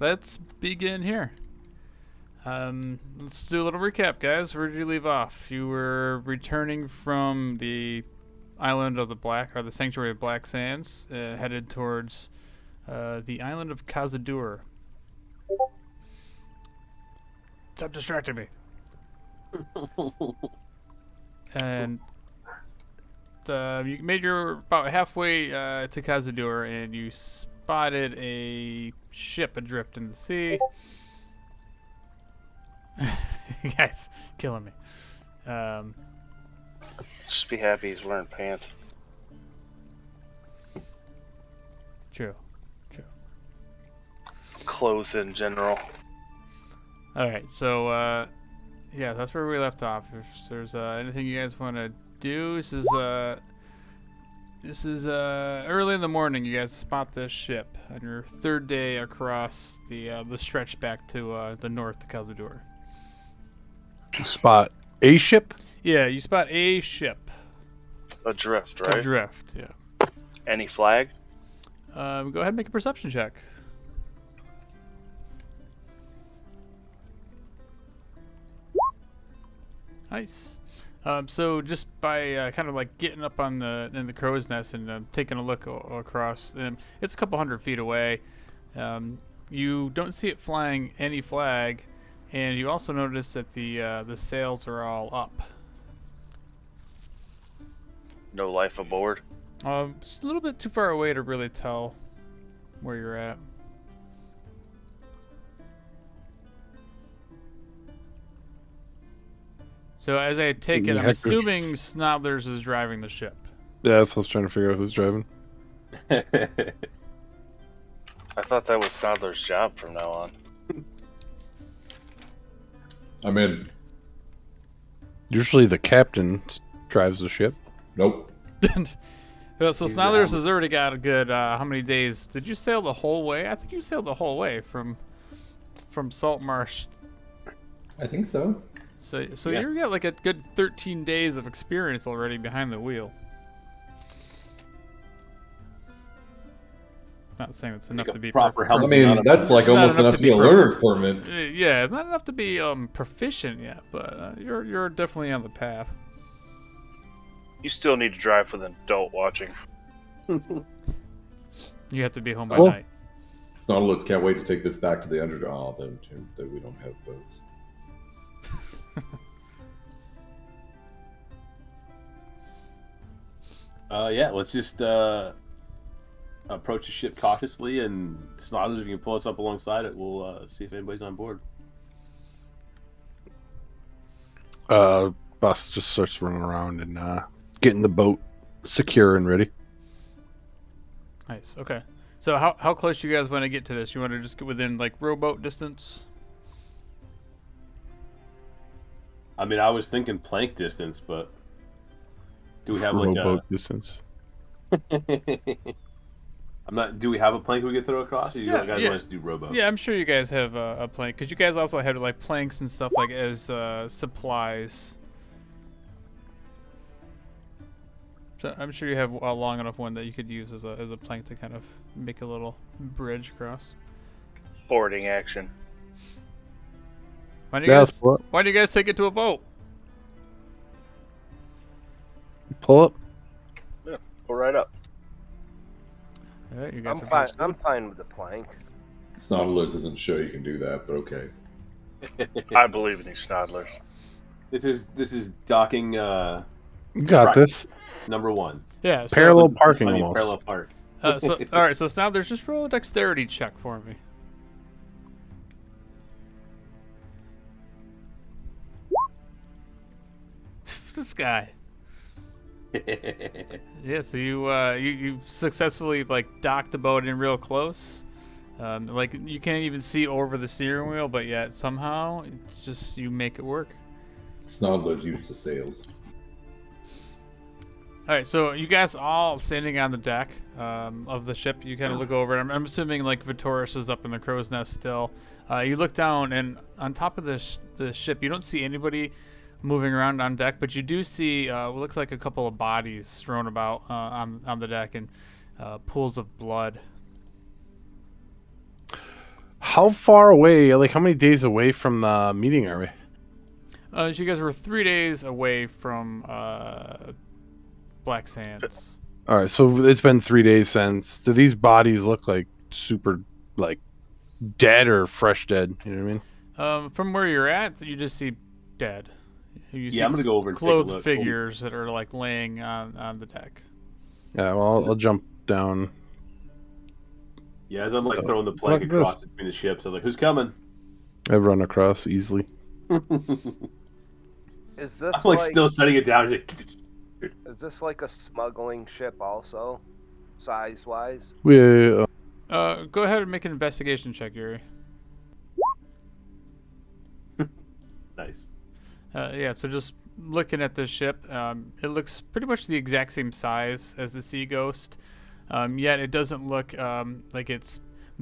let's begin here. Let's do a little recap, guys. Where did you leave off? You were returning from the island of the the sanctuary of Black Sands, headed towards the island of Kaza-Dur. Stop distracting me. And you made your about halfway to Kaza-Dur, and you spotted a ship adrift in the sea. You guys killing me. Just be happy he's wearing pants. True. Clothes in general. All right, so yeah, that's where we left off. If there's anything you guys want to do, this is early in the morning. You guys spot this ship on your third day across the stretch back to the north to Kaza-Dur. Spot a ship? Yeah, you spot a ship. Adrift, right? Adrift, yeah. Any flag? Go ahead and make a perception check. Nice. So just by kind of like getting up in the crow's nest and taking a look across, it's a couple 100 feet away. You don't see it flying any flag, and you also notice that the sails are all up. No life aboard? Just a little bit too far away to really tell where you're at. So as I take it, I'm assuming Snodlers is driving the ship. Yeah, that's what I was trying to figure out who's driving. I thought that was Snodler's job from now on. I'm in. Usually the captain drives the ship. Nope. Well, so Snodlers has already got a good how many days? Did you sail the whole way? I think you sailed the whole way from Salt Marsh. I think so. So Yeah. you've got like a good 13 days of experience already behind the wheel. Not saying it's enough to be proper help. I mean, that's like almost enough to be a learner's permit. Yeah, it's not enough to be proficient yet, but you're definitely on the path. You still need to drive for the adult watching. You have to be home by Cool. night. Snodlets can't wait to take this back to the underdog. Oh, that we don't have boats. Yeah, let's just approach the ship cautiously, and Snodders, if you can pull us up alongside it, we'll see if anybody's on board. Boss just starts running around and getting the boat secure and ready. Nice. Okay. So how close do you guys want to get to this? You want to just get within like rowboat distance? I mean, I was thinking plank distance, but do we have like Rowboat distance. Do we have a plank we could throw across? Or you guys yeah. want us to do rowboat? Yeah, I'm sure you guys have a plank, because you guys also had like planks and stuff like as supplies. So I'm sure you have a long enough one that you could use as a plank to kind of make a little bridge across. Boarding action. Why do you guys take it to a vote? Pull up. Yeah, go right up. All right, you guys I'm fine with the plank. Snodlers doesn't show you can do that, but okay. I believe in these Snodlers. This is docking. Got right. this. Number one. Yeah. So Parallel parking Plenty of almost. parallel park. So all right. So now there's just roll a dexterity check for me. This guy. Yeah, so you successfully like docked the boat in real close. Like you can't even see over the steering wheel, but yet somehow it's just you make it work. Snodlers use the sails. All right, so you guys all standing on the deck of the ship. You kind of look over, and I'm assuming like Vitoris is up in the crow's nest still. You look down, and on top of the ship, you don't see anybody moving around on deck, but you do see what looks like a couple of bodies thrown about on the deck and pools of blood. How far away? Like, how many days away from the meeting are we? So you guys were 3 days away from Black Sands. All right, so it's been 3 days since. Do these bodies look like super, like, dead or fresh dead? You know what I mean? From where you're at, you just see dead. You see I'm gonna go over and take a clothed look. figures that are like laying on the deck. Yeah, well, I'll jump down. Yeah, as I'm like throwing the plank Look at across this. between the ships, I was like, "Who's coming?" I run across easily. Is this I'm like still setting it down. Is this like a smuggling ship also, size-wise? We Go ahead and make an investigation check, Yuri. Nice. Yeah, so just looking at this ship, it looks pretty much the exact same size as the Sea Ghost, yet it doesn't look like it's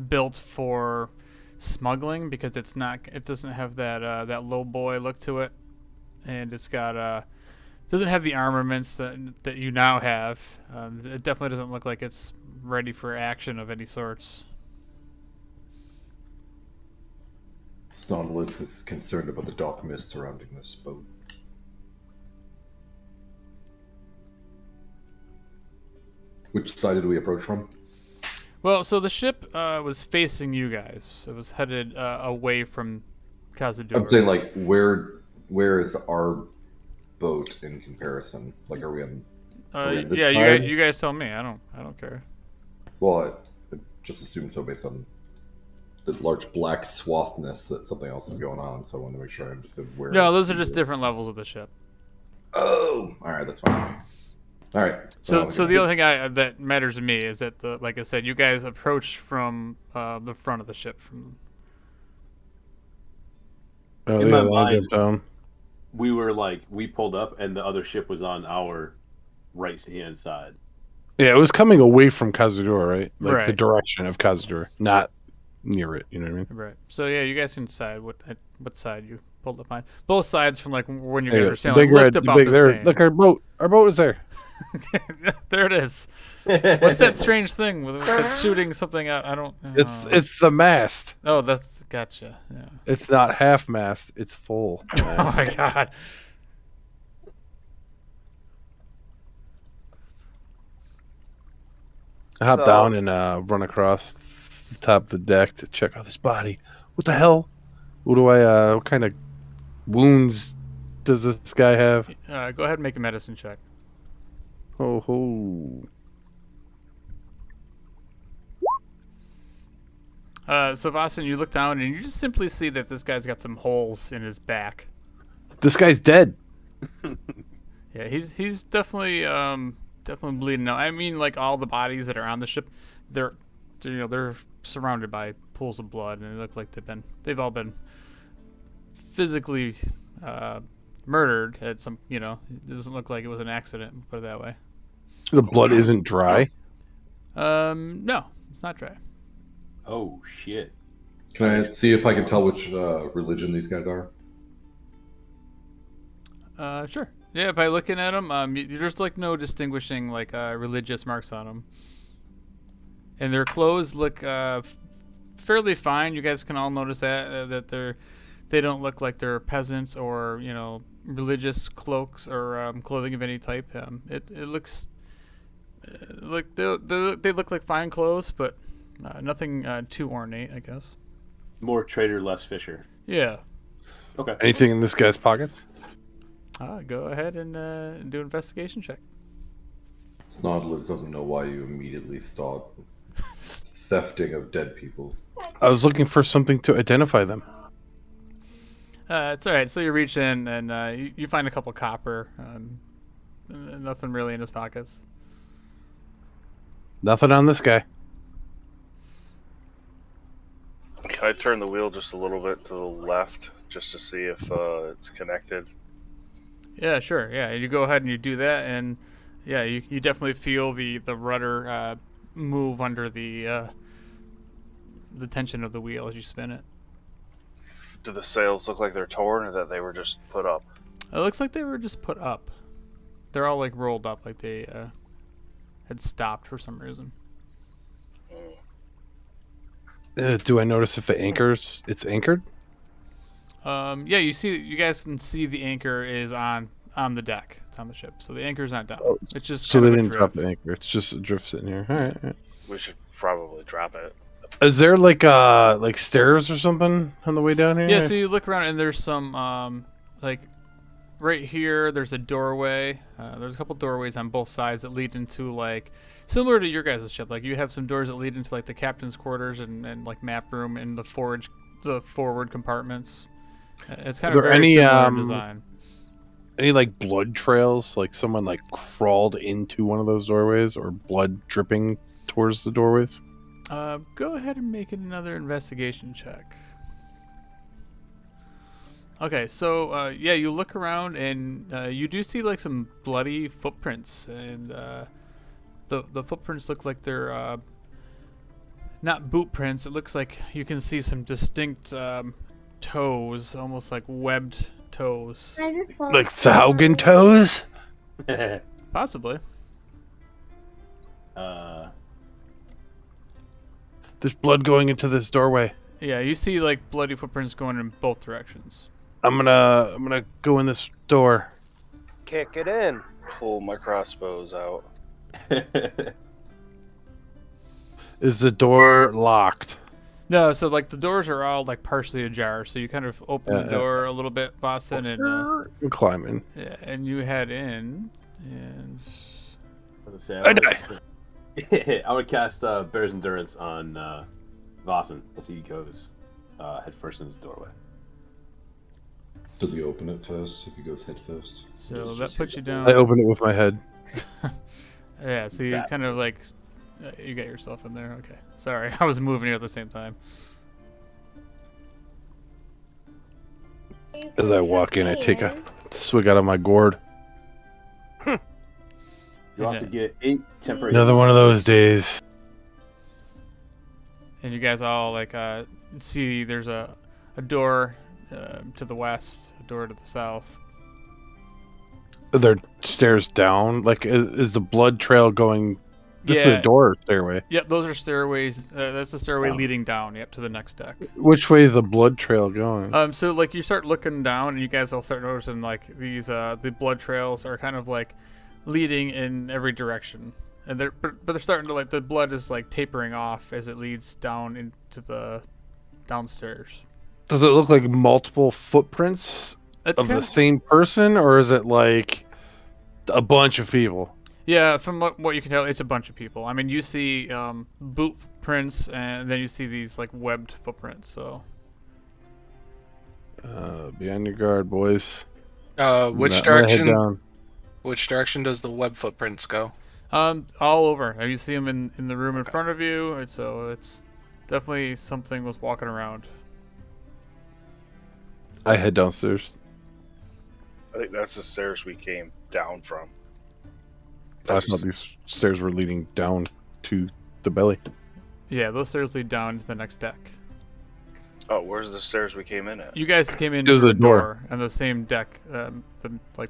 built for smuggling because it's not. It doesn't have that low boy look to it, and it's got doesn't have the armaments that you now have. It definitely doesn't look like it's ready for action of any sorts. Nautilus is concerned about the dark mist surrounding this boat. Which side did we approach from? Well, so the ship was facing you guys. It was headed away from Kaza-Dur. I'm saying, like, where is our boat in comparison? Like, are we on this yeah, side? you guys tell me. I don't care. Well, I just assumed so based on the large black swathness that something else is going on. So I wanted to make sure I understood where. No, those are just different levels of the ship. Oh, all right, that's fine. All right. So the only thing that matters to me is that like I said, you guys approached from the front of the ship. In my I'll mind- jump down. we pulled up, and the other ship was on our right hand side. Yeah, it was coming away from Kaza-Dur, right? Like the Right. direction of Kaza-Dur, not near it. You know what I mean? Right. So yeah, you guys can decide what side you pulled up on. Both sides from like when you Hey, guys were the sailing big looked red, the about big the there. same. Look, our boat. Our boat is there. There it is. What's that strange thing that's shooting something out? I don't. It's the mast. Oh, that's gotcha. Yeah. It's not half mast. It's full. Oh my god. I hop So- down and run across the top of the deck to check out this body. What the hell? What kind of wounds does this guy have? Go ahead and make a medicine check. Oh ho. So Vasan, you look down and you just simply see that this guy's got some holes in his back. This guy's dead. Yeah, he's definitely definitely bleeding out. I mean, like all the bodies that are on the ship, they're surrounded by pools of blood, and they look like they've all been physically murdered at some. You know, it doesn't look like it was an accident. Put it that way. The blood isn't dry. No, it's not dry. Oh shit! Can I see if I can tell which religion these guys are? Sure. Yeah, by looking at them, there's like no distinguishing like religious marks on them, and their clothes look fairly fine. You guys can all notice that they don't look like they're peasants or religious cloaks or clothing of any type. It looks like they look like fine clothes, but nothing too ornate, I guess. More trader, less fisher. Yeah. Okay. Anything in this guy's pockets? Go ahead and do an investigation check. Nautilus doesn't know why you immediately start thefting of dead people. I was looking for something to identify them. It's all right. So you reach in and you find a couple copper. Nothing really in his pockets. Nothing on this guy. Can I turn the wheel just a little bit to the left just to see if it's connected? Yeah, sure. Yeah, you go ahead and you do that, and yeah, you definitely feel the rudder move under the tension of the wheel as you spin it. Do the sails look like they're torn or that they were just put up? It looks like they were just put up. They're all like rolled up, like they had stopped for some reason. Do I notice if it's anchored? Yeah, you guys can see the anchor is on the deck. It's on the ship, so the anchor's not down. Oh, It's just So kind they of didn't drop adrift. the anchor. It's just a drift sitting here. All right. All right. We should probably drop it. Is there like stairs or something on the way down here? Yeah, so you look around and there's some like right here. There's a doorway. There's a couple doorways on both sides that lead into like similar to your guys' ship. Like you have some doors that lead into like the captain's quarters and like map room and the forward compartments. It's kind Are of there very any, similar in design. Any like blood trails? Like someone like crawled into one of those doorways, or blood dripping towards the doorways? Go ahead and make another investigation check. Okay, so yeah, you look around and you do see like some bloody footprints, and the footprints look like they're not boot prints. It looks like you can see some distinct toes, almost like webbed toes. Like Saugen toes? Possibly. There's blood going into this doorway. Yeah, you see like bloody footprints going in both directions. I'm gonna go in this door. Kick it in. Pull my crossbows out. Is the door locked? No, so like the doors are all like partially ajar, so you kind of open the door a little bit, Boston, and I'm climbing. yeah, and you head in, and I die. I would cast Bear's Endurance on Vossen as he goes head first in his doorway. Does he open it first if he goes head first? so that puts you down. I open it with my head. Yeah, so you That- kind of like you get yourself in there. Okay, sorry, I was moving you at the same time. As I walk in, I take a swig out of my gourd. You also get 8 temporary. Another one of those days. And you guys all like see there's a door to the west, a door to the south. Are there stairs down? Like, is the blood trail going? This is Yeah. a door or stairway. Yep, those are stairways. That's the stairway leading down. Yep, to the next deck. Which way is the blood trail going? So like you start looking down, and you guys all start noticing like these the blood trails are kind of like leading in every direction, and but they're starting to like the blood is like tapering off as it leads down into the downstairs. Does it look like multiple footprints It's of kind the same person, or is it like a bunch of people? Yeah, from what you can tell, it's a bunch of people. I mean, you see boot prints, and then you see these like webbed footprints. So Be on your guard, boys. Which I'm gonna head direction? down. Which direction does the web footprints go? all over. You see them in the room in front of you, and so it's definitely something was walking around. I head downstairs. I think that's the stairs we came down from. I thought these stairs were leading down to the belly. Yeah, those stairs lead down to the next deck. Oh, where's the stairs we came in at? You guys came in There's through a the door. door and the same deck, the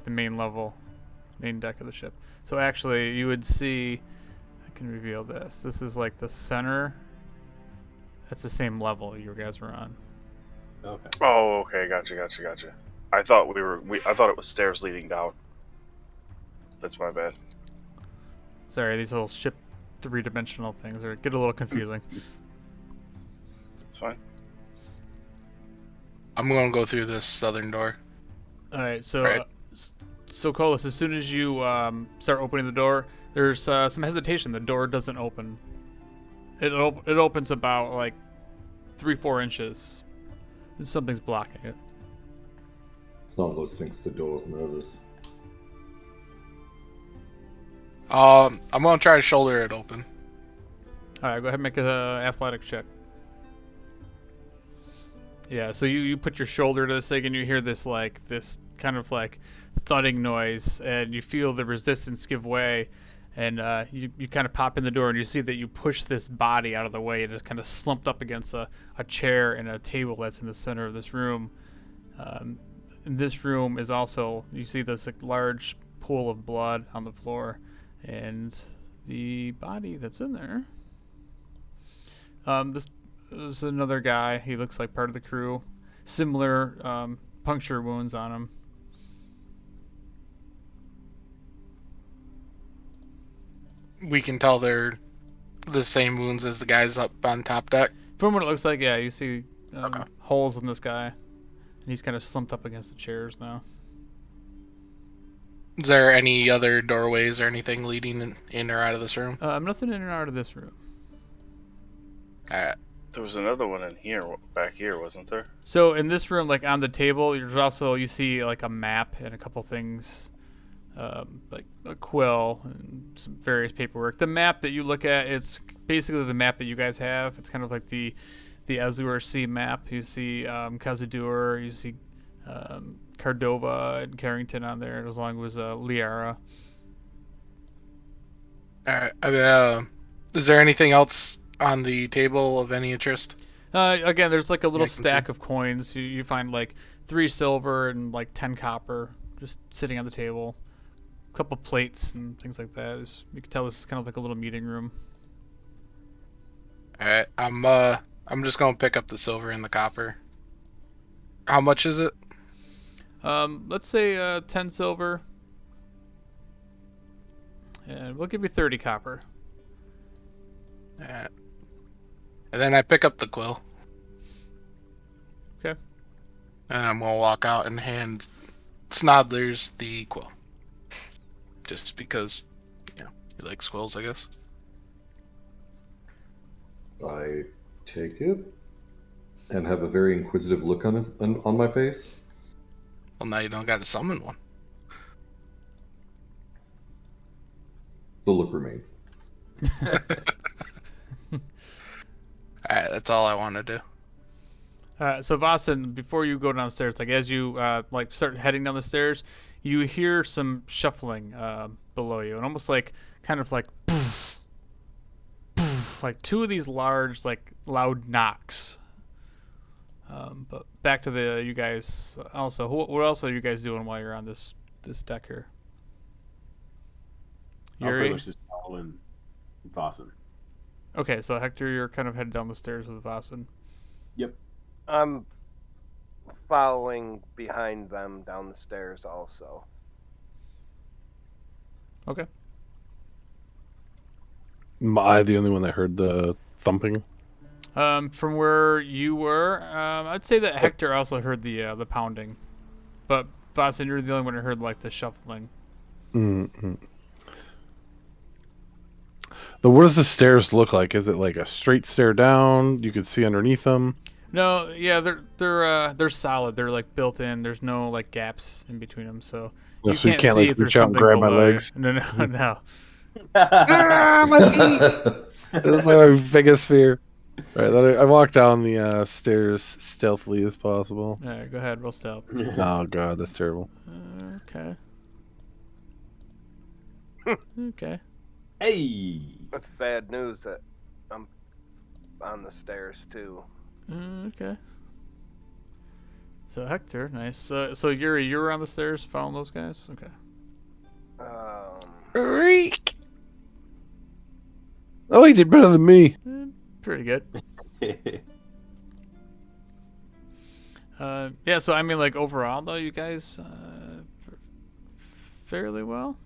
main level, main deck of the ship. So actually, you would see. I can reveal this. This is like the center. That's the same level you guys were on. Okay. Oh, okay, gotcha. I thought I thought it was stairs leading down. That's my bad. Sorry, these little ship three-dimensional things get a little confusing. It's fine. I'm going to go through this southern door. All right, so Right. So Colas, as soon as you start opening the door, there's some hesitation. The door doesn't open. It opens about like 3-4 inches. And something's blocking it. It's not those things the door's nervous. I'm going to try to shoulder it open. All right, go ahead and make a athletic check. Yeah, so you put your shoulder to this thing and you hear this kind of like thudding noise, and you feel the resistance give way, and you kind of pop in the door and you see that you push this body out of the way, and it's kind of slumped up against a chair and a table that's in the center of this room. In this room is also, you see this like, large pool of blood on the floor, and the body that's in there. there's another guy. He looks like part of the crew. Similar puncture wounds on him. We can tell they're the same wounds as the guys up on top deck. From what it looks like, yeah, you see Okay. holes in this guy. And he's kind of slumped up against the chairs now. Is there any other doorways or anything leading in or out of this room? Nothing in and out of this room. Alright. There was another one in here, back here, wasn't there? So in this room, like on the table, there's also, you see like a map and a couple things, like a quill and some various paperwork. The map that you look at, it's basically the map that you guys have. It's kind of like the Azure Sea map. You see Kaza-Dur, you see Cordova and Carrington on there, as long as Liara. Alright. Is there anything else on the table of any interest? Again, there's like a little Yeah, I can stack of coins. You find like 3 silver and like 10 copper just sitting on the table. A couple plates and things like that. You can tell this is kind of like a little meeting room. Alright. I'm just gonna pick up the silver and the copper. How much is it? Let's say 10 silver. And we'll give you 30 copper. Alright. And then I pick up the quill. Okay. And I'm gonna walk out and hand Snodlers the quill. Just because, you know, he likes quills, I guess. I take it and have a very inquisitive look on my face. Well, now you don't gotta summon one. The look remains. Alright, that's all I want to do. So Vasen, before you go downstairs, like as you like start heading down the stairs, you hear some shuffling below you, and almost like kind of like poof, poof, like 2 of these large, like loud knocks. But back to you guys. Also, what else are you guys doing while you're on this deck here? I'll pretty Yuri? much just following Vossen. Okay, so Hector, you're kind of headed down the stairs with Vasen. Yep. I'm following behind them down the stairs also. Okay. Am I the only one that heard the thumping? From where you were, I'd say that Hector also heard the pounding, but Vasen, you're the only one who heard like the shuffling. Mm-hmm. What does the stairs look like? Is it like a straight stair down? You could see underneath them. No, yeah, they're solid. They're like built in. There's no like gaps in between them, so No, so you can't see like if there's reach out and something grab my below you. legs. No, no. Ah, my feet! That's like my biggest fear. Right, then I walk down the stairs stealthily as possible. All right, go ahead, roll stealth. Oh god, that's terrible. Okay. Okay. Hey! That's bad news that I'm on the stairs too. Okay. So Hector, nice. So Yuri, you were on the stairs following those guys. Okay. Freak! Oh, he did better than me. Pretty good. Yeah. So I mean, like overall, though, you guys fairly well.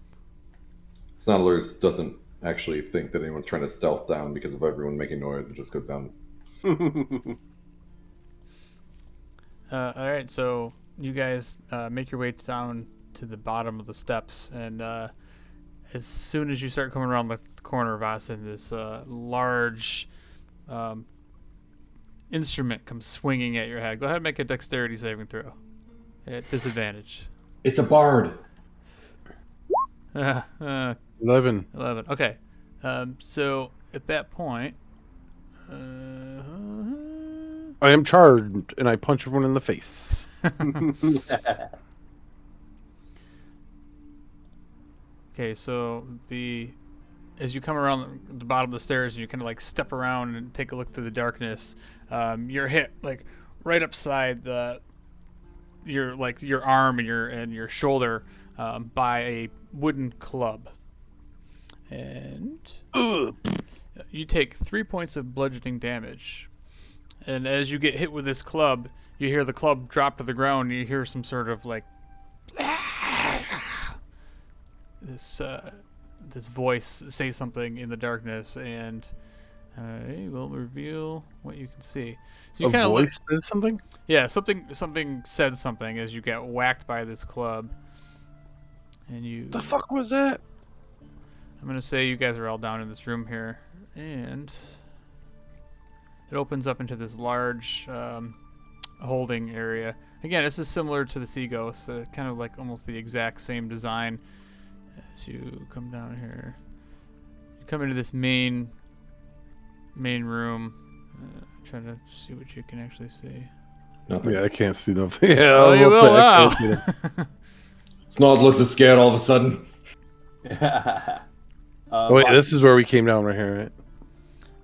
Snodlers doesn't actually think that anyone's trying to stealth down because of everyone making noise. It just goes down. All right, so you guys make your way down to the bottom of the steps, and as soon as you start coming around the corner of Vasen, this large instrument comes swinging at your head. Go ahead and make a dexterity saving throw at disadvantage. It's a bard. 11. 11. Okay. So at that point, I am charged, and I punch everyone in the face. okay, so as you come around the bottom of the stairs and you kind of like step around and take a look through the darkness, you're hit like right upside your arm and your shoulder by a wooden club, and you take 3 points of bludgeoning damage. And as you get hit with this club, you hear the club drop to the ground. And you hear some sort of like this voice say something in the darkness, and I will reveal what you can see. So you A kind of voice says something? yeah, something said something as you get whacked by this club, and you. The fuck was that? I'm gonna say you guys are all down in this room here, and it opens up into this large holding area. Again, this is similar to the Sea Ghost, kind of like almost the exact same design. As you come down here, you come into this main room. Trying to see what you can actually see. Nothing. Yeah, I can't see nothing. Yeah, Oh, you will now. Snod looks as scared all of a sudden. Oh, wait, this is where we came down right here,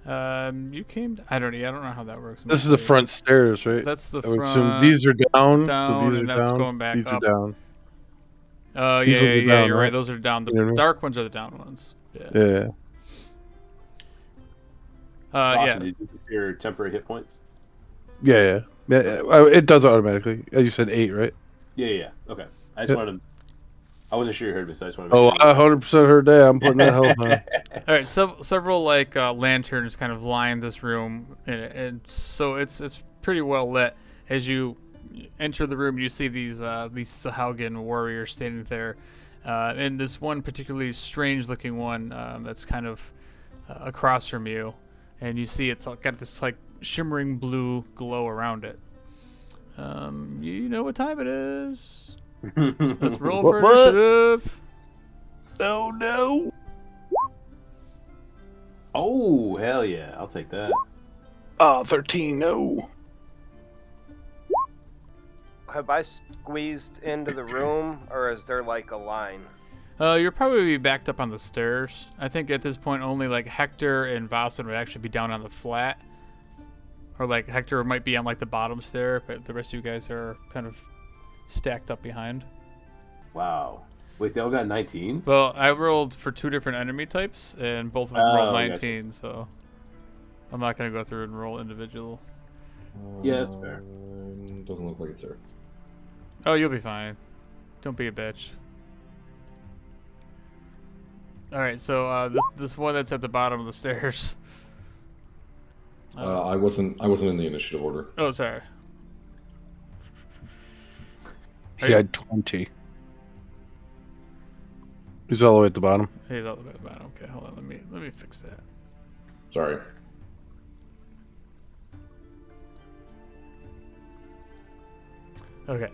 right? You came. I don't know how that works. This is the front stairs, right? That's the I would assume front. these are down, so down, these are and that's down. going back these up. are down. Oh These yeah, ones are down, you're right. right? Those are down. The You know what I mean? dark ones are the down ones. Yeah. Yeah. Boston, Yeah. did you get your temporary hit points? Yeah. It does it automatically. As you said, 8, right? Yeah. Okay. I just Yep. wanted to. I wasn't sure you heard me, so I just wanted to Oh, make sure. I 100% heard that. I'm putting that health on. All right. Several like lanterns kind of line this room, and so it's pretty well lit. As you enter the room, you see these Sahaugan warriors standing there, and this one particularly strange-looking one that's kind of across from you, and you see it's got this like shimmering blue glow around it. You know what time it is. Let's roll for What? initiative. Oh, no. Oh, hell yeah. I'll take that. 13, no. Have I squeezed into the room, or is there like a line? You're probably backed up on the stairs. I think at this point only like Hector and Vossen would actually be down on the flat. Or like Hector might be on like the bottom stair, but the rest of you guys are kind of stacked up behind. Wow. Wait, they all got 19s? Well, I rolled for 2 different enemy types, and both of them Oh, rolled gotcha. 19, so I'm not going to go through and roll individual. Yeah, that's fair. Doesn't look like it's there. Oh, you'll be fine. Don't be a bitch. Alright, so this one that's at the bottom of the stairs. I wasn't in the initiative order. Oh, sorry. He had 20. He's all the way at the bottom. He's all the way at the bottom. Okay, hold on. Let me fix that. Sorry. Okay.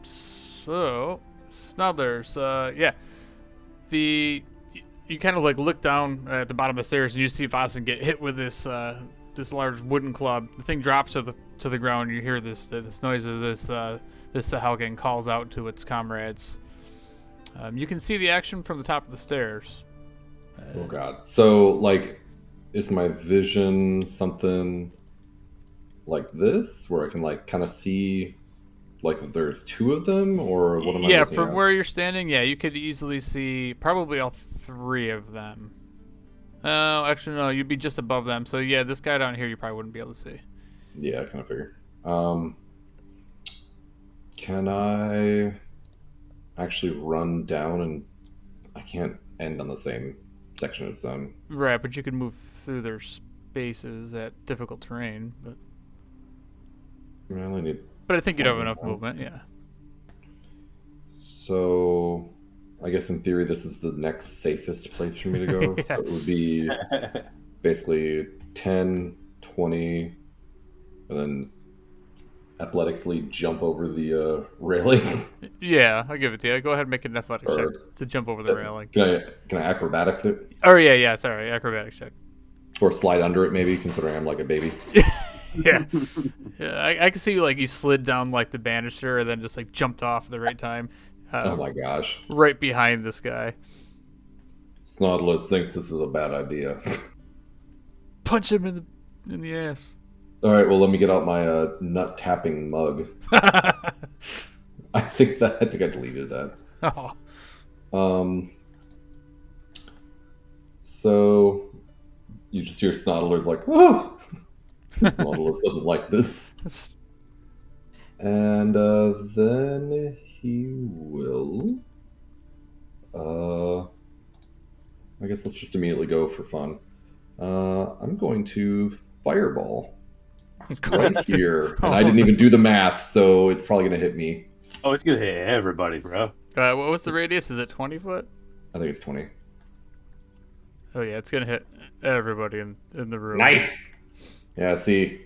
So Snodlers, yeah. You kind of like look down at the bottom of the stairs and you see Vossen get hit with this large wooden club. The thing drops to the ground. You hear this noise as this Sahaugan calls out to its comrades. You can see the action from the top of the stairs. Oh god. So like, is my vision something like this, where I can like kind of see like that there's 2 of them, or what am I? Yeah, looking from at? where you're standing, yeah, you could easily see probably all 3 of them. Oh, actually, no, you'd be just above them. So yeah, this guy down here you probably wouldn't be able to see. Yeah, I kind of figure. Can I actually run down, and I can't end on the same section as them? Right, but you could move through their spaces at difficult terrain. I only need. But I think you'd have enough movement, yeah. So, I guess in theory, this is the next safest place for me to go. So it would be basically 10, 20, and then athleticsly jump over the railing. Yeah, I'll give it to you. Go ahead and make an athletics check Or- to jump over the railing. Can I acrobatics it? Oh, yeah, sorry, acrobatics check. Or slide under it, maybe, considering I'm like a baby. Yeah. I can see you, like, you slid down, like, the banister and then just, like, jumped off at the right time. Oh my gosh. Right behind this guy. Snodless thinks this is a bad idea. Punch him in the ass. All right, well, let me get out my nut tapping mug. I think I deleted that. Oh. So you just hear Snodler's like, oh, This Nautilus doesn't like this. That's- And then he will. I guess let's just immediately go for fun. I'm going to fireball right here, and I didn't even do the math, so it's probably gonna hit me. Oh, it's gonna hit everybody, bro. what was the radius? Is it 20 foot? I think it's 20. Oh yeah, it's gonna hit everybody in the room. Nice. Yeah. See,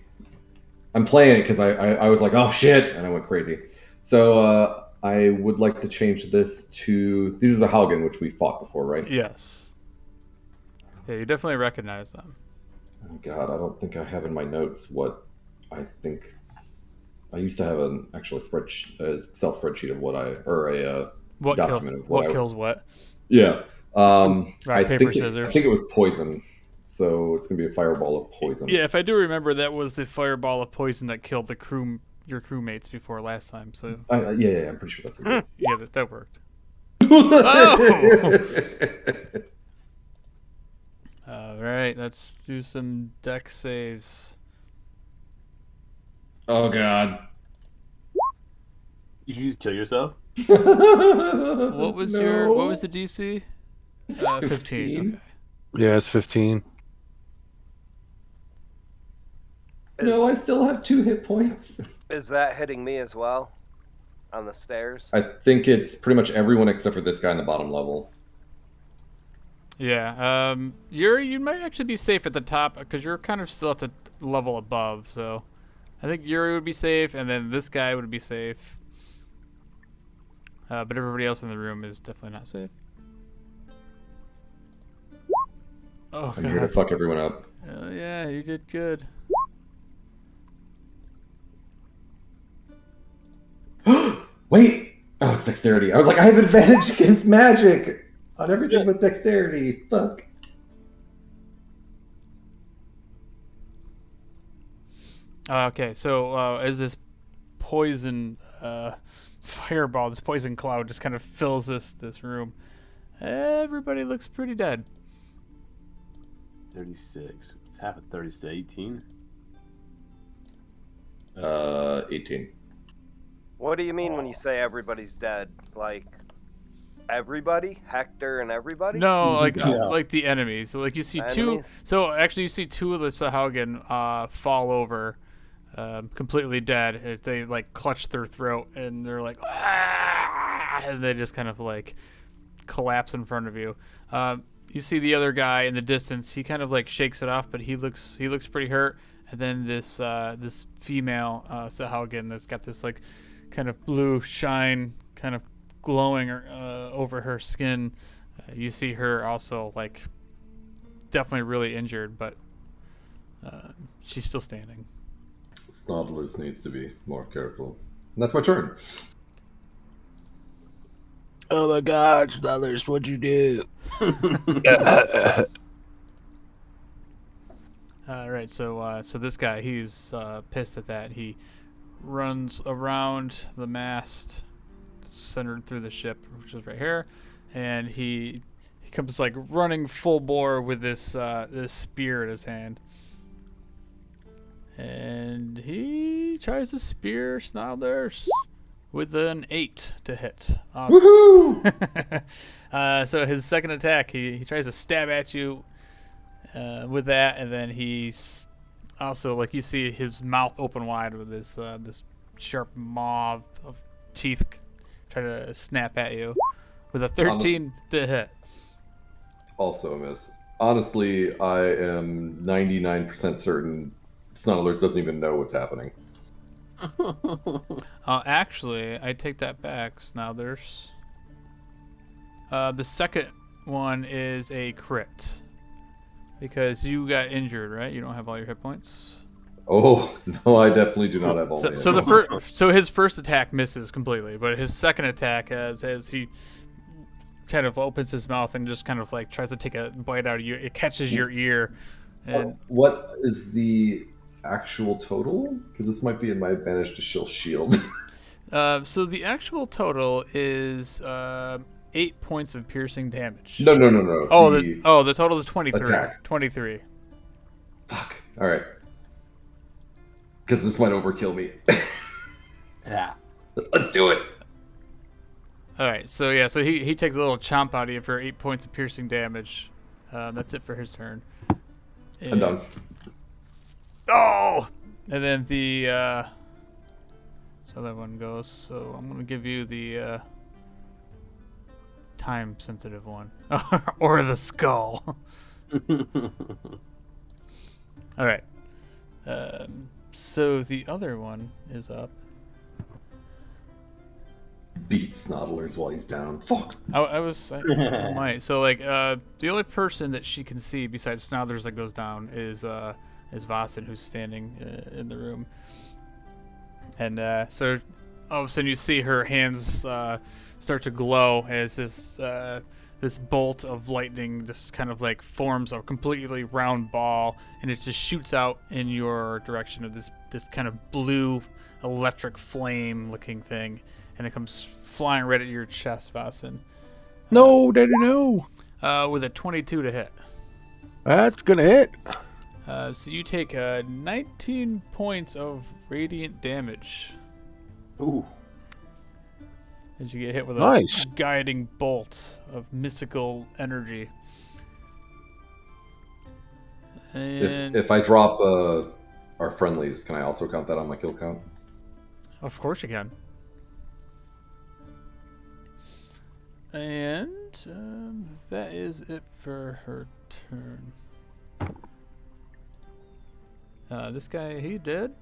I'm playing it because I was like, oh shit, and I went crazy. So I would like to change this to these are the Haugen, which we fought before, right? Yes. Yeah, you definitely recognize them. Oh god, I don't think I have in my notes what I think. I used to have an actual Excel spreadsheet of what What document of what kills what? Yeah. Rock, I paper, think scissors. I think it was poison, so it's gonna be a fireball of poison. Yeah, if I do remember, that was the fireball of poison that killed your crewmates before last time. So Yeah, I'm pretty sure that's what it is. yeah, that worked. Oh! All right, let's do some deck saves. Oh god. Did you kill yourself? What was the DC? 15. 15. Okay. Yeah, it's 15. No, I still have 2 hit points. Is that hitting me as well? On the stairs? I think it's pretty much everyone except for this guy in the bottom level. Yeah, you might actually be safe at the top because you're kind of still at the level above. So, I think Yuri would be safe, and then this guy would be safe. But everybody else in the room is definitely not safe. Oh I'm here to god! fuck everyone up. Yeah, you did good. Wait! Oh, it's dexterity. I was like, I have advantage against magic on everything but dexterity. Fuck. Okay, so as this poison fireball, this poison cloud just kind of fills this room, everybody looks pretty dead. 36. It's half of 30 to 18. 18. What do you mean when you say everybody's dead? Like, everybody? Hector and everybody? No, like Yeah. like the enemies. So like you see two. Enemies? So actually, you see two of the Sahaugen fall over, completely dead. They like clutch their throat and they're like, "Ah!" And they just kind of like collapse in front of you. You see the other guy in the distance. He kind of like shakes it off, but he looks pretty hurt. And then this female Sahaugen that's got this like kind of blue shine, kind of glowing over her skin. You see her also like definitely really injured, but she's still standing. Nautilus needs to be more careful. And that's my turn. Oh my God, Snuthers, what'd you do? All right, so this guy, he's pissed at that. He runs around the mast, centered through the ship, which is right here, and he comes like running full bore with this spear in his hand, and he tries to spear Snarlers with an 8 to hit. Awesome. Woohoo! So his second attack, he tries to stab at you with that, and then he's also like you see his mouth open wide with this sharp maw of teeth try to snap at you with a 13 to hit. Also a miss. Honestly, I am 99% certain Snarlers doesn't even know what's happening. Actually, I take that back. Now there's the second one is a crit because you got injured, right? You don't have all your hit points. Oh, no, I definitely do not have all my So the first, so his first attack misses completely, but his second attack, as he kind of opens his mouth and just kind of like tries to take a bite out of you, it catches your ear. And What is the actual total? Because this might be in my advantage to shield. so the actual total is 8 points of piercing damage. No. Oh, the total is 23. Attack. 23. Fuck. All right. Because this might overkill me. Yeah. Let's do it. All right, so he takes a little chomp out of you for 8 points of piercing damage. That's it for his turn. I'm done. Oh, and then the so that one goes. So I'm gonna give you the time-sensitive one, or the skull. All right. So the other one is up. Beat Snoddlers while he's down. Fuck. I might. So like the only person that she can see besides Snothers that goes down is Vossen, who's standing in the room. And so all of a sudden you see her hands start to glow as this bolt of lightning just kind of like forms a completely round ball, and it just shoots out in your direction of this kind of blue electric flame looking thing, and it comes flying right at your chest, Vossen. No, Daddy, no. With a 22 to hit. That's gonna hit. So you take 19 points of radiant damage Ooh. as you get hit with Nice. a guiding bolt of mystical energy. And If I drop our friendlies, can I also count that on my kill count? of course you can. And that is it for her turn. This guy, he dead.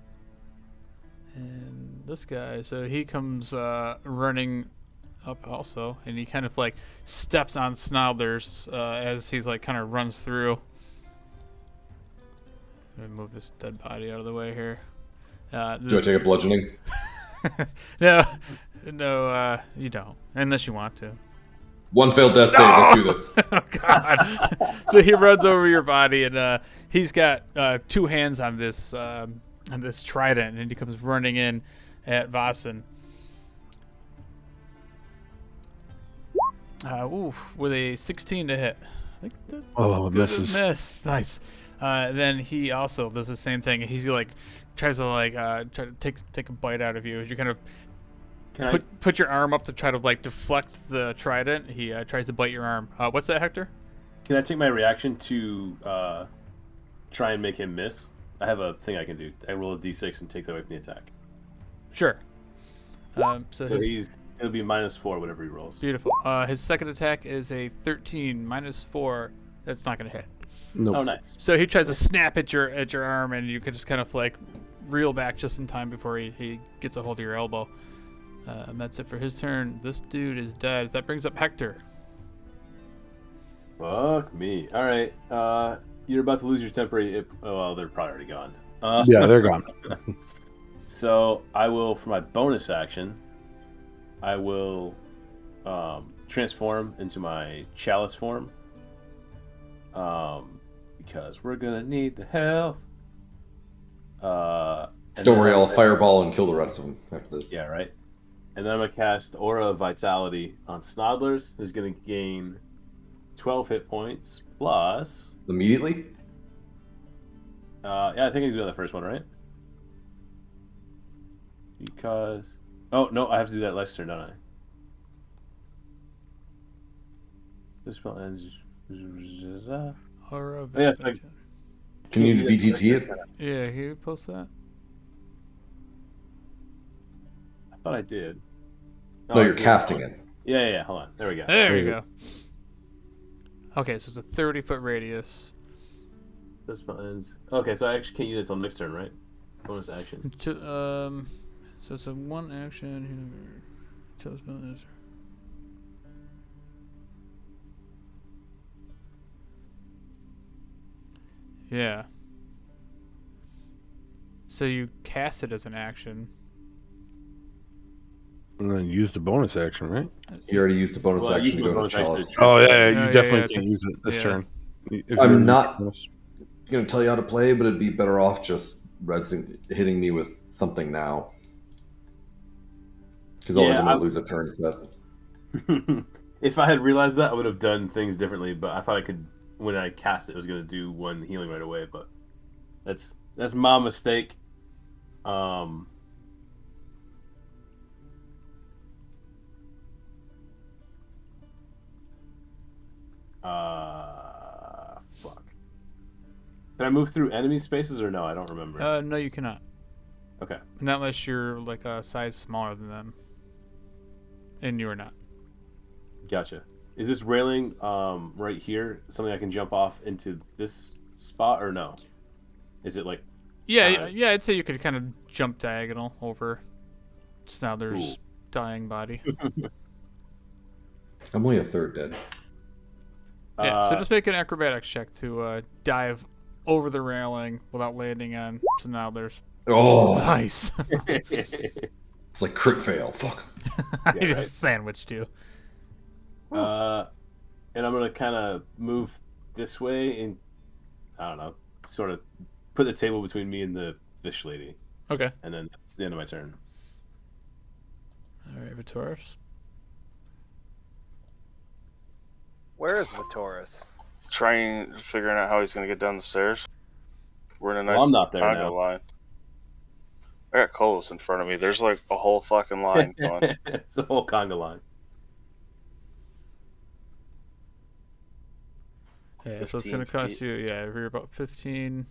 And this guy, so he comes running up also, and he kind of like steps on Snodders as he's like kind of runs through. Let me move this dead body out of the way here. Do I take a bludgeoning? No, you don't, unless you want to. One failed death save. Let's do this. Oh God! So he runs over your body, and he's got two hands on this trident, and he comes running in at Vossen. With a 16 to hit. I think that misses. miss. Nice. Then he also does the same thing. He's like tries to take a bite out of you as you kind of put your arm up to try to like deflect the trident. He tries to bite your arm. What's that, Hector? Can I take my reaction to try and make him miss? I have a thing I can do. I roll a d6 and take that away from the attack. Sure. So it'll be -4 whatever he rolls. Beautiful. His second attack is a 13 -4. That's not gonna hit. Nope. Oh, nice. So he tries to snap at your arm, and you can just kind of like reel back just in time before he gets a hold of your elbow. And that's it for his turn. This dude is dead. That brings up Hector. Fuck me. All right. You're about to lose your temporary. Oh well, they're probably already gone. Yeah, they're gone. So I will, for my bonus action, I will transform into my chalice form. Because we're gonna need the health. Don't worry, I'll fireball and kill the rest of them after this. Yeah, right. And then I'm gonna cast Aura of Vitality on Snoddlers, who's gonna gain 12 hit points plus. Immediately? Yeah, I think I can do that first one, right? Because. Oh no, I have to do that next turn, don't I? This spell ends. Aura of Yes, Can you VGT it? Yeah, can you post that? I thought I did. No, you're casting it. Yeah. Hold on. There we go. There you go. Okay, so it's a 30-foot radius. This spell ends. Okay, so I actually can't use it until next turn, right? Bonus action. So it's a one action. Until this spell ends. Yeah. So you cast it as an action. And then use the bonus action, right? You already used a bonus Well, I action used to my go to bonus action chalice. to- Oh, yeah, Yeah, you yeah, definitely yeah. can't use it this Yeah. turn. If I'm you're- not going to tell you how to play, but it'd be better off just hitting me with something now. Because otherwise I'm going to lose a turn set. If I had realized that, I would have done things differently. But I thought I could, when I cast it, was going to do one healing right away. But that's my mistake. Um. Fuck. Can I move through enemy spaces or no? I don't remember. No, you cannot. Okay. Not unless you're like a size smaller than them. And you are not. Gotcha. Is this railing right here something I can jump off into this spot or no? Is it like Yeah, I'd say you could kind of jump diagonal over Snowdler's Ooh. dying body. I'm only a third dead. Yeah, so just make an acrobatics check to dive over the railing without landing on Snowdler's. Oh, Nice. it's like crit fail. Fuck. I Yeah, just sandwiched you. and I'm gonna kind of move this way and I don't know, sort of put the table between me and the fish lady, Okay. and then that's the end of my turn. All right, Vitoris. Where is Vitoris? Figuring out how he's gonna get down the stairs. We're in a Well, nice I'm not there conga now. line. I got Kolos in front of me. There's like a whole fucking line going. It's a whole conga line. Yeah, so it's 15 going to cost feet. you, you're about 15.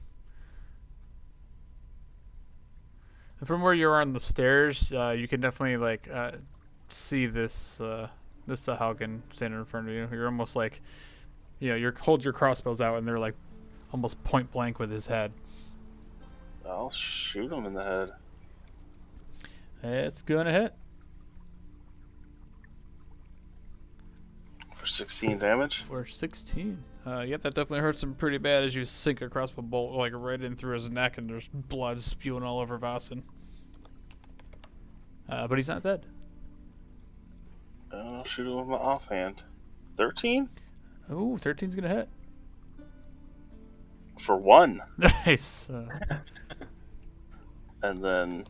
And from where you are on the stairs, you can definitely like see this Sahaugen standing in front of you. You're almost like, you hold your crossbows out and they're like almost point blank with his head. I'll shoot him in the head. It's gonna hit For 16 damage? for 16. That definitely hurts him pretty bad as you sink a crossbow bolt like right in through his neck and there's blood spewing all over Vasen. But he's not dead. I'll shoot him with my offhand. 13? Oh, 13's gonna hit. For 1. Nice. And then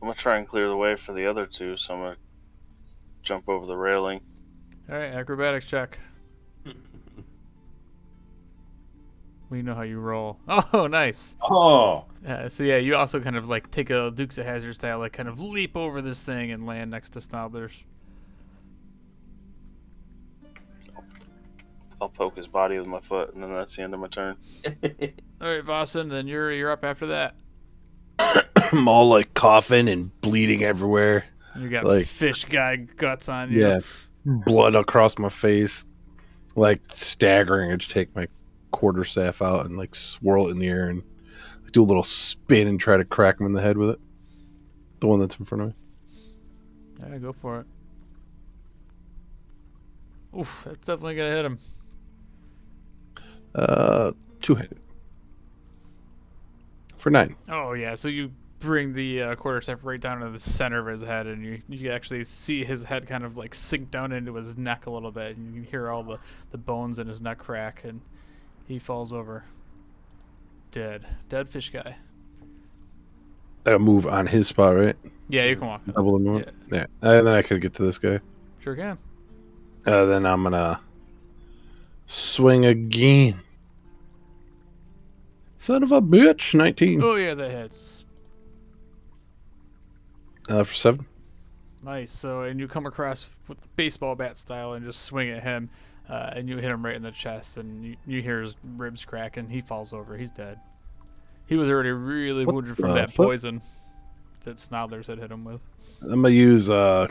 I'm going to try and clear the way for the other two, so I'm going to jump over the railing. All right, acrobatics check. We know how you roll. Oh, nice. Oh, So you also kind of like take a Dukes of Hazzard style, like kind of leap over this thing and land next to Snobblers. I'll poke his body with my foot, and then that's the end of my turn. All right, Vossen, then you're up after that. I'm all like coughing and bleeding everywhere. You got Like- fish guy guts on you. Yeah. Blood across my face. Like staggering. I just take my quarterstaff out and like swirl it in the air and do a little spin and try to crack him in the head with it. The one that's in front of me. Yeah, go for it. Oof, that's definitely gonna hit him. Two-handed. For 9. Oh yeah, so you bring the quarterstaff right down to the center of his head, and you actually see his head kind of like sink down into his neck a little bit, and you can hear all the bones in his neck crack, and he falls over. Dead fish guy. I move on his spot, right? Yeah, you can walk up. Double the move. Yeah. And then I could get to this guy. Sure can. Then I'm gonna swing again. Son of a bitch. 19. Oh yeah, that hits. For 7. Nice. So, and you come across with the baseball bat style and just swing at him, and you hit him right in the chest, and you hear his ribs crack, and he falls over. He's dead. He was already really What wounded from the that fuck? poison that Snodlers had hit him with. I'm gonna use I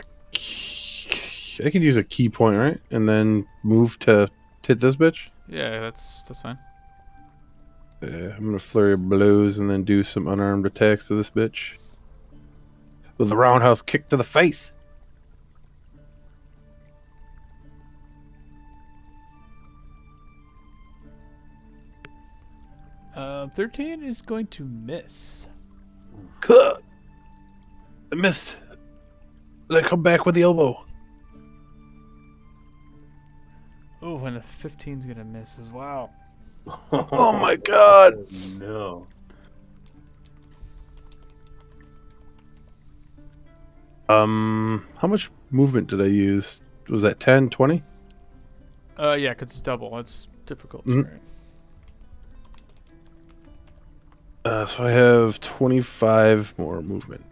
can use a key point, right? And then move to hit this bitch. Yeah, that's fine. Yeah, I'm gonna flurry of blows and then do some unarmed attacks to this bitch. With a roundhouse kick to the face. Uh, 13 is going to miss. I missed. Then I come back with the elbow. Oh, and the 15's gonna miss as well. Oh my god. no. How much movement did I use? Was that 10, 20? Yeah, 'cause it's double. It's difficult. Mhm. Terrain. So I have 25 more movement.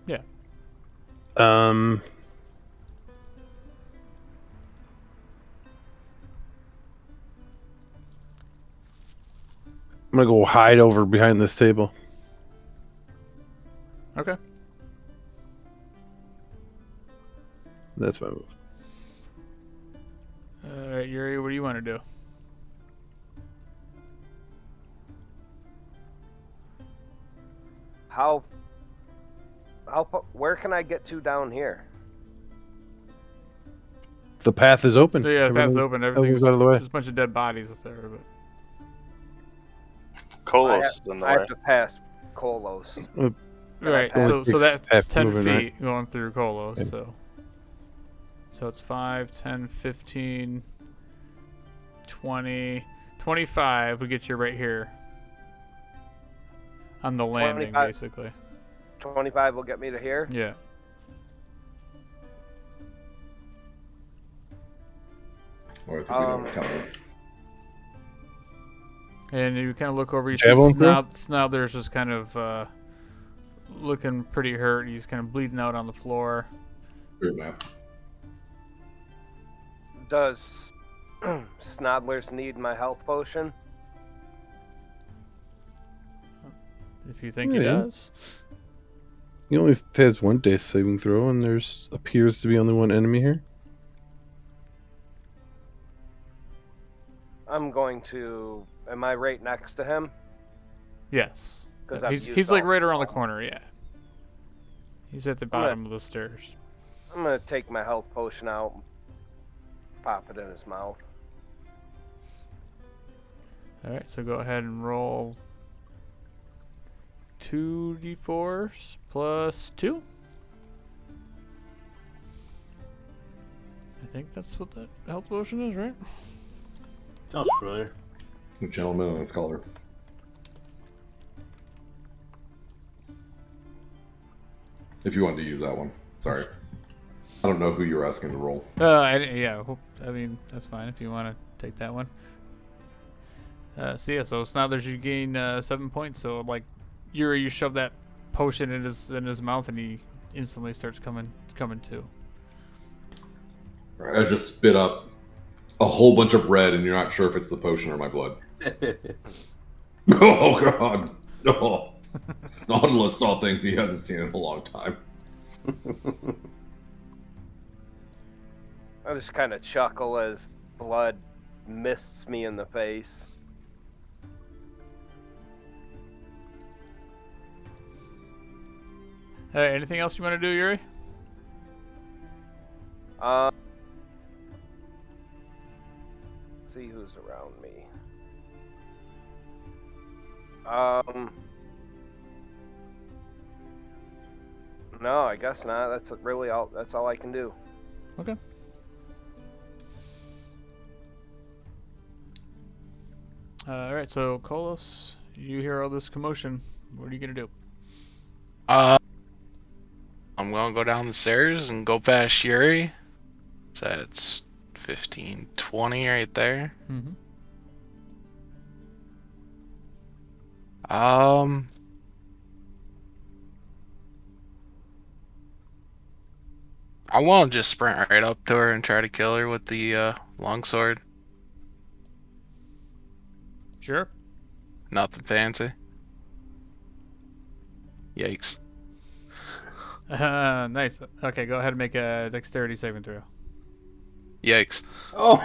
Yeah. Um. I'm gonna go hide over behind this table. Okay. That's my move. All right, Yuri, what do you want to do? Where can I get to down here? The path is open. So yeah, the path's Everything- open. everything's Everything's out of the way. There's a bunch of dead bodies there, but Kolos is in the I way. have to pass Kolos. right. pass? So Takes that's half 10 moving, feet right? going through Kolos. Yeah. So it's 5, 10, 15, 20, 25. We get you right here on the landing, 25. basically. 25 will get me to here. Yeah. Or I think we know what's coming. And you kind of look over. You see Javelin through? Snowdler's just kind of looking pretty hurt. He's kind of bleeding out on the floor. Weird map. Does Snodlers need my health potion? If you think he Yeah. does. He only has one death saving throw, and there's appears to be only one enemy here. I'm going to. Am I right next to him? Yes. 'Cause I've He's used like all- right around the corner. Yeah. He's at the bottom of the stairs. I'm gonna take my health potion out, pop it in his mouth. All right. So go ahead and roll 2d4s plus 2. I think that's what that health potion is, right? Sounds familiar. A gentleman and a scholar. If you wanted to use that one. Sorry. I don't know who you were asking to roll. Yeah. I mean, that's fine if you want to take that one. So now there's you gain 7 points. So like, you shove that potion in his mouth, and he instantly starts coming to. Right, I just spit up a whole bunch of red, and you're not sure if it's the potion or my blood. Oh god. Oh. Snodless saw things he hasn't seen in a long time. I just kind of chuckle as blood mists me in the face. Anything else you want to do, Yuri? See who's around me. No, I guess not. That's really all. That's all I can do. Okay. All right. So Kolos, you hear all this commotion. What are you gonna do? I'm gonna go down the stairs and go past Yuri. So that's 15, 20 right there. Mm-hmm. I want to just sprint right up to her and try to kill her with the longsword. Sure. Nothing fancy. Yikes. Nice. Okay, go ahead and make a dexterity saving throw. Yikes. Oh,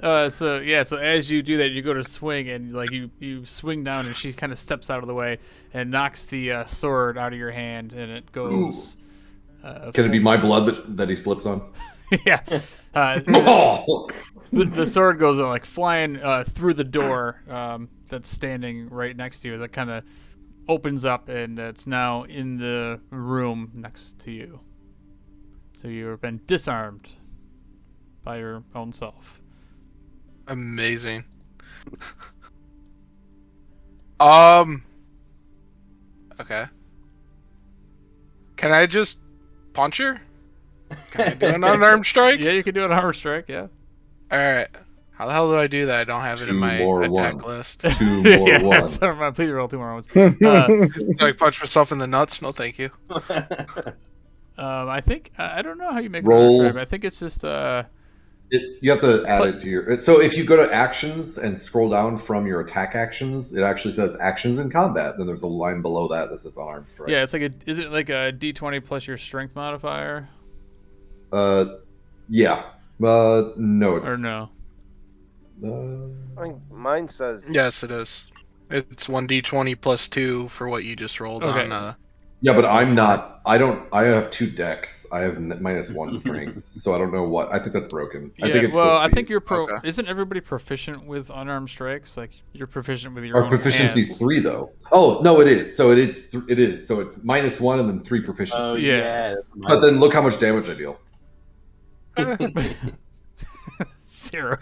Oh. So as you do that, you go to swing, and like you swing down, and she kind of steps out of the way and knocks the sword out of your hand, and it goes. Can it be my blood that he slips on? Yeah. Oh! The sword goes like flying through the door that's standing right next to you. That kind of opens up, and it's now in the room next to you. So you've been disarmed by your own self. Amazing. Okay. Can I just punch her? Can I do an unarmed strike? Yeah, you can do an armor strike. Yeah. All right. How the hell do I do that? I don't have it in Two my more attack ones. list. Two more Yeah, ones. so please roll 2 more ones. Do I punch myself in the nuts? No, thank you. I think I don't know how you make Roll. it. I think it's just You have to add it to your. So if you go to actions and scroll down from your attack actions, it actually says actions in combat. Then there's a line below that that says unarmed strike. yeah, it's like is it like a D20 plus your strength modifier Yeah. No, it's or no? I mean, mine says Yes, it is. It's 1d20 plus 2 for what you just rolled Okay. on. Yeah, but I'm not. I don't. I have 2 decks. I have -1 strength, so I don't know what. I think that's broken. Yeah, I think it's. well, supposed to I be- think you're Okay. Isn't everybody proficient with unarmed strikes? Like you're proficient with your Our own proficiency is hands. 3 though. Oh no, it is. So it is. It is. So it's -1 and then 3 proficiency. Oh Yeah. yeah. But then look how much damage I deal. 0.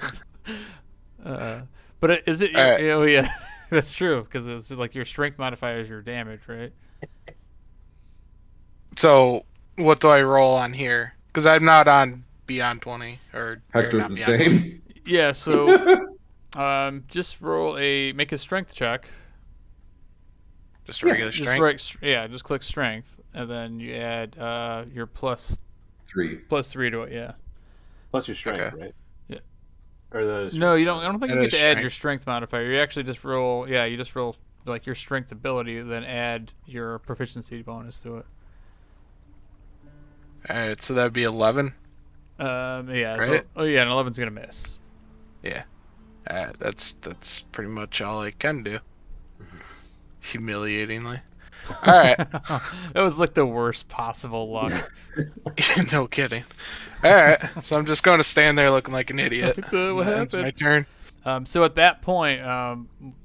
But is it? Alright. Oh yeah, that's true because it's like your strength modifier is your damage, right? So, what do I roll on here? Because I'm not on Beyond 20. Or Hector's not the Beyond 20. same. Yeah. So just make a strength check. Just a regular strength. Just click strength, and then you add your plus 3. 3 to it. Yeah. Plus your strength, Okay. right? Yeah. Or the No, you don't. I don't think you That get to is add strength. your strength modifier. You actually just roll. Yeah, you just roll like your strength ability, then add your proficiency bonus to it. Alright, so that'd be 11. Yeah. Right? So, and 11's gonna miss. Yeah. That's pretty much all I can do. Humiliatingly. Alright. That was like the worst possible luck. No kidding. Alright, so I'm just going to stand there looking like an idiot. What It's my happened? turn. So at that point,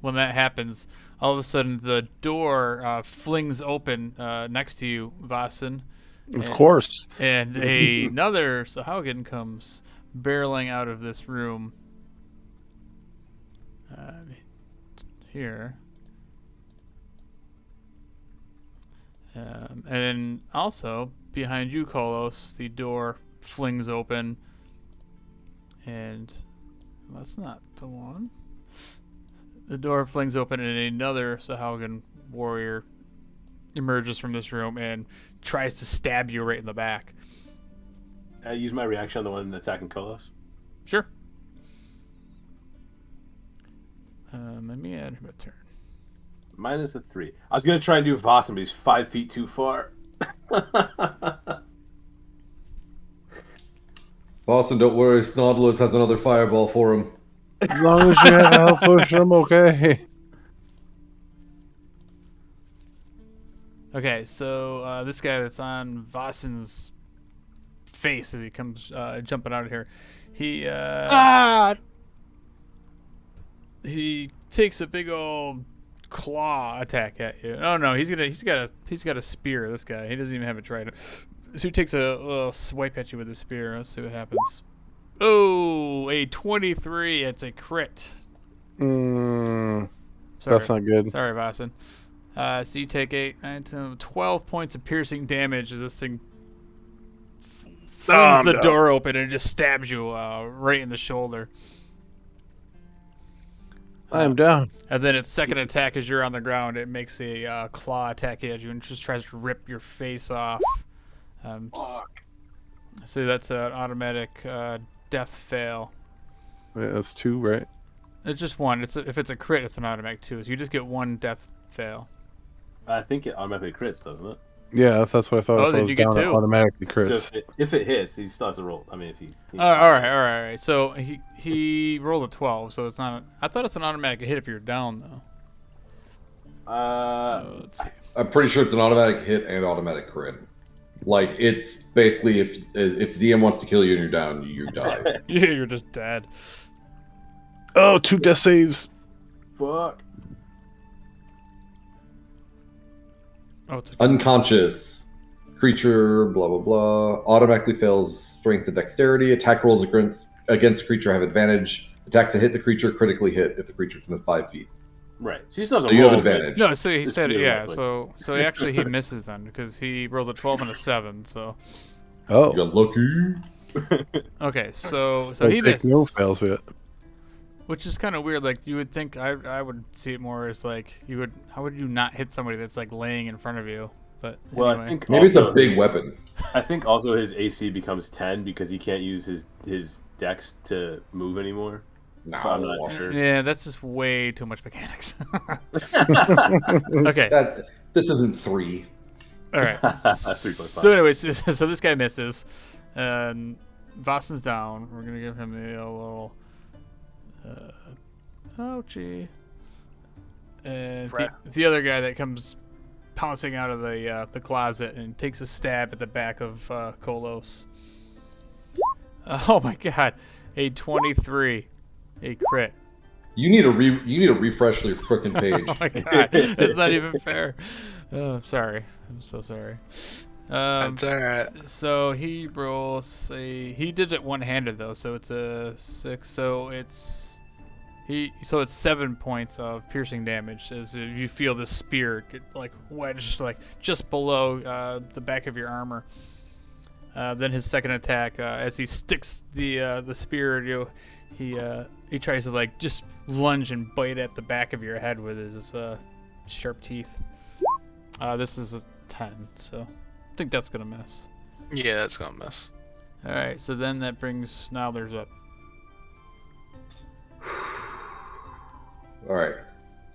when that happens, all of a sudden the door flings open next to you, Vasen. Of course. And another Sahaugen comes barreling out of this room. Here. And then also, behind you, Kolos, the door flings open. And that's not the one. The door flings open and another Sahaugen warrior emerges from this room and tries to stab you right in the back. I use my reaction on the one attacking Kolos. Sure. Let me add him a turn. Minus a 3. I was gonna try and do Vossum, but he's 5 feet too far. Boston, don't worry. Snodless has another fireball for him. As long as you have a health potion, I'm okay. Okay, so this guy that's on Vassen's face as he comes jumping out of here, he takes a big old claw attack at you. Oh no, he's got a spear. This guy, he doesn't even have a trident. So he takes a little swipe at you with a spear. Let's see what happens. Oh, a 23. It's a crit. Sorry. Sorry. That's not good. Sorry, Vasen. So you take 12 points of piercing damage as this thing flings the door open and just stabs you right in the shoulder. I am down. And then its second attack as you're on the ground, it makes a claw attack at you and just tries to rip your face off. So that's an automatic death fail. Wait, that's 2, right? It's just one. If it's a crit, it's an automatic 2. So you just get 1 death fail. I think it automatically crits, doesn't it? Yeah, that's what I thought. Oh, So then it was you get down, it 2. automatically So crits. if it hits, he still has to roll. I mean, if he All right. So he rolled a 12, so it's not. I thought it's an automatic hit if you're down though. Let's see. I'm pretty sure it's an automatic hit and automatic crit. Like it's basically if the DM wants to kill you and you're down, you die. Yeah, you're just dead. Oh, 2 death saves. fuck. Oh, it's Unconscious creature, blah blah blah. Automatically fails strength and dexterity. Attack rolls against creature have advantage. Attacks that hit the creature critically hit if the creature's within 5 feet. Right. So he still has So a you have roll, but- advantage. No, so he Just said, do it yeah. roughly. So actually he misses then because he rolls a 12 and a 7. So Oh, You got lucky. okay, so I he take no misses. fails yet. Which is kind of weird. Like you would think, I would see it more as like how would you not hit somebody that's like laying in front of you? But Well, anyway. I think Maybe it's also a big weapon. I think also his AC becomes 10 because he can't use his dex to move anymore. No, I'm not sure. Yeah, that's just way too much mechanics. Okay. This isn't 3. All right. 3.5. So anyways, so this guy misses. Vassen's down. We're gonna give him a little. Ouchie. And the other guy that comes pouncing out of the closet and takes a stab at the back of Kolos. Oh my God, a 23, a crit. You need to refresh your freaking page. Oh my God, that's not even fair. Oh, I'm sorry. I'm so sorry. That's alright. So he rolls he did it one-handed though, so it's a 6. So it's 7 points of piercing damage as you feel the spear get like wedged like just below the back of your armor. Then his second attack, as he sticks the spear at you, he tries to like just lunge and bite at the back of your head with his sharp teeth. This is a 10, so I think that's gonna miss. Yeah, that's gonna miss. All right, so then that brings Snarlers up. All right.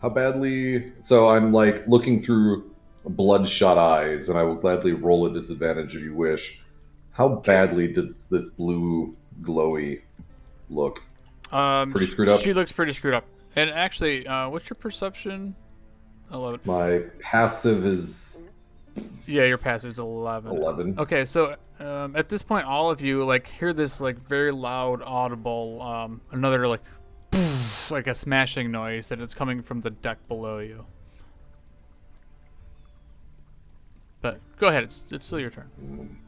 How badly? So I'm like looking through bloodshot eyes, and I will gladly roll a disadvantage if you wish. How badly does this blue glowy look? Pretty screwed up? She looks pretty screwed up. And actually, what's your perception? 11. My passive is Yeah, your passive is 11. 11. Okay, so at this point, all of you like hear this like very loud, audible, another like, poof, like a smashing noise, and it's coming from the deck below you. But go ahead, it's still your turn.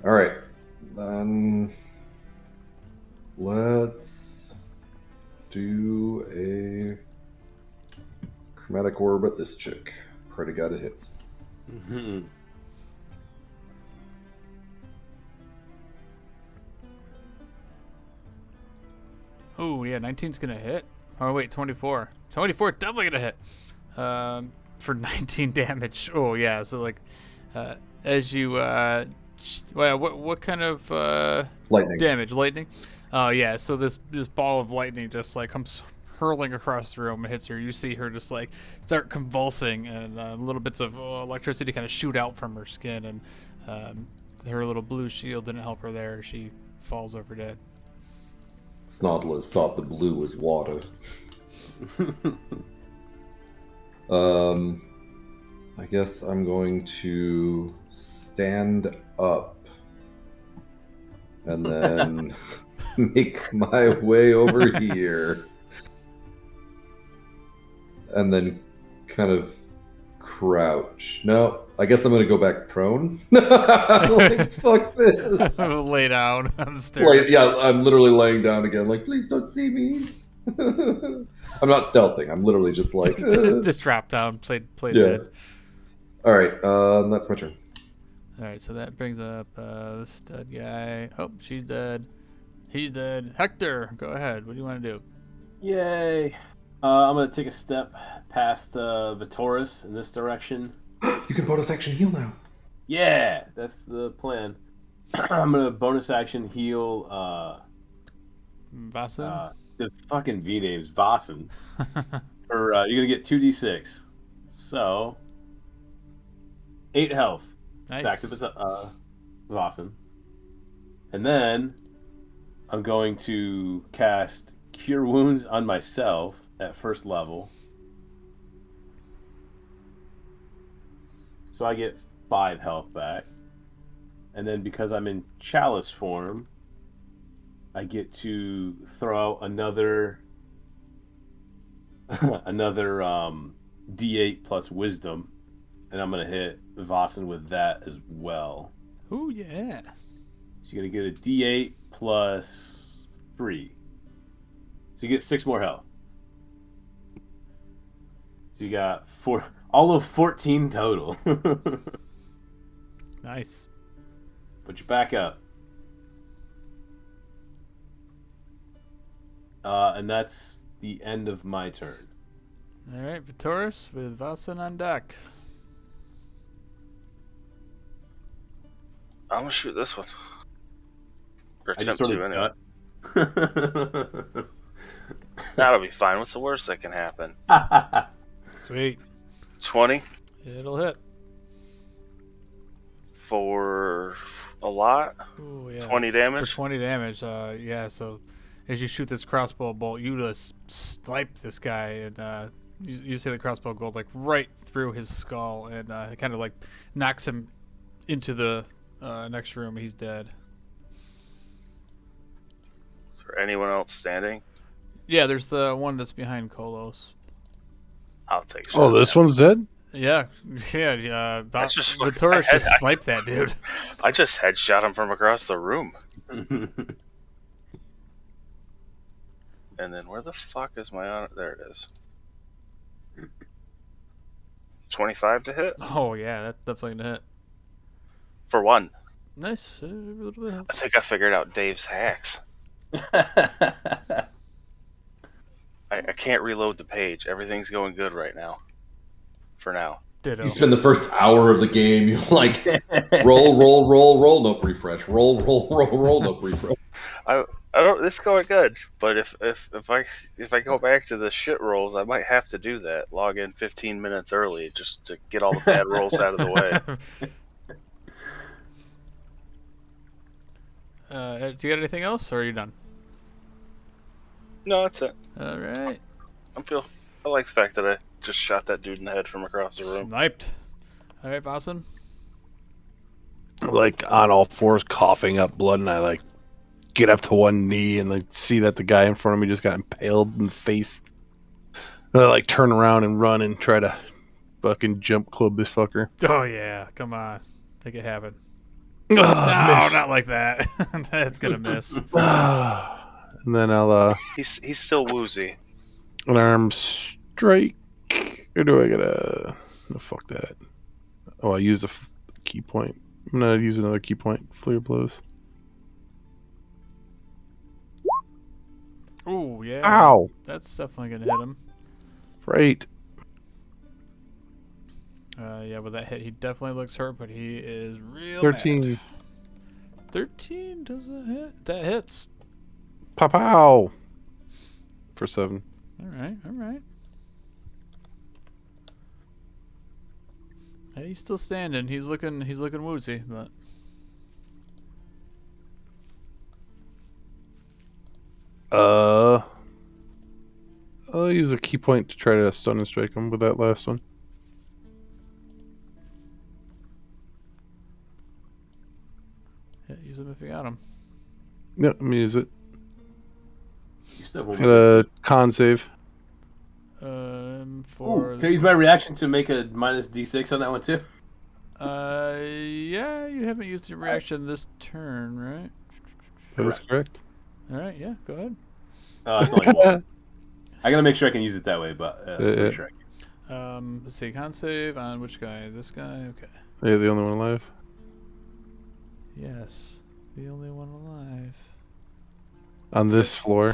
All right. Then let's do a chromatic orb at this chick. Pray to God it hits. Mm-hmm. Oh yeah, 19's gonna hit. Oh wait, 24. 24 definitely gonna hit. For 19 damage. Oh yeah, so like, as you well, what kind of Lightning. damage? Lightning. Oh yeah, so this ball of lightning just like comes hurling across the room and hits her. You see her just like start convulsing, and little bits of electricity kind of shoot out from her skin, and her little blue shield didn't help her there. She falls over dead. Snodlers thought the blue was water. I guess I'm going to stand up and then make my way over here. And then kind of crouch. No, I guess I'm going to go back prone. Like, fuck this. Lay down on the stairs. Like, yeah, I'm literally laying down again. Like, please don't see me. I'm not stealthing. I'm literally just like... just drop down, play dead. All right, that's my turn. All right, so that brings up this dead guy. Oh, she's dead. He's dead. Hector, go ahead. What do you want to do? Yay! I'm gonna take a step past Vitoris in this direction. You can bonus action heal now. Yeah, that's the plan. I'm gonna bonus action heal Vassen? the fucking V name's Vassen. Or you're gonna get 2d6. So 8 health. Nice. Back to Vassen. And then I'm going to cast Cure Wounds on myself at first level. So I get 5 health back. And then because I'm in Chalice form, I get to throw out another D8 plus Wisdom, and I'm gonna hit Vassen with that as well. Ooh, yeah. So you're gonna get a D8 plus 3. So you get 6 more health. So you got all of 14 total. Nice. Put you back up. And that's the end of my turn. All right, Vitoris with Vasan on deck. I'm gonna shoot this one. Or I just attempt sort to, of anyway. gut. That'll be fine. What's the worst that can happen? Sweet. 20 It'll hit. for a lot. Ooh, yeah. 20 damage? For 20 damage, yeah, so as you shoot this crossbow bolt, you just snipe this guy, and you see the crossbow go like right through his skull, and it kind of like knocks him into the next room. He's dead. Is there anyone else standing? Yeah, there's the one that's behind Kolos. I'll take a shot. Oh, this one's dead? Yeah. Vitoris just sniped that dude. I just headshot him from across the room. And then where the fuck is my honor? There it is. 25 to hit? Oh, yeah, that's definitely gonna hit. For one. Nice. I think I figured out Dave's hacks. I can't reload the page. Everything's going good right now. For now. Ditto. You spend the first hour of the game, you like roll, nope, refresh. Roll, nope, refresh. I don't. It's going good, but if I go back to the shit rolls, I might have to do that. Log in 15 minutes early just to get all the bad rolls out of the way. Do you got anything else, or are you done? No, that's it. All right. I like the fact that I just shot that dude in the head from across the room. Sniped. All right, Vasan. Like on all fours, coughing up blood, and I like get up to one knee and like see that the guy in front of me just got impaled in the face. And I like turn around and run and try to fucking jump club this fucker. Oh yeah, come on, make it happen. No, Not like that. That's gonna miss. And then I'll He's still woozy. an arm strike. Or do I gotta? No, fuck that. Oh, I used a key point. I'm gonna use another key point. Flare blows. Ooh, yeah. Ow! That's definitely gonna hit him. Right. Yeah, with that hit, he definitely looks hurt, but he is real 13. mad. 13 does that hit? That hits. Pow! For 7. All right, all right. Hey, he's still standing. He's looking woozy, but I'll use a key point to try to stun and strike him with that last one. yeah, use him if you got him. Yep, let me use it. You still have It's one got more. a con save. For Ooh, can I use my reaction to make a minus D6 on that one too? yeah, you haven't used your reaction this turn, right? That is correct. All right, yeah, go ahead. It's only one. I gotta make sure I can use it that way, but Yeah. sure I can. Let's see, con save on which guy? This guy? Okay. Yeah, the only one alive. Yes, the only one alive. On this floor.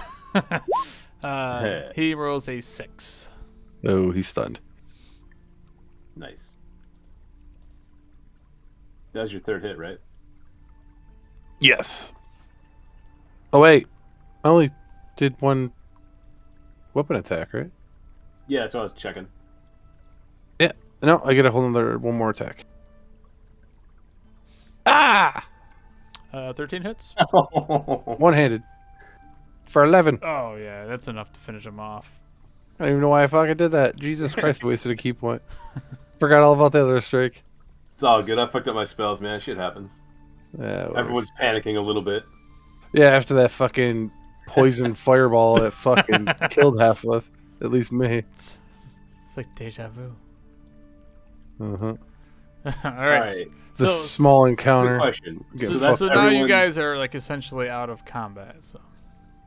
He rolls a 6. Oh, he's stunned. Nice. That was your third hit, right? Yes. Oh wait, I only did one weapon attack, right? Yeah, that's what I was checking. No, I get a whole other one more attack. Ah! 13 hits. One-handed. For 11. Oh yeah, that's enough to finish him off. I don't even know why I fucking did that. Jesus Christ, I wasted a key point. Forgot all about the other strike. It's all good. I fucked up my spells, man. Shit happens. Yeah, whatever. Everyone's panicking a little bit. Yeah, after that fucking poison fireball that fucking killed half of us. At least me. It's like deja vu. Uh-huh. All right. The So small Good encounter. question. Get So, fucked. so now you Everyone- guys are like essentially out of combat. So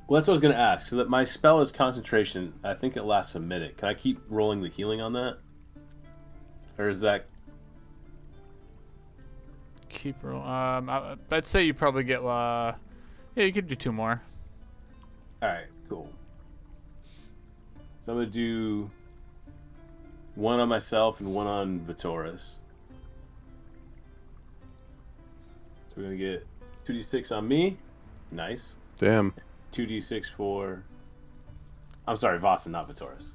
Well, that's what I was gonna ask. So that my spell is concentration. I think it lasts a minute. Can I keep rolling the healing on that, or is that? keep roll. I'd say you probably get. Yeah, you could do 2 more. All right, cool. So I'm gonna do one on myself and one on Vitoris. So we're gonna get 2d6 on me. Nice. Damn. 2d6 for. I'm sorry, Vossen, not Vitoris.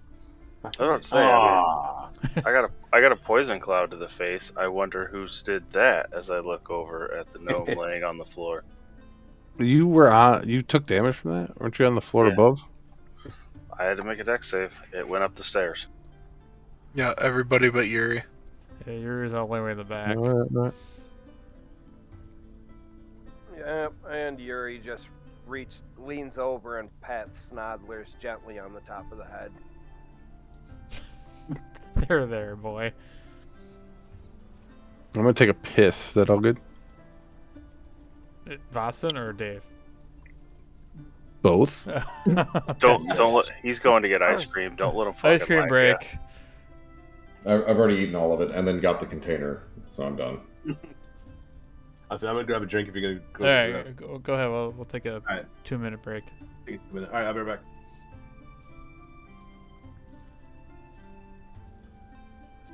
I don't say. I got a poison cloud to the face. I wonder whose did that. As I look over at the gnome laying on the floor. You were on. You took damage from that? Weren't you on the floor Yeah. above? I had to make a dex save. It went up the stairs. Yeah, everybody but Yuri. Yeah, yours all the way in the back. No. Yep, and Yuri just leans over and pats Snodlers gently on the top of the head. There, boy. I'm gonna take a piss. Is that all good? Vossen or Dave? Both. Don't let. He's going to get ice cream. Don't let him. Ice cream break. I've already eaten all of it and then got the container, so I'm done. I said I'm gonna grab a drink if you're gonna go. All right, go ahead. We'll take a right. 2-minute break. All right, I'll be right back.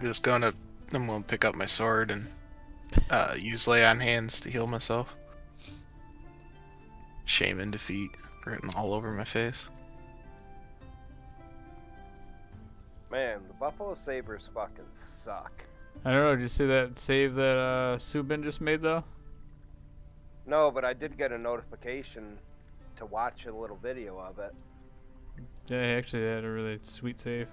I'm gonna pick up my sword and use lay on hands to heal myself. Shame and defeat written all over my face. Man, the Buffalo Sabres fucking suck. I don't know. Did you see that save that Subin just made though? No, but I did get a notification to watch a little video of it. Yeah, he actually had a really sweet save.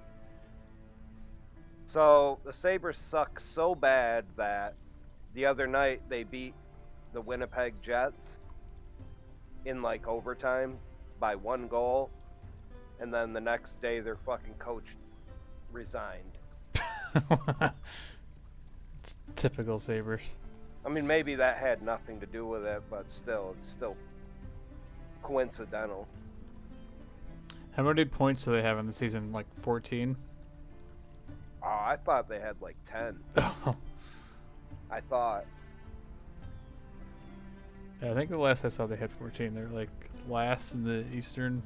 So, the Sabres suck so bad that the other night they beat the Winnipeg Jets in like overtime by 1 goal, and then the next day their fucking coach resigned. It's typical Sabres. I mean, maybe that had nothing to do with it, but still, it's still coincidental. How many points do they have in the season? Like 14? Oh, I thought they had like 10. I thought. Yeah, I think the last I saw they had 14. They're like last in the Eastern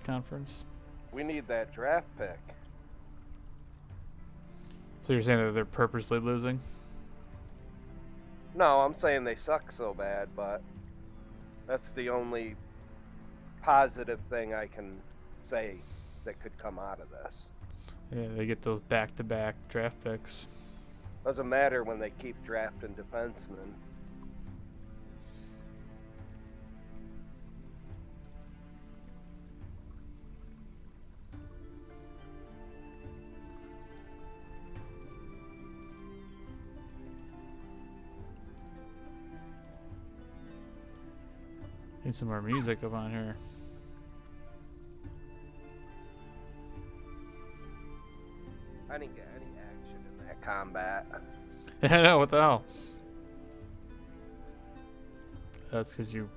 Conference. We need that draft pick. So you're saying that they're purposely losing? No, I'm saying they suck so bad, but that's the only positive thing I can say that could come out of this. Yeah, they get those back-to-back draft picks. Doesn't matter when they keep drafting defensemen. Need some more music up on here. I didn't get any action in that combat. I know, what the hell? That's because you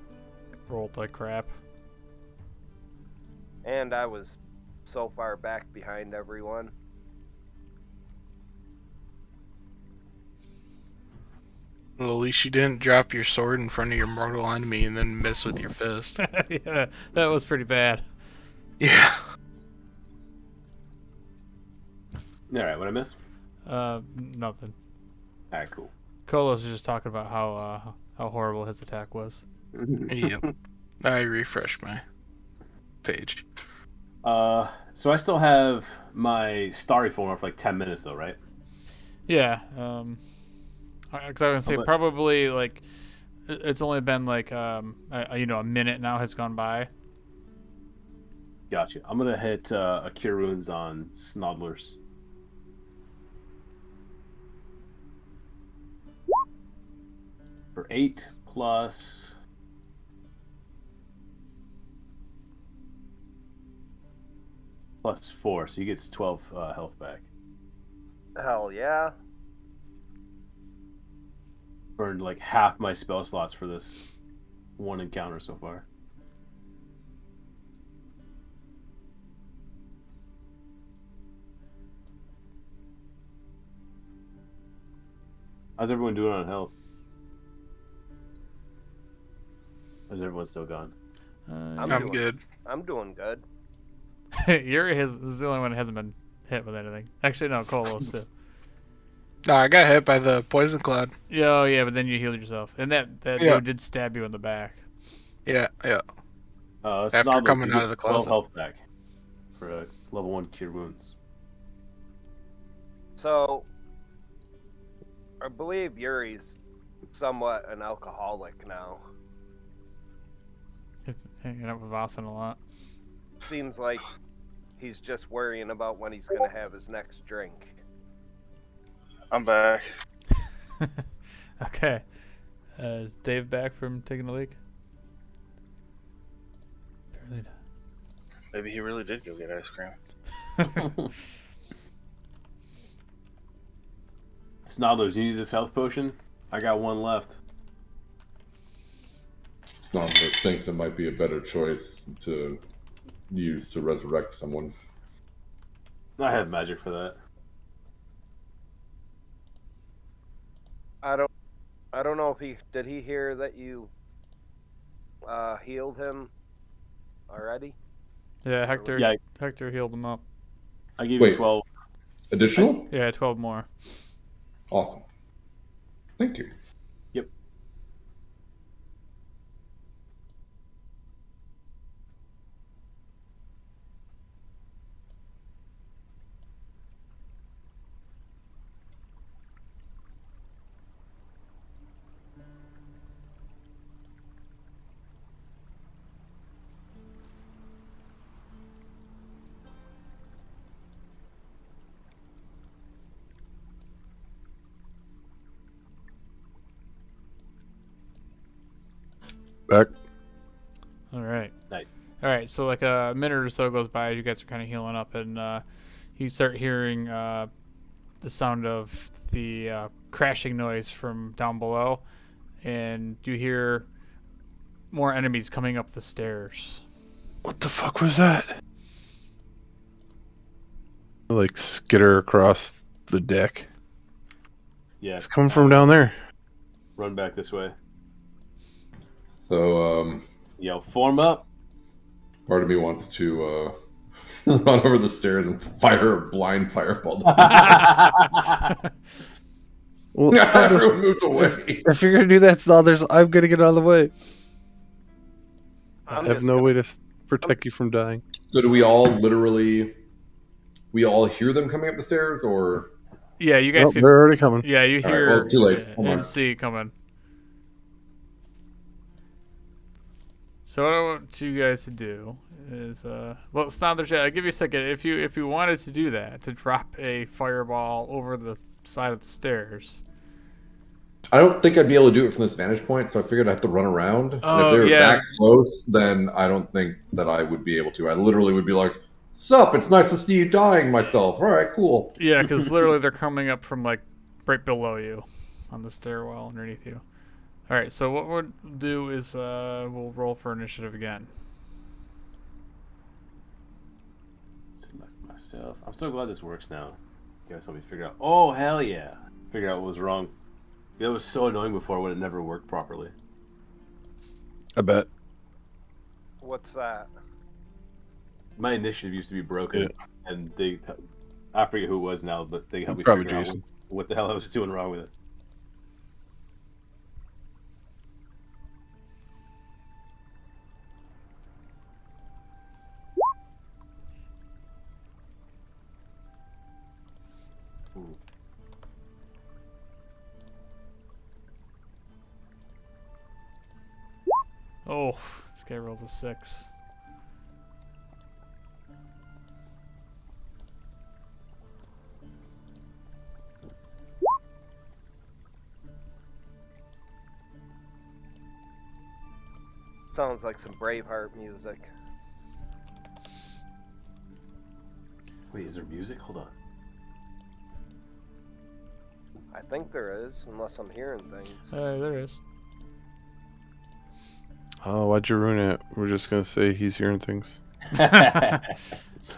rolled like crap. And I was so far back behind everyone. Well, at least you didn't drop your sword in front of your mortal enemy and then miss with your fist. Yeah, that was pretty bad. Yeah. Alright, what I miss? Nothing. Alright, cool. Kolos was just talking about how horrible his attack was. Yep. I refreshed my page. So I still have my starry form for like 10 minutes though, right? Yeah, cause I was gonna say probably like it's only been like a minute now has gone by. Gotcha. I'm gonna hit a Cure Wounds on Snodlers. For 8 plus... plus 4, so he gets 12 health back. Hell yeah. Burned like half my spell slots for this one encounter so far. How's everyone doing on health? Or is everyone still gone? I'm I'm good. I'm doing good. Yuri is the only one that hasn't been hit with anything. Actually, no, Kolos too. No, I got hit by the poison cloud. Yeah, oh yeah, but then you healed yourself, and that Yeah. dude did stab you in the back. Yeah. It's After not coming you out get of the 12 closet. health back for a level 1 cure wounds. So, I believe Yuri's somewhat an alcoholic now. Hanging out with Vasan a lot. Seems like he's just worrying about when he's gonna have his next drink. I'm back. Okay. Is Dave back from taking a leak? Apparently not. Maybe he really did go get ice cream. Snodlers, you need this health potion? I got one left. Snodler thinks it might be a better choice to use to resurrect someone. I have magic for that. I don't know if he hear that you healed him already? Yeah, Hector. Yeah. Hector healed him up. I give you Wait. 12. Additional? Yeah, 12 more. Awesome. Thank you. Yep. Back. All right. Nice. All right. So like a minute or so goes by, you guys are kind of healing up, and you start hearing the sound of the crashing noise from down below, and you hear more enemies coming up the stairs. What the fuck was that? Like skitter across the deck. Yeah. It's coming from down there. Run back this way. So, Yo, form up. part of me wants to run over the stairs and fire a blind fireball. Well, Everyone moves away. if you're gonna do that, Snothers, I'm gonna get out of the way. I I'm have just no gonna- way to protect you from dying. So do we all hear them coming up the stairs, or? Yeah, you guys Nope, can. they're already coming. Yeah, you All right, hear well, too late. Hold on. and see it coming. So what I want you guys to do is, well, Snothers, I'll give you a second. If you wanted to do that, to drop a fireball over the side of the stairs. I don't think I'd be able to do it from this vantage point, so I figured I'd have to run around. And Oh, if they were yeah. that close, then I don't think that I would be able to. I literally would be like, "Sup? It's nice to see you dying myself. All right, cool." Yeah, because literally they're coming up from like right below you on the stairwell underneath you. All right, so what we'll do is we'll roll for initiative again. Select myself. I'm so glad this works now. You guys help me figure out. Oh, hell yeah. Figure out what was wrong. That was so annoying before when it never worked properly. I bet. What's that? My initiative used to be broken, and I forget who it was now, but they helped me Probably figure out Jason. what the hell I was doing wrong with it. Ooh. Oh, this guy rolled a 6. Sounds like some Braveheart music. Wait, is there music? Hold on. I think there is, unless I'm hearing things. There is. Oh, why'd you ruin it? We're just gonna say he's hearing things.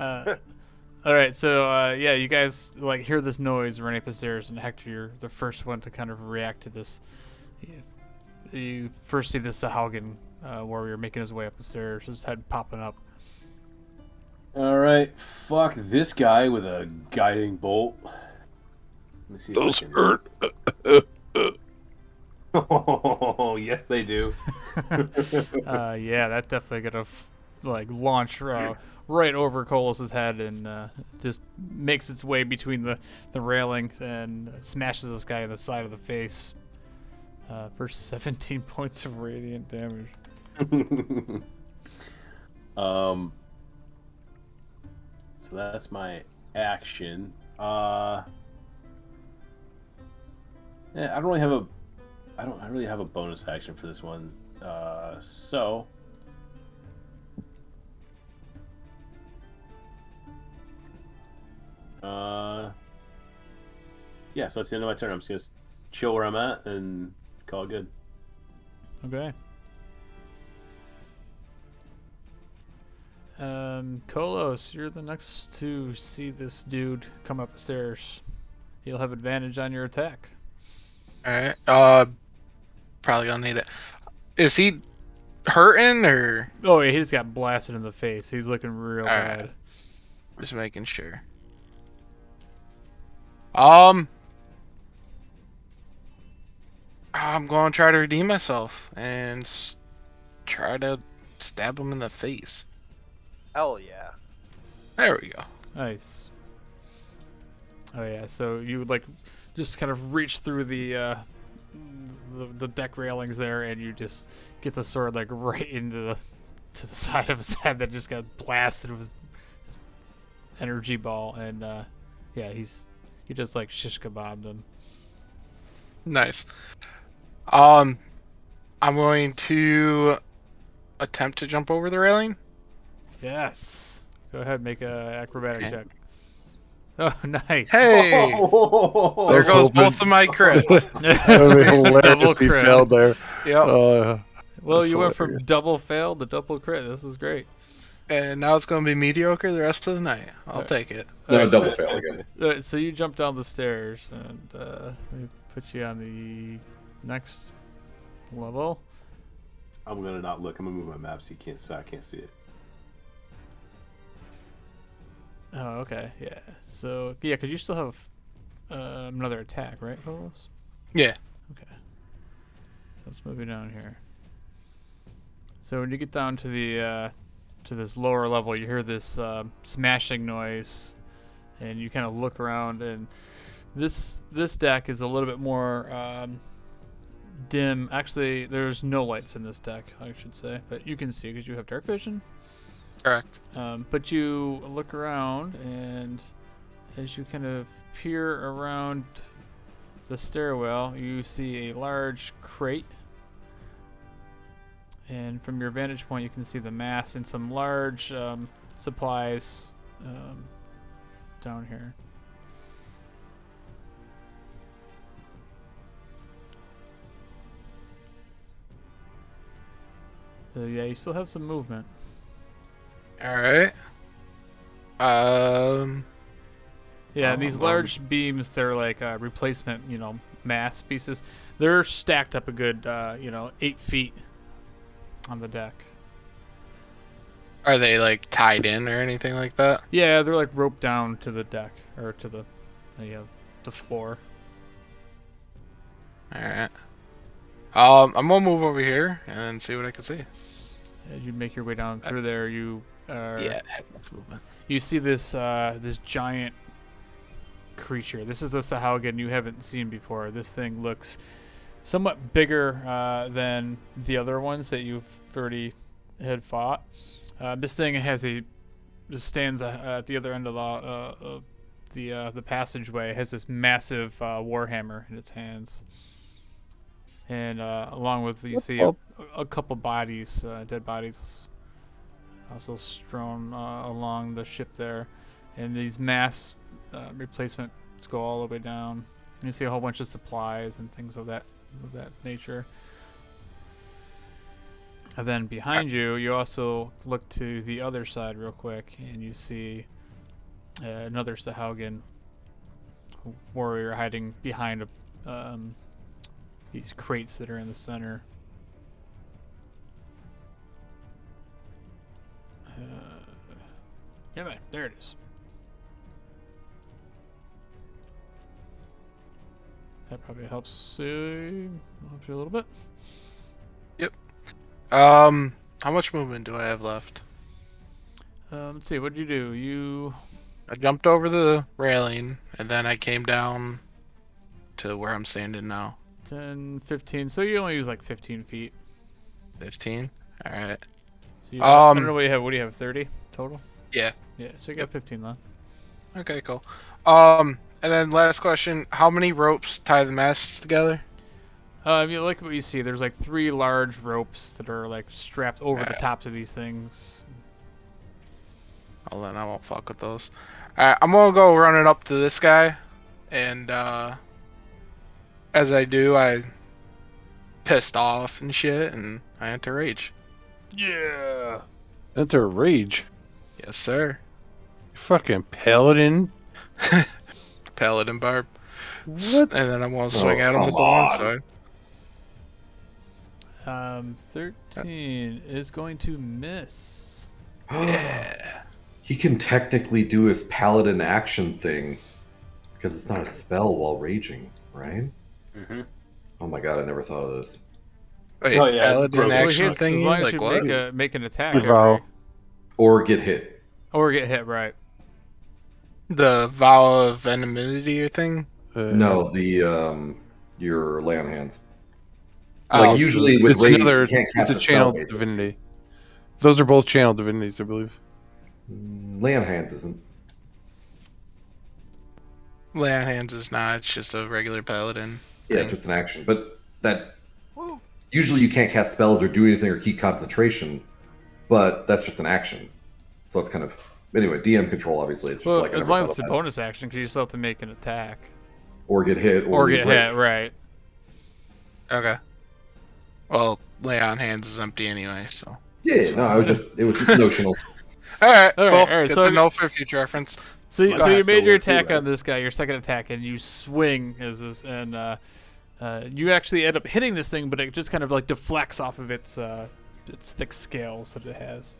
All right, so yeah, you guys like hear this noise running up the stairs, and Hector, you're the first one to kind of react to this. You first see the Sahaugen warrior making his way up the stairs, his head popping up. All right, fuck this guy with a guiding bolt. Let me see. Those If I hurt. can... Oh, yes, they do. Yeah, that definitely gonna launch right over Colus's head and just makes its way between the railings and smashes this guy in the side of the face for 17 points of radiant damage. So that's my action. Yeah, I don't really have a bonus action for this one. So yeah, so that's the end of my turn. I'm just gonna chill where I'm at and call it good. Okay. Kolos, you're the next to see this dude come up the stairs. You'll have advantage on your attack. Alright. Probably gonna need it. Is he hurting or Oh yeah, he just got blasted in the face. He's looking real Alright. bad. just making sure? I'm gonna try to redeem myself and try to stab him in the face. Hell yeah. There we go. Nice. Oh yeah, so you would just kind of reach through the deck railings there, and you just get the sword right into the side of his head that just got blasted with this energy ball, and yeah, you just shish kebabbed him. Nice. I'm going to attempt to jump over the railing. Yes. Go ahead, make a acrobatic Okay. check. Oh, nice. Hey! Oh, There was goes hoping- both of my crits. That would be hilarious Double if he crit. failed there. Yep. Well, That's you went from hilarious. double fail to double crit. This is great. And now it's gonna be mediocre the rest of the night. I'll take it. No, Alright. double fail again. So you jump down the stairs, and let me put you on the next level. I'm gonna not look. I'm gonna move my map so I can't see it. Oh, okay, yeah. So yeah, because you still have another attack, right, Kolos? Yeah. Okay. Let's move you down here. So when you get down to the to this lower level, you hear this smashing noise, and you kind of look around, and this deck is a little bit more dim. Actually, there's no lights in this deck, I should say, but you can see because you have dark vision. Correct. But you look around, and as you kind of peer around the stairwell, you see a large crate. And from your vantage point, you can see the mass and some large supplies down here. So yeah, you still have some movement. All right. Yeah, and these large beams, they're like replacement, mass pieces. They're stacked up a good, 8 feet on the deck. Are they like tied in or anything like that? Yeah, they're like roped down to the deck or to the floor. All right. I'm gonna move over here and see what I can see. As you make your way down through there, you Yeah, movement. you see this this giant creature. This is the Sahaugen you haven't seen before. This thing looks somewhat bigger than the other ones that you've already had fought. This thing stands at the other end of the passageway. It has this massive warhammer in its hands, and along with you see a couple bodies, dead bodies, also strewn along the ship there, and these mass replacements go all the way down. You see a whole bunch of supplies and things of that nature. And then behind you also look to the other side real quick, and you see another Sahaugen warrior hiding behind these crates that are in the center. Yeah, There it is. That probably helps you a little bit. How much movement do I have left? Let's see. What did you do? I jumped over the railing, and then I came down to where I'm standing now. 10, 15. So you only use like 15 feet. 15? Alright. So I don't know what you have. What do you have? 30 total? Yeah. Yeah. So you got 15 left. Okay, cool. And then last question, how many ropes tie the masts together? You like what you see. There's like 3 large ropes that are like strapped over the tops of these things. Well, then I won't fuck with those. Alright, I'm gonna go running up to this guy, and as I do, I pissed off and shit, and I enter rage. Yeah. Enter rage. Yes, sir. Fucking paladin. Paladin barb. What? And then I'm gonna swing at him come with the long on. sword. 13 is going to miss. Yeah. He can technically do his paladin action thing because it's not a spell while raging, right? Mm-hmm. Oh my god, I never thought of this. Wait, Oh, yeah, it's paladin broken. Well, action as thingy? long as Like you what? make an attack Vow. every, Or get hit. or get hit, right? The vow of enmity or thing? No, the your lay on hands. Oh, Like usually with it's rage, another. you can't cast It's a a spell. channel Basically. divinity. Those are both channel divinities, I believe. Lay on hands isn't. lay on hands is not. It's just a regular paladin. Yeah, it's just an action. But that usually you can't cast spells or do anything or keep concentration. But that's just an action. So it's kind of anyway. DM control obviously. It's just Well, like I as never long thought as it's a of that. bonus action, because you still have to make an attack Or get hit or use get rage. hit, right? Okay. Well, lay on hands is empty anyway, so. Yeah, no, I was just it was notional. Alright, All right, cool. all right, Good so to know for future reference. So you That's made so your weird, attack right? on this guy, your second attack, and you swing as this, and you actually end up hitting this thing, but it just kind of like deflects off of its thick scales that it has.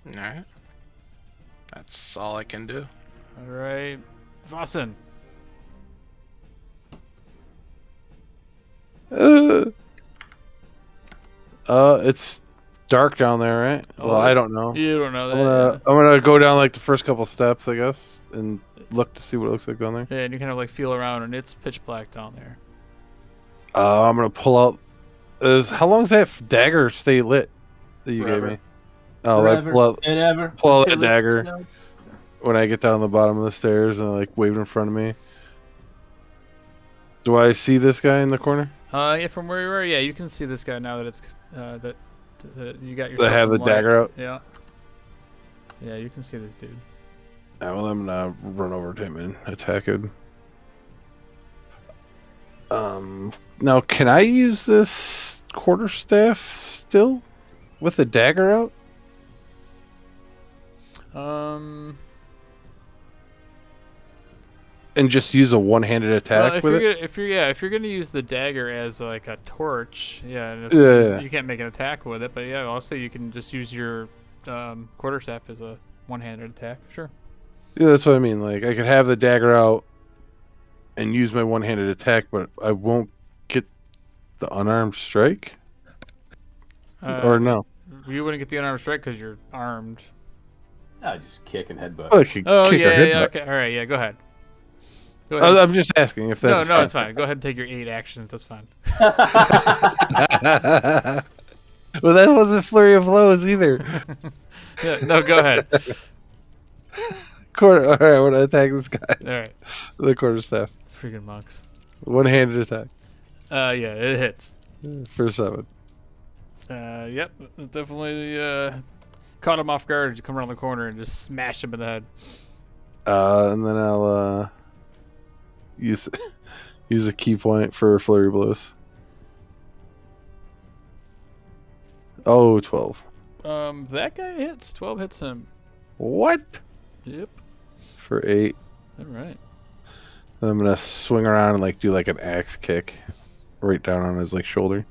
Alright. That's all I can do. All right, Vossen. It's dark down there, right? Oh, Well, I don't know. You don't know that. I'm gonna go down like the first couple steps, I guess, and look to see what it looks like down there. Yeah, and you kind of like feel around, and it's pitch black down there. I'm gonna pull out. How long does that dagger stay lit that you Forever. gave me? Oh, I Forever pull out, and ever. pull out that until it- dagger when I get down the bottom of the stairs and I like wave it in front of me. Do I see this guy in the corner? Yeah, from where you are, yeah, you can see this guy now that it's that you got yourself. That have some the light. dagger out? Yeah. Yeah, you can see this dude. Well, I'm gonna run over to him and attack him. Now can I use this quarterstaff still with the dagger out? And just use a one-handed attack Well, with it? if you're gonna use the dagger as like a torch, yeah, and if Yeah. you can't make an attack with it, but yeah, also you can just use your quarterstaff as a one-handed attack. Sure. Yeah, that's what I mean. Like, I could have the dagger out and use my one-handed attack, but I won't get the unarmed strike? Or no? You wouldn't get the unarmed strike because you're armed. I just kick and headbutt. Oh, I could Oh kick yeah, her head yeah, back. okay, all right, yeah, go ahead. Go ahead. I'm just asking if that's... No, it's fine. Go ahead and take your 8 actions. That's fine. Well, that wasn't flurry of blows either. Yeah, no, go ahead. All right, I want to attack this guy. All right, The quarterstaff. freaking monks. One-handed attack. Yeah, it hits. For 7. Yep, it definitely caught him off guard as you come around the corner and just smashed him in the head. And then I'll use a key point for flurry blows. Oh, 12. That guy hits. 12 hits him. What? Yep. For 8. All right. I'm gonna swing around and like do like an axe kick right down on his like shoulder.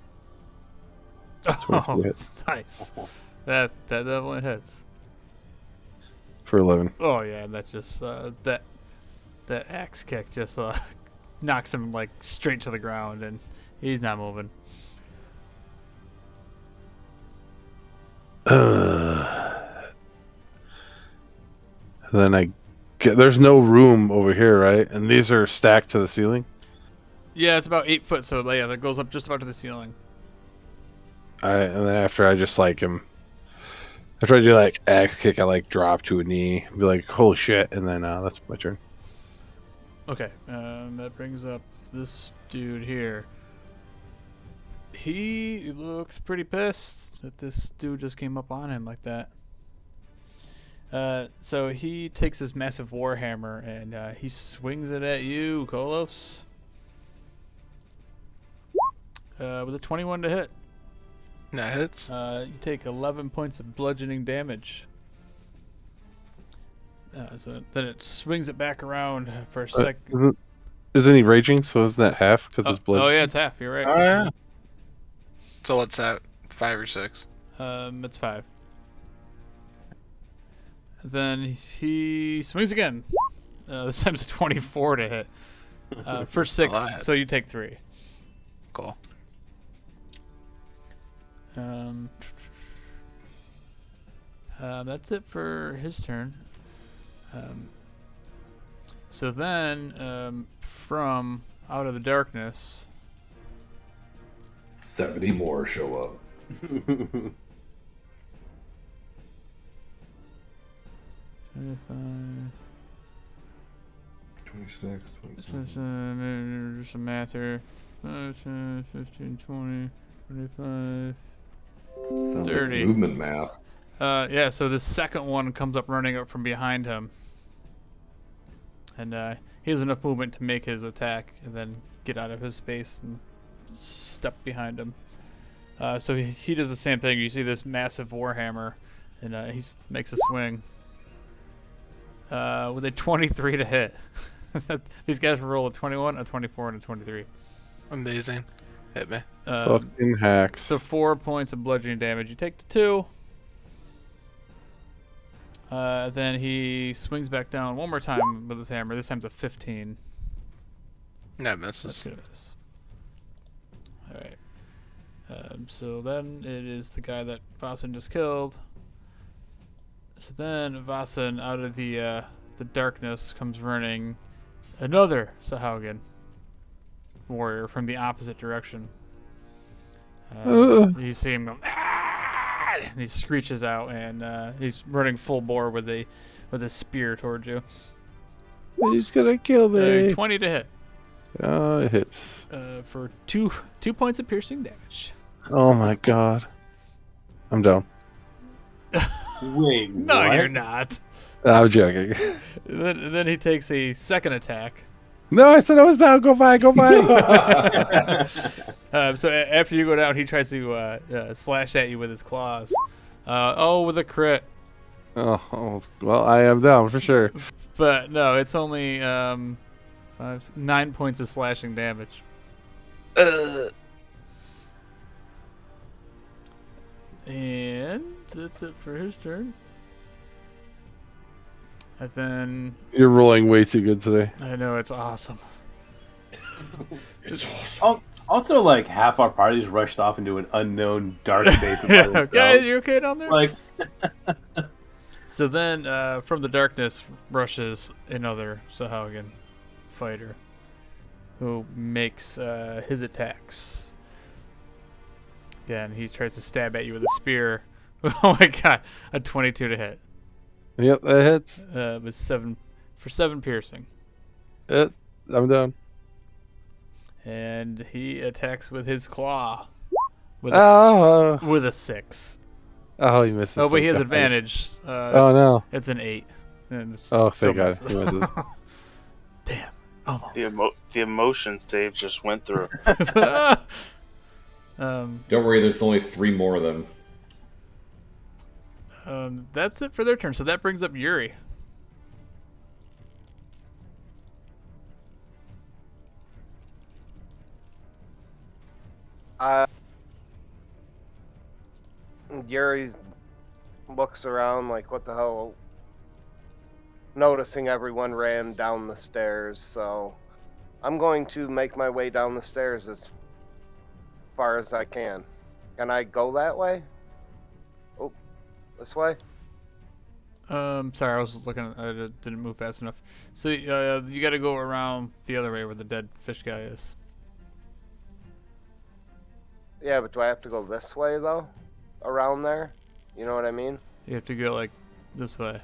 Oh, hit. nice. That definitely hits. for 11. Oh yeah, that just that axe kick just knocks him like straight to the ground, and he's not moving. Then there's no room over here, right? And these are stacked to the ceiling. Yeah, it's about 8 foot, so yeah, that goes up just about to the ceiling. And then after I just like him, after I do like axe kick, I like drop to a knee, be like, holy shit, and then that's my turn. Okay, that brings up this dude here. He looks pretty pissed that this dude just came up on him like that. So he takes his massive warhammer and he swings it at you, Kolos. With a 21 to hit. That hits. You take 11 points of bludgeoning damage. So then it swings it back around for a second. Isn't he raging? So isn't that half? Because it's blood. Oh yeah, it's half. You're right. Oh yeah. So what's that? 5 or 6? It's 5. Then he swings again. This time it's 24 to hit. For 6, so you take 3. Cool. That's it for his turn. So then, from out of the darkness, 70 more show up. 26, 27. Just some math here. 5, 10, 15, 20, 25. Sounds 30. like movement math. Yeah, so the second one comes up running up from behind him. And he has enough movement to make his attack and then get out of his space and step behind him. So he does the same thing. You see this massive warhammer, and he makes a swing with a 23 to hit. These guys roll a 21, a 24, and a 23. Amazing. Hit me. Fucking hacks. So 4 points of bludgeoning damage. You take the 2. Then he swings back down one more time with his hammer. This time's a 15. That misses. That's gonna miss. All right. So then it is the guy that Vasan just killed. So then Vasan, out of the darkness, comes running another Sahaugen warrior from the opposite direction. You see him go, "Ah!" and he screeches out, and he's running full bore with a spear towards you. He's gonna kill me. 20 to hit. It hits. For two points of piercing damage. Oh my god. I'm down. Wait, No, what? you're not. I'm joking. Then he takes a second attack. No, I said I was down. Go by. So after you go down, he tries to slash at you with his claws. With a crit. Oh, well, I am down for sure. But no, it's only 9 points of slashing damage. And that's it for his turn. And then You're rolling way too good today. I know it's awesome. It's awesome. Also, like, half our parties rushed off into an unknown dark basement by themselves. Guys, you okay down there? Like, So then, from the darkness rushes another Sahaugen fighter who makes his attacks. Again, he tries to stab at you with a spear. Oh my god, a 22 to hit. Yep, that hits. With 7 piercing. I'm down. And he attacks with his claw. With a 6. Oh, he misses. Oh, but he has God. advantage. Oh no. It's an 8. And it's Thank God. misses. He misses. Damn. Almost. The emotions Dave just went through. Don't worry, there's only 3 more of them. That's it for their turn. So that brings up Yuri. Yuri looks around like, what the hell noticing everyone ran down the stairs, so I'm going to make my way down the stairs as far as I can. Can I go that way? Oh, this way? Sorry, I was looking. I didn't move fast enough. So you got to go around the other way where the dead fish guy is. Yeah, but do I have to go this way though? Around there? You know what I mean? You have to go like this way.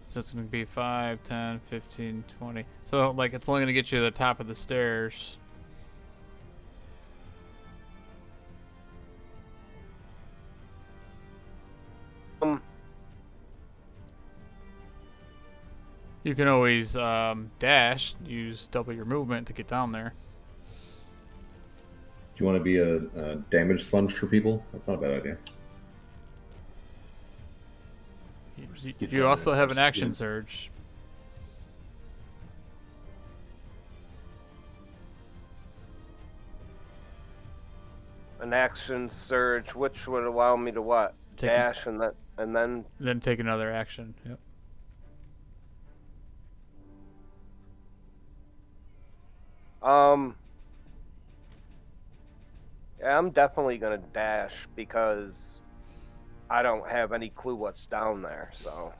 So it's going to be 5, 10, 15, 20. So, like, it's only going to get you to the top of the stairs. You can always dash, use double your movement to get down there. Do you want to be a damage sponge for people? That's not a bad idea. You also have an action surge. An action surge, which would allow me to what? Dash and then take another action. Yep. Yeah, I'm definitely gonna dash because I don't have any clue what's down there, so.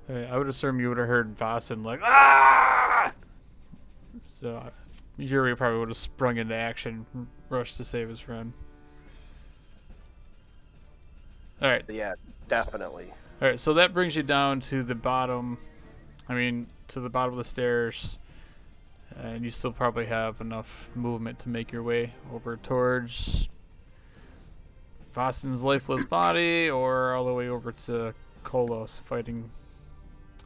I would assume you would have heard Vasen like, ah! So Yuri probably would have sprung into action, rushed to save his friend. Alright. Yeah, definitely. Alright, so that brings you down to the bottom, to the bottom of the stairs. And you still probably have enough movement to make your way over towards Vasen's lifeless body, or all the way over to Kolos fighting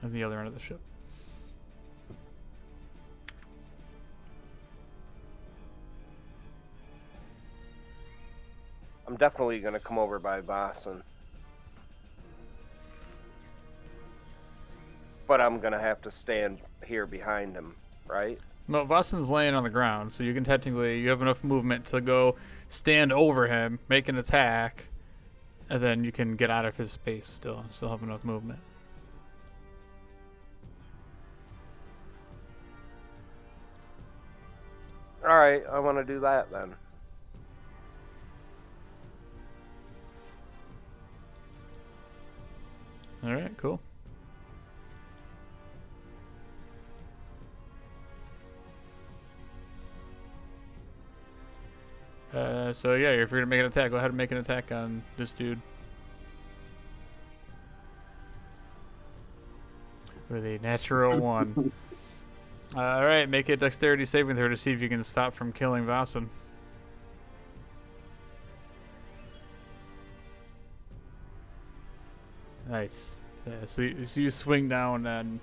at the other end of the ship. I'm definitely going to come over by Vasen. But I'm going to have to stand here behind him, right? No, Vasen's laying on the ground, so you can you have enough movement to go stand over him, make an attack, and then you can get out of his space still have enough movement. Alright, I want to do that then. Alright, cool. So yeah, if you're gonna make an attack, go ahead and make an attack on this dude. With a natural 1. Alright, make a dexterity saving throw to see if you can stop from killing Vasen. Nice. Yeah, so you swing down and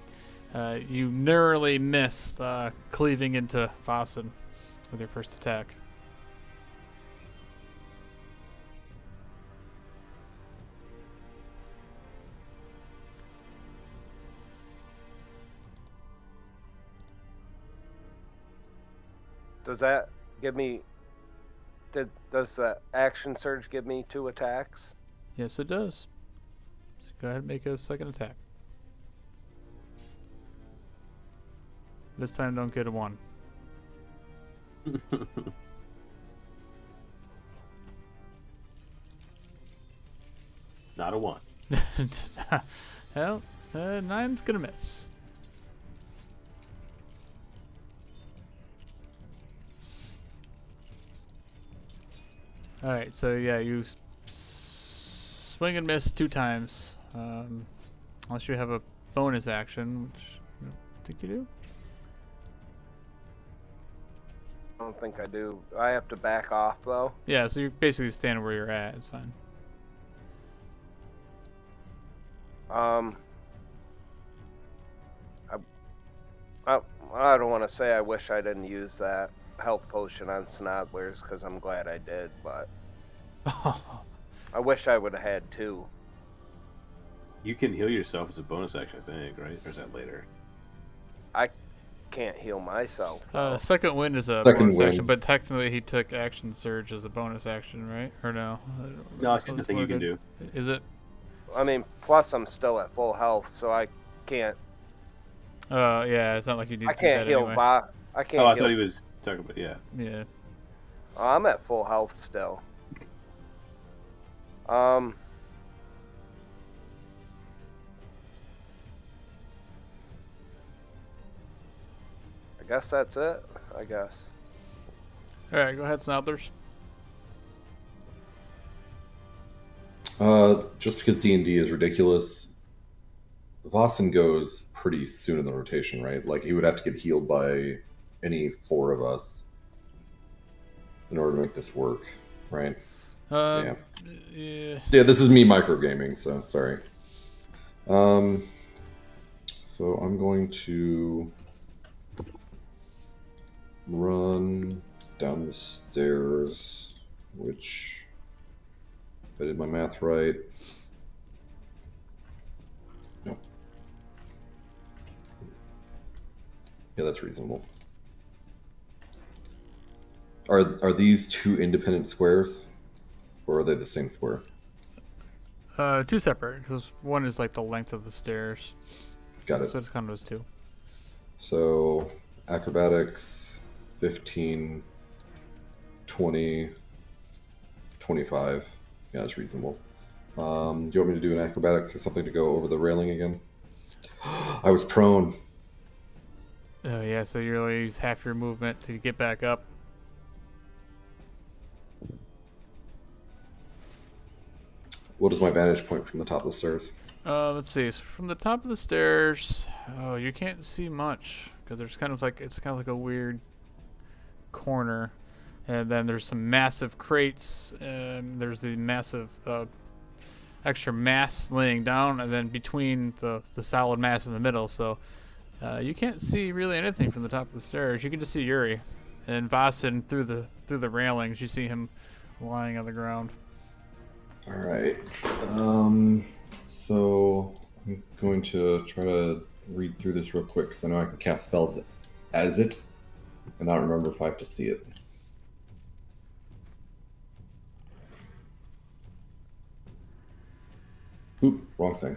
you narrowly miss cleaving into Vasen with your first attack. Does that give me... Does the action surge give me 2 attacks? Yes, it does. So go ahead and make a second attack. This time don't get a 1. Not a 1. Well, 9's gonna miss. Alright, so yeah, you swing and miss 2 times. Unless you have a bonus action, which I don't think you do. I don't think I do. I have to back off though. Yeah, so you're basically standing where you're at. It's fine. I don't want to say I wish I didn't use that health potion on Snodlers because I'm glad I did, but I wish I would have had 2. You can heal yourself as a bonus action, I think, right? Or is that later? can't heal myself. Second wind is a Second bonus action, wind. but technically he took action surge as a bonus action, right? Or no? No, it's just a That's thing what you it can did. do. Is it? I mean, plus I'm still at full health, so I can't. Yeah, it's not like you need I to do can't that heal. anyway. I can't. Oh, I heal. thought he was talking about Yeah. I'm at full health still. I guess that's it. I guess. All right, go ahead, Snoutlers. Just because D&D is ridiculous, Vossen goes pretty soon in the rotation, right? Like, he would have to get healed by any 4 of us in order to make this work, right? Yeah. Yeah, this is me microgaming, so sorry. So I'm going to run down the stairs, which, if I did my math right, no. Yeah, that's reasonable. Are these 2 independent squares, or are they the same square? 2 separate, because one is like the length of the stairs. Got it. So it's kind of those 2. So acrobatics, 15, 20, 25. Yeah, that's reasonable. Do you want me to do an acrobatics or something to go over the railing again? I was prone. Oh yeah, so you really use half your movement to get back up. What is my vantage point from the top of the stairs? Let's see. So from the top of the stairs, oh, you can't see much because there's kind of like a weird corner, and then there's some massive crates. There's the massive extra mass laying down, and then between the solid mass in the middle. So you can't see really anything from the top of the stairs. You can just see Yuri, and Vossen through the railings. You see him lying on the ground. All right. So I'm going to try to read through this real quick because I know I can cast spells as it, and I don't remember if I have to see it. Oop, wrong thing.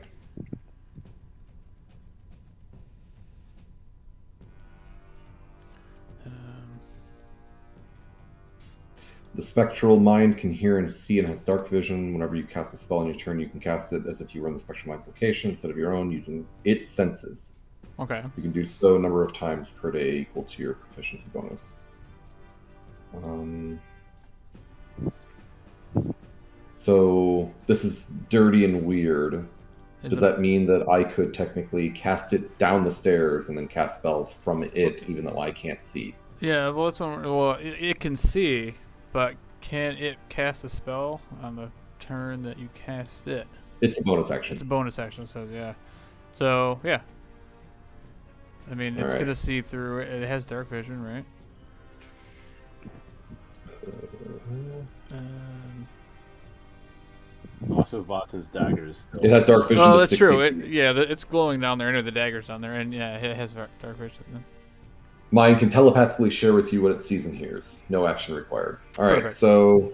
The spectral mind can hear and see and has dark vision. Whenever you cast a spell on your turn, you can cast it as if you were in the spectral mind's location instead of your own, using its senses. Okay. You can do so a number of times per day equal to your proficiency bonus. So this is dirty and weird. Does that mean that I could technically cast it down the stairs and then cast spells from it, even though I can't see? Yeah, well, that's one. Well, it can see, but can it cast a spell on the turn that you cast it? It's a bonus action. It's a bonus action, it says, yeah. So, yeah. I mean, it's going to see through it. It has dark vision, right? Also, Vossen's dagger is still... It has dark vision. Oh, to that's 60 true. feet. It's glowing down there. I know the dagger's down there, and yeah, it has dark vision. Then. Mine can telepathically share with you what it sees and hears. No action required. All right, Perfect. so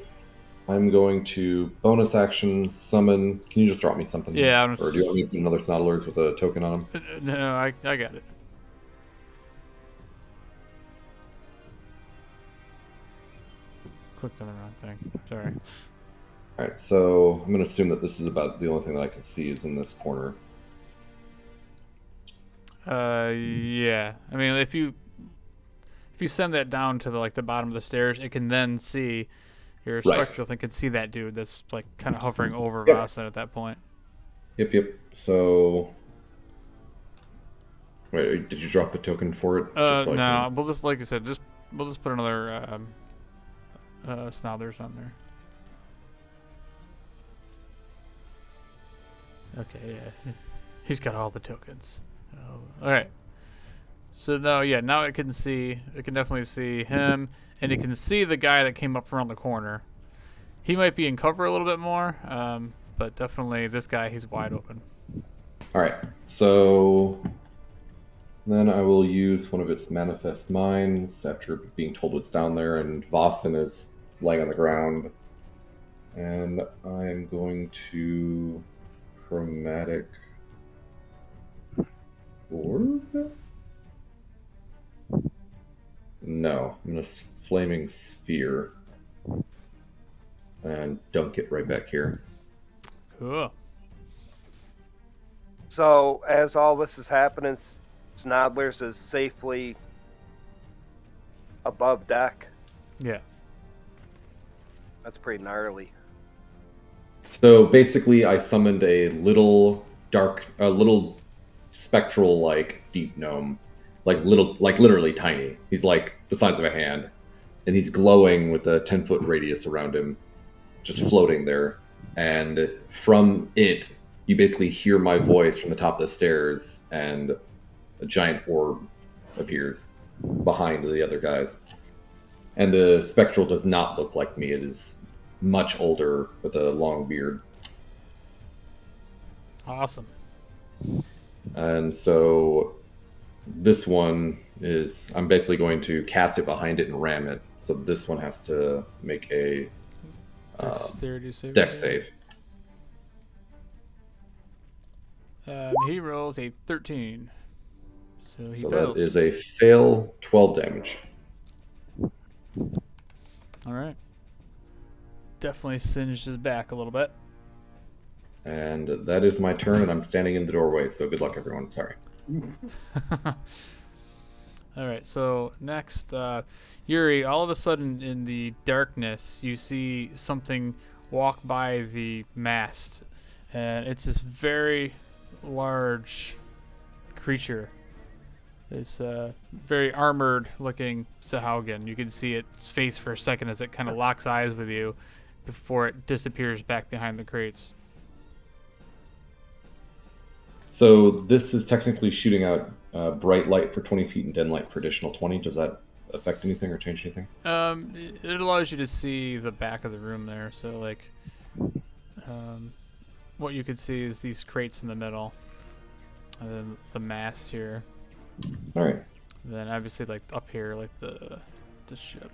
I'm going to bonus action summon. Can you just drop me something? Yeah. Or do you want me to put another Snot Alerts with a token on them? No, I got it. Clicked on the wrong thing. Sorry. All right, so I'm going to assume that this is about the only thing that I can see is in this corner. Yeah. I mean, if you send that down to the bottom of the stairs, it can then see your spectral thing can see that dude that's like kind of hovering over Vossen at that point. Yep. So, wait, did you drop a token for it? No, we'll just like you said, we'll just put another Snoutlers on there. Okay, yeah. He's got all the tokens. All right. So now it can see. It can definitely see him, and it can see the guy that came up around the corner. He might be in cover a little bit more, but definitely this guy, he's wide open. All right, so Then I will use one of its manifest minds after being told what's down there, and Vossen is laying on the ground. And I'm going to chromatic orb? No, I'm going to flaming sphere and dunk it right back here. Cool. So, as all this is happening, Snodlers is safely above deck. Yeah. That's pretty gnarly. So basically, I summoned a little spectral, like deep gnome, like literally tiny. He's like the size of a hand, and he's glowing with a 10-foot radius around him, just floating there. And from it, you basically hear my voice from the top of the stairs, and a giant orb appears behind the other guys. And the spectral does not look like me. It is much older with a long beard. Awesome. And so this one is, I'm basically going to cast it behind it and ram it. So this one has to make a Dexterity save. dex save. He rolls a 13. So he So fails. that is a fail, 12 damage. All right. Definitely singed his back a little bit. And that is my turn, and I'm standing in the doorway, so good luck, everyone. Sorry. All right, so next, Yuri, all of a sudden in the darkness, you see something walk by the mast, and it's this very large creature. This very armored-looking Sahaugen. You can see its face for a second as it kind of locks eyes with you before it disappears back behind the crates. So this is technically shooting out bright light for 20 feet and dim light for additional 20. Does that affect anything or change anything? It allows you to see the back of the room there. So, like, what you could see is these crates in the middle, and then the mast here. All right. And then obviously, like up here, like the ship,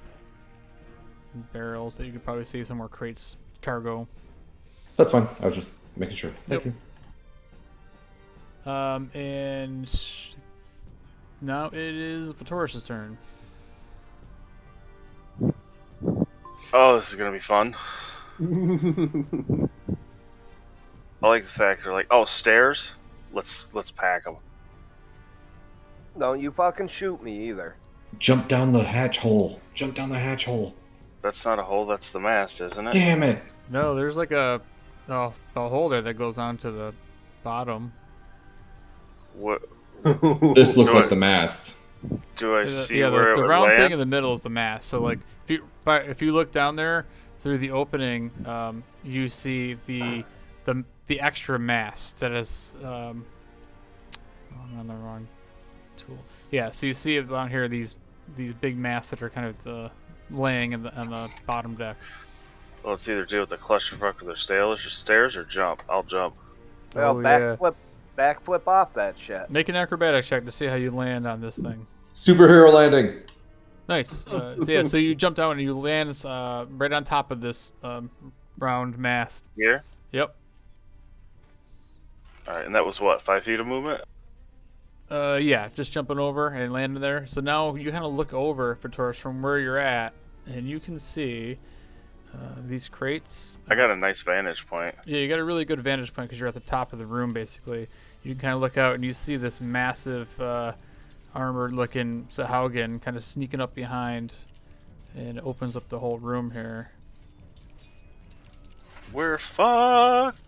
barrels that you could probably see some more crates, cargo. That's fine. I was just making sure. Thank you. And now it is Vitoris' turn. Oh, this is gonna be fun. I like the fact they're like, oh, stairs. Let's pack them. Don't you fucking shoot me either. Jump down the hatch hole. Jump down the hatch hole. That's not a hole. That's the mast, isn't it? Damn it. No, there's like a hole there that goes on to the bottom. What This looks Do like I- the mast. do I see? Yeah, where it the would round land? thing in the middle is the mast. So like if you look down there through the opening, you see the extra mast that is I'm on the wrong tool. Yeah, so you see it down here, these big masts that are kind of laying on the bottom deck. Well, let's either deal with the clusterfuck or the stairs or jump. I'll jump. Well, backflip off that shit. Make an acrobatics check to see how you land on this thing. Superhero landing. Nice. So you jump down and you land right on top of this round mast. Here. Yep. All right, and that was what, 5 feet of movement? Yeah, just jumping over and landing there. So now you kind of look over, Vitoris, from where you're at, and you can see these crates. I got a nice vantage point. Yeah, you got a really good vantage point because you're at the top of the room, basically. You can kind of look out and you see this massive armored-looking Sahaugen kind of sneaking up behind, and it opens up the whole room here. We're fucked.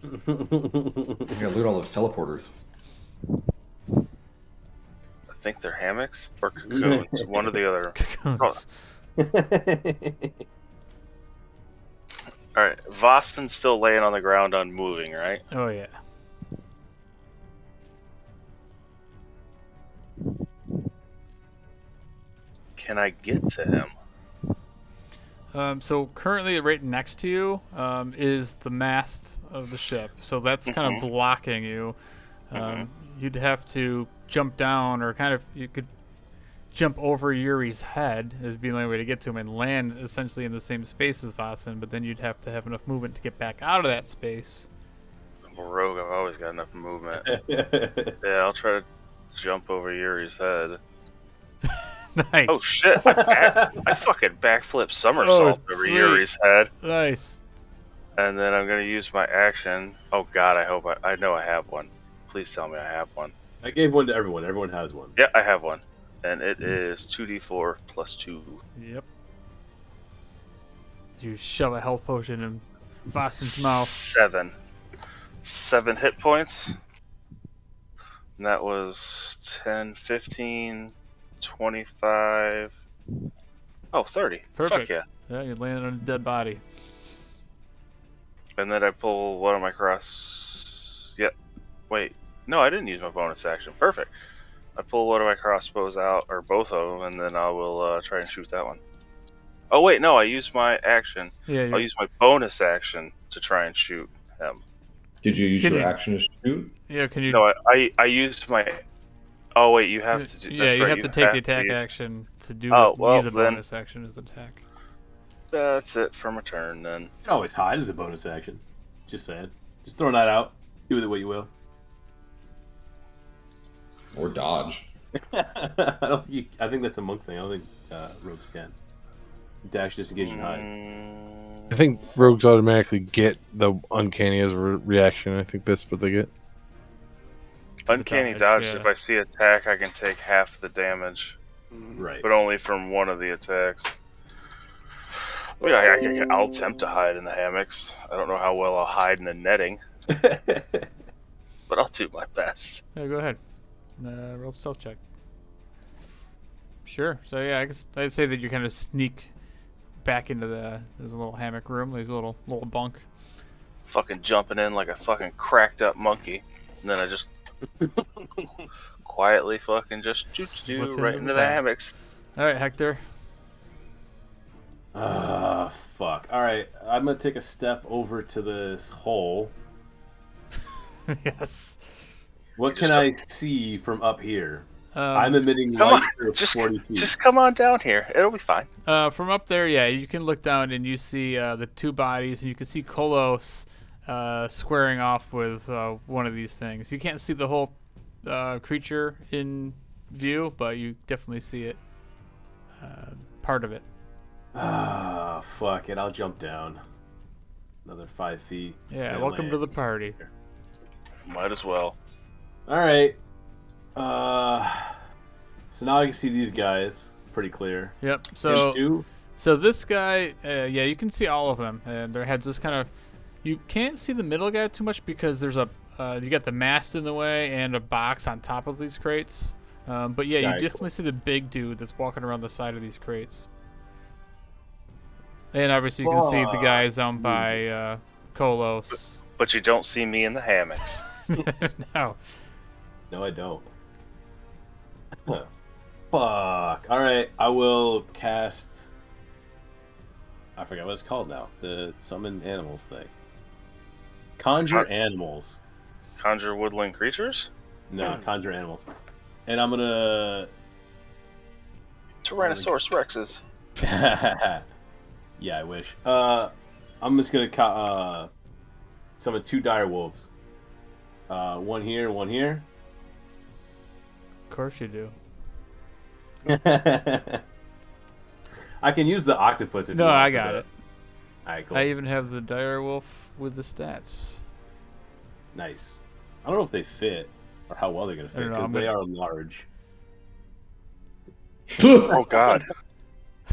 You gotta loot all those teleporters. I think they're hammocks or cocoons. One or the other. Cocoons. All right, Vosten's still laying on the ground, unmoving, right? Oh, yeah. Can I get to him? So currently, right next to you is the mast of the ship. So that's kind of blocking you. You'd have to jump down, or kind of you could jump over Yuri's head as being the only way to get to him, and land essentially in the same space as Vasen. But then you'd have to have enough movement to get back out of that space. I'm a rogue. I've always got enough movement. Yeah, I'll try to jump over Yuri's head. Nice. Oh shit! I fucking backflip somersault over sweet. Yuri's head, Nice. and then I'm gonna use my action. Oh god, I hope I know I have one. Please tell me I have one. I gave one to everyone. Everyone has one. Yeah, I have one, and it is 2d4 plus 2. Yep. You shove a health potion in Vasen's mouth. 7 hit points. And that was 10, 15, 25. Oh, 30. Perfect. Fuck yeah. Yeah, you're landing on a dead body. And then I pull one of my cross. Yep. Wait. No, I didn't use my bonus action. Perfect. I pull one of my crossbows out, or both of them, and then I will try and shoot that one. Oh, wait. No, I used my action. Yeah. I'll use my bonus action to try and shoot him. Did you use Can your you- action to shoot? Yeah. Can you? No, I used my. Oh wait, you have to do. Yeah, that's you right, have to take the attack use- action to do. Oh, well, use a then- bonus action as attack. That's it for my turn then. You can always hide as a bonus action. Just saying. Just throwing that out. Do with it what you will. Or dodge? I think that's a monk thing. I don't think rogues can. Dash, disengage, and hide. I think rogues automatically get the uncanny as a reaction. I think that's what they get. Uncanny dodge, dodge. yeah. If I see attack, I can take half the damage, Right. but only from one of the attacks. I mean, I'll attempt to hide in the hammocks. I don't know how well I'll hide in the netting, but I'll do my best. Yeah, go ahead. Roll stealth check. Sure. So yeah, I guess I'd say that you kind of sneak back into there's a little hammock room. There's a little bunk. Fucking jumping in like a fucking cracked up monkey, and then I just quietly fucking just Slip right into into the the back. hammocks. All right, Hector. Fuck. Alright, I'm gonna take a step over to this hole. Yes. What Just can I see from up here? Um, I'm emitting Come light on, for just 40 feet. just come on down here. It'll be fine. From up there, yeah, you can look down and you see the two bodies, and you can see Kolos squaring off with one of these things. You can't see the whole creature in view, but you definitely see it. Part of it. Fuck it. I'll jump down. Another 5 feet. Yeah, and welcome to land. the party. Might as well. Alright. So now I can see these guys pretty clear. Yep. There's So, two. so this guy, yeah, you can see all of them, and their heads just kind of. You can't see the middle guy too much because there's you got the mast in the way and a box on top of these crates. But yeah, you Right. definitely see the big dude that's walking around the side of these crates. And obviously you can see the guys down by Kolos. But you don't see me in the hammocks. No. No, I don't. Fuck. Alright, I will cast. I forgot what it's called now. The summon animals thing. Conjure animals. Conjure woodland creatures? No, conjure animals. And I'm gonna. Tyrannosaurus Rexes. Yeah, I wish. I'm just gonna summon 2 dire wolves. One here, one here. Of course you do. I can use the octopus if No, you want I for got the- it. Alright, cool. I even have the dire wolf with the stats. Nice. I don't know if they fit or how well they're gonna I fit don't know, because I'm they gonna- are large. Oh god.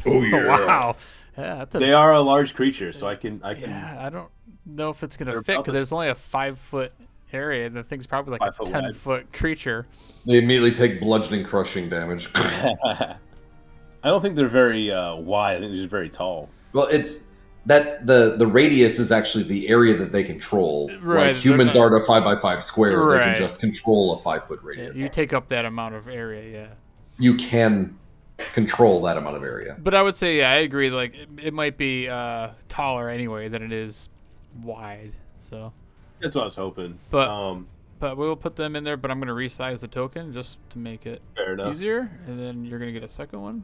Oh yeah. Wow. Yeah, that's a They are a large creature, so I can. Yeah, I don't know if it's gonna They're fit about because the- there's only a 5-foot area. And the thing's probably like 5 a foot wide. 10-foot creature. They immediately take bludgeoning crushing damage. I don't think they're very wide. I think they're just very tall. Well, it's that the radius is actually the area that they control. Right, Like humans they're are at a 5x5 square, they Right. can just control a 5-foot Yeah, radius. you take up that amount of area, yeah. You can control that amount of area. But I would say, yeah, I agree. Like it might be taller anyway than it is wide. So, That's what I was hoping. But- but we'll put them in there. But I'm gonna resize the token just to make it Fair enough. easier, and then you're gonna get a second one.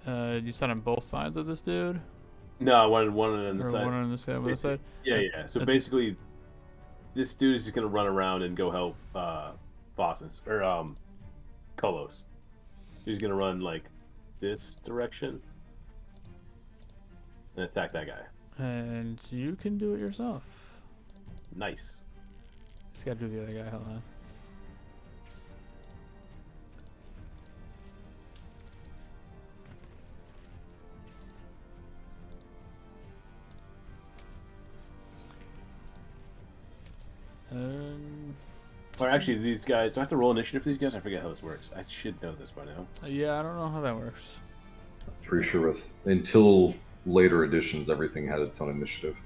You said on both sides of this dude, No, I wanted one on the or side. one on this guy, on this side. Yeah. So basically, this dude is just gonna run around and go help Vossens or Kolos. He's gonna run like this direction and attack that guy. And you can do it yourself. Nice. Just gotta do the other guy. Hold on. Or actually, these guys. Do I have to roll initiative for these guys? I forget how this works. I should know this by now. Yeah, I don't know how that works. Pretty sure until later editions, everything had its own initiative.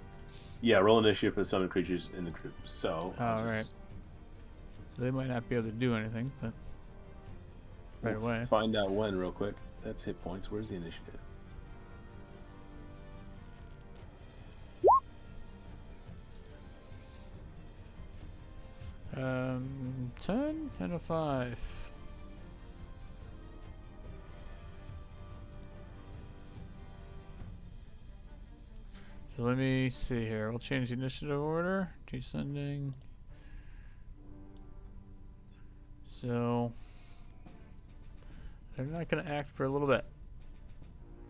Yeah, roll initiative for the summoned creatures in the group. So. All right. So they might not be able to do anything, but right away. Find out when, real quick. That's hit points. Where's the initiative? Um, 10 and a 5. So let me see here. We'll change the initiative order. Descending. So they're not going to act for a little bit.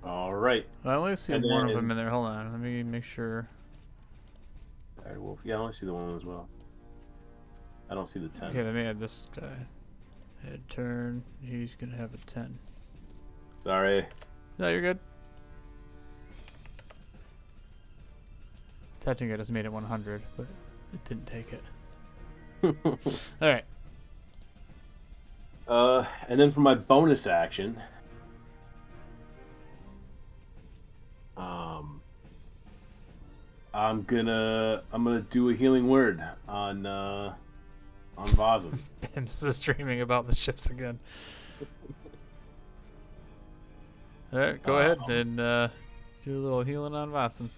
All right. I only see And one of then- them in there. Hold on. Let me make sure. All right, Wolf. Yeah, I only see the one as well. I don't see the 10. Okay, let me add this guy. Head turn. He's going to have a 10. Sorry. No, you're good. Technically, I just made it 100, but it didn't take it. All right. And then for my bonus action, I'm gonna do a healing word on Vazen. Bims is dreaming about the ships again. All right, go ahead and do a little healing on Vasen.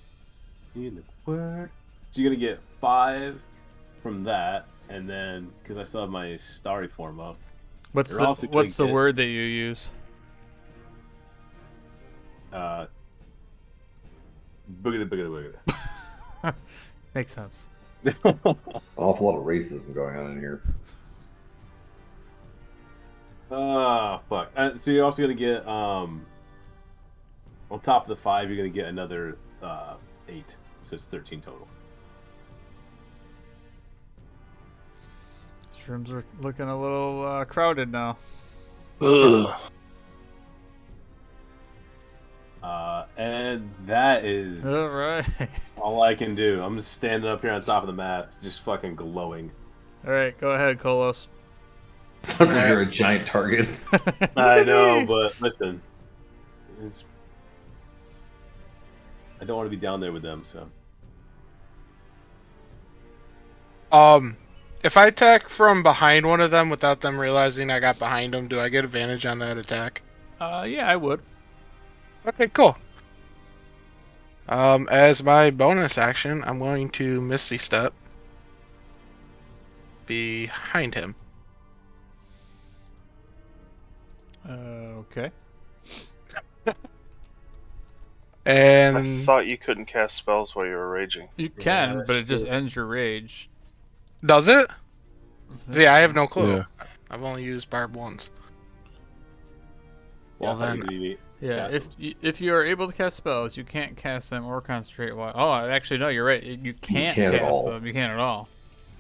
Healing word. So you're gonna get 5 from that, and then because I still have my starry form up. What's You're also what's the gonna get- word that you use? Boogity. Makes sense. An awful lot of racism going on in here. Ah, fuck. So you're also gonna get on top of the 5, you're gonna get another 8, so it's 13 total. These rooms are looking a little crowded now. Ugh. And that is All right. all I can do. I'm just standing up here on top of the mast, just fucking glowing. All right, go ahead, Kolos. Sounds like you're a giant target. I know, but listen, I don't want to be down there with them, so. If I attack from behind one of them without them realizing I got behind them, do I get advantage on that attack? Yeah, I would. Okay, cool. As my bonus action, I'm going to Misty Step behind him. Okay. And I thought you couldn't cast spells while you were raging. You can, that's but it just true. ends your rage. does it? See, I have no clue. Yeah. I've only used Barb once. Yeah, I Well thought you then, could be- Yeah, cast if you are able to cast spells, you can't cast them or concentrate while. Oh, actually, no, you're right. You can't can't at cast all. them. You can't at all.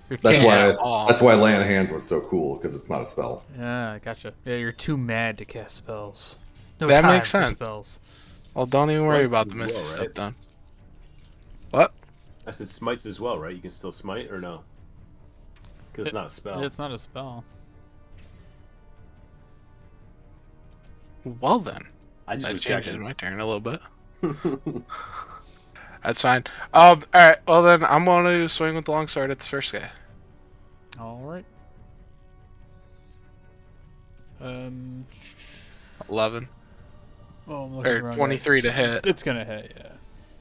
You're That's too- why. Aw. That's why Lay on Hands was so cool, because it's not a spell. Yeah, gotcha. Yeah, you're too mad to cast spells. No That time makes for sense. spells. well, don't even worry Smites about as the Misty well, Step right? then. What? I said smites as well, right? You can still smite or no? Because it's not a spell. It's not a spell. Well then, I just that was changes checking. my turn a little bit. That's fine. Alright, well then I'm going to swing with the longsword at the first guy. All right. 11. Oh, I'm looking at the Or wrong 23 to guy. hit, It's gonna hit,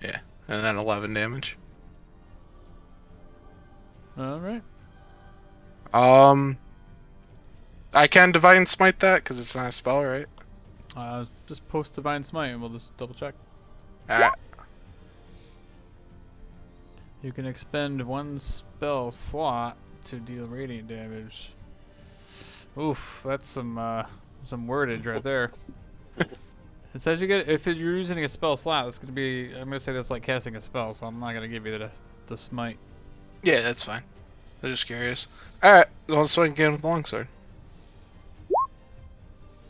yeah. and then 11 damage. All right. I can Divine Smite that because it's not a spell, right? Just post Divine Smite and we'll just double check. Alright. You can expend 1 spell slot to deal radiant damage. Oof, that's some wordage right there. It says you get if you're using a spell slot, that's gonna be. I'm gonna say that's like casting a spell, so I'm not gonna give you the smite. Yeah, that's fine. I'm just curious. Alright, I'll swing again with the longsword.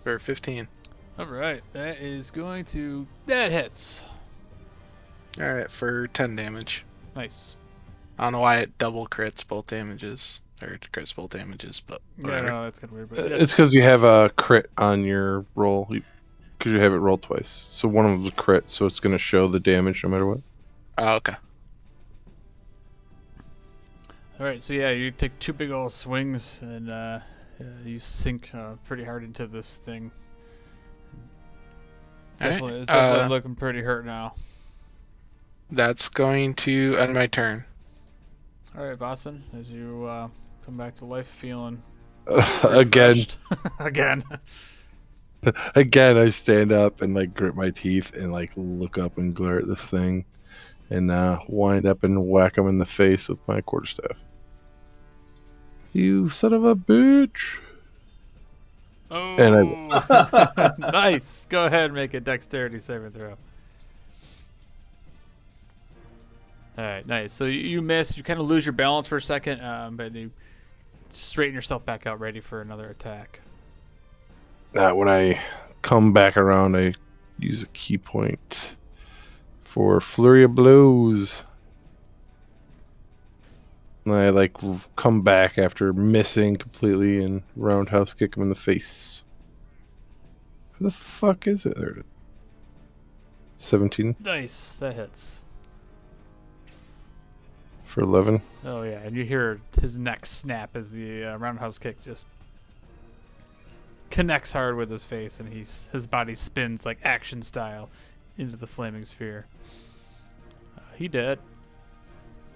For 15. All right, that hits. Alright, for 10 damage. Nice. I don't know why it double crits both damages. Or it crits both damages, but Yeah, whatever. no, that's kind of weird. But yeah. It's because you have a crit on your roll. Because you have it rolled twice. So one of them's a crit, so it's going to show the damage no matter what. Oh, okay. All right, so yeah, you take 2 big old swings and you sink pretty hard into this thing. Definitely, it's definitely looking pretty hurt now. That's going to end my turn. All right, Boston, as you come back to life, feeling Again, refreshed. Again. again, I stand up and like grit my teeth and like look up and glare at this thing, and wind up and whack him in the face with my quarterstaff. You son of a bitch! Oh, And nice. Go ahead and make a dexterity saving throw. All right, nice. So you miss. You kind of lose your balance for a second, but you straighten yourself back out, ready for another attack. When I come back around, I use a key point for flurry of blows. And I like come back after missing completely and roundhouse kick him in the face. Who the fuck is it? There it is. 17 Nice. That hits. for 11. Oh yeah, and you hear his neck snap as the roundhouse kick just connects hard with his face, and his body spins like action style into the flaming sphere. He dead.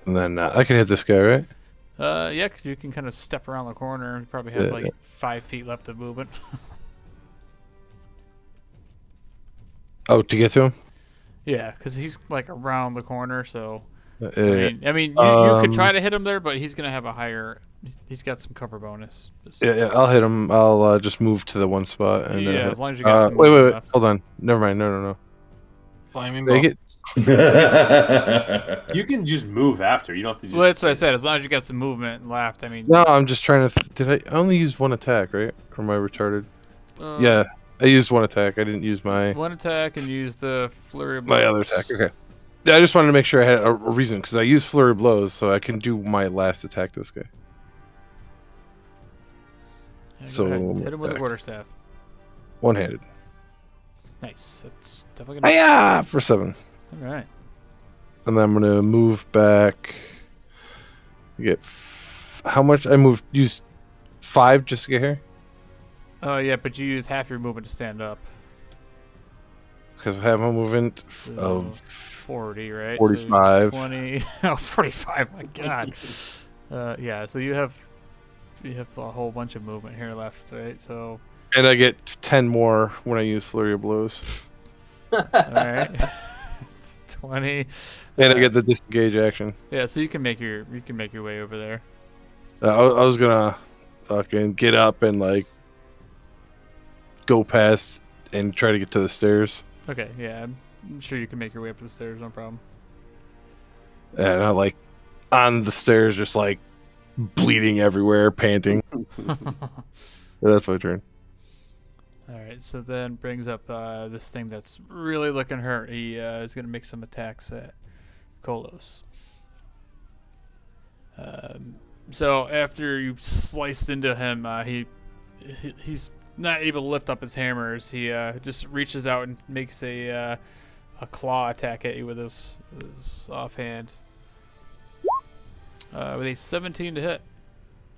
And then I can hit this guy, right? Yeah, 'cause you can kind of step around the corner and probably have Yeah. like 5 feet left of movement. Oh, to get to him? Yeah, because he's like around the corner, so Uh, I mean, you could try to hit him there, but he's gonna have a higher. He's got some cover bonus. yeah, I'll hit him. I'll just move to the one spot. And Yeah, as long as you got some wait, movement left. hold on. Never mind. No. Flaming Make ball. it. You can just move after. You don't have to just. Well, that's what I said. As long as you got some movement left, I mean. No, I'm just trying to. Did I only use one attack, right? Or am I retarded? Um, Yeah, I used one attack. I didn't use my One attack and use the flurry of other blows. attack. Okay. Yeah, I just wanted to make sure I had a reason because I used flurry blows, so I can do my last attack to this guy. Yeah, go So, ahead. Hit him with a attack. quarterstaff. One-handed. Nice. That's definitely gonna. Hiya! For 7. All right. And then I'm gonna move back. Get how much? I moved. Use 5 just to get here Oh yeah, but you use half your movement to stand up. because I have a movement So of 40, right? 45. So 20. Oh, 45. My God. Yeah. So you have a whole bunch of movement here left, right? So. and I get 10 more when I use flurry of blows. All right. It's 20. And I get the disengage action. Yeah, so you can make your way over there. I was gonna fucking get up and like go past and try to get to the stairs. Okay, yeah, I'm sure you can make your way up the stairs, no problem. And I like on the stairs, just like bleeding everywhere, panting. That's my turn. All right, so then brings up this thing that's really looking hurt. He is gonna make some attacks at Kolos. So after you sliced into him, he's not able to lift up his hammers. He just reaches out and makes a claw attack at you with his offhand. With a 17 to hit.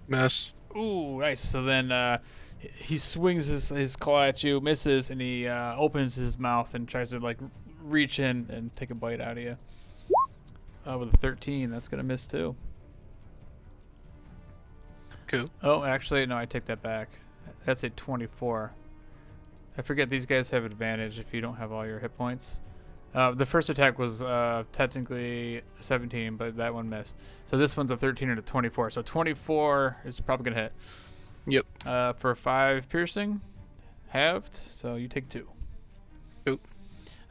Miss. Ooh, nice. So then he swings his claw at you, misses, and he opens his mouth and tries to like reach in and take a bite out of you. With a 13, that's gonna miss too. Cool. Oh, actually, no, I take that back. That's a 24. I forget these guys have advantage if you don't have all your hit points. The first attack was technically 17, but that one missed. So this one's a 13 and a 24. So 24 is probably going to hit. Yep. For 5 piercing, halved, so you take 2. Cool.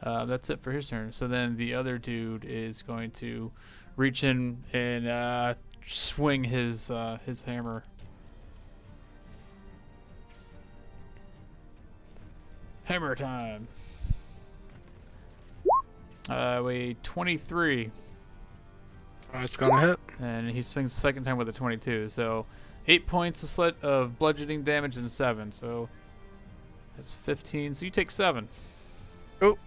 That's it for his turn. So then the other dude is going to reach in and swing his hammer. Hammer time. Wait, 23. It's gonna hit. And he swings the second time with a 22. So 8 points of bludgeoning damage and 7. So that's 15. So you take 7. Oh.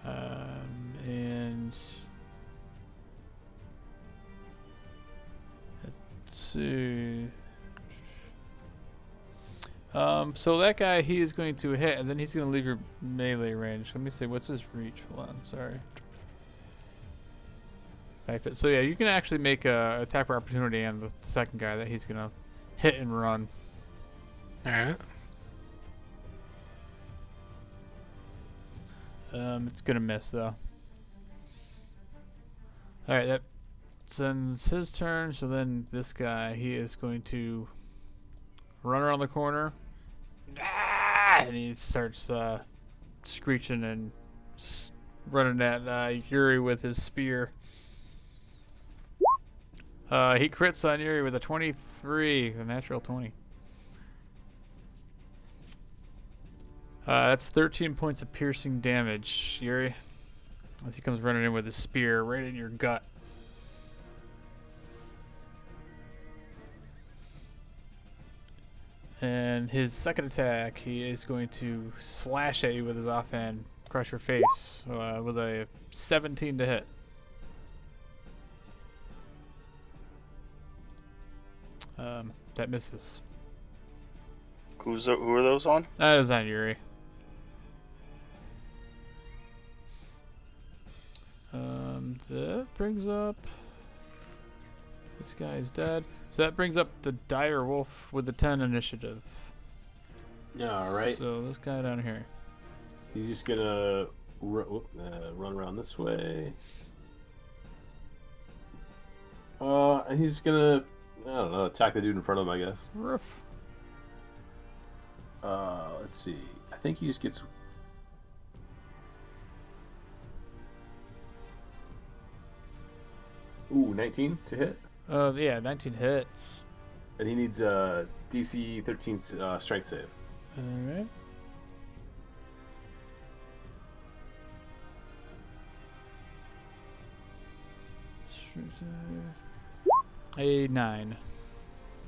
And let's see. So that guy, he is going to hit, and then he's going to leave your melee range. Let me see, what's his reach? Hold on, sorry. 5 feet. So yeah, you can actually make a attack for opportunity on the second guy that he's going to hit and run. Alright. It's going to miss, though. Alright, that ends his turn. So then this guy, he is going to run around the corner. And he starts screeching and running at Yuri with his spear. He crits on Yuri with a 23, a natural 20. That's 13 points of piercing damage, Yuri. As he comes running in with his spear right in your gut. And his second attack, he is going to slash at you with his offhand, crush your face with a 17 to hit. That misses. Who are those on? That is on Yuri. That brings up... This guy is dead. So that brings up the dire wolf with the 10 initiative. Yeah, alright. So this guy down here. He's just gonna run around this way. And he's gonna, I don't know, attack the dude in front of him, I guess. Roof. Let's see. I think he just gets... Ooh, 19 to hit. Yeah, 19 hits. And he needs a DC 13 strength save. Alright. A 9.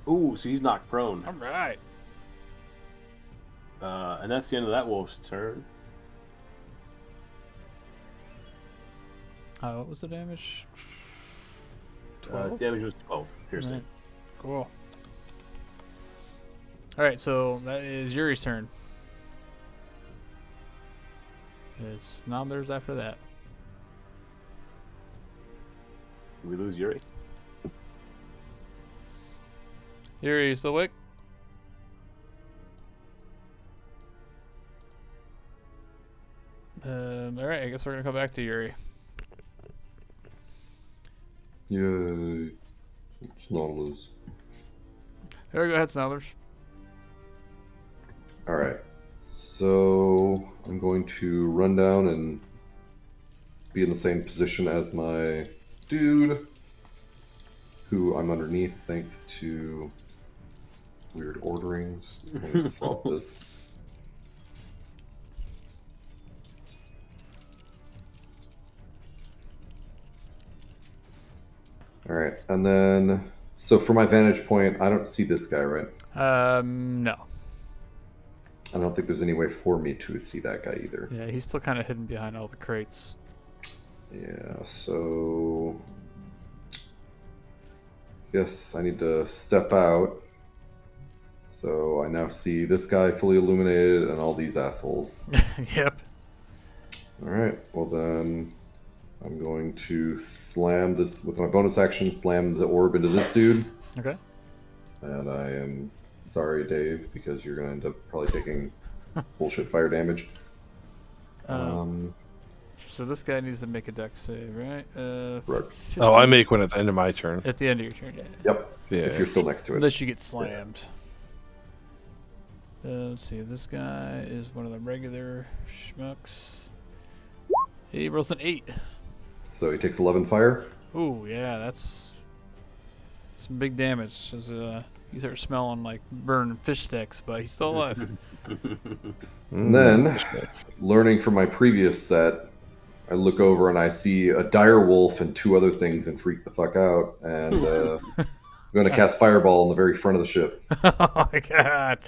Ooh, so he's knocked prone. Alright. And that's the end of that wolf's turn. What was the damage? 12? Damage was 12. Piercing. Right. Cool. Alright, so that is Yuri's turn. It's Snobbers after that. Did we lose Yuri? Yuri, you still awake? Alright, I guess we're gonna come back to Yuri. Yay. It's not a lose. There, go ahead, Snobbers. Alright. So I'm going to run down and be in the same position as my dude, who I'm underneath thanks to weird orderings. Let me swap this. Alright, and then, so for my vantage point, I don't see this guy, right? No. I don't think there's any way for me to see that guy either. Yeah, he's still kind of hidden behind all the crates. Yeah, so... Guess I need to step out. So I now see this guy fully illuminated and all these assholes. Yep. Alright, well then... I'm going to slam this, with my bonus action, slam the orb into this dude. Okay. And I am sorry, Dave, because you're going to end up probably taking bullshit fire damage. So this guy needs to make a dex save, right? Correct. 15 Oh, I make one at the end of my turn. at the end of your turn. Yeah. Yep. Yeah. If you're still next to it. Unless you get slammed. Let's see. This guy is one of the regular schmucks. He rolls an 8. So he takes 11 fire. Ooh, yeah, that's some big damage. As you start smelling like burned fish sticks, but he's still alive. And then, learning from my previous set, I look over and I see a dire wolf and 2 other things and freak the fuck out. And I'm going to cast Fireball in the very front of the ship. Oh my god.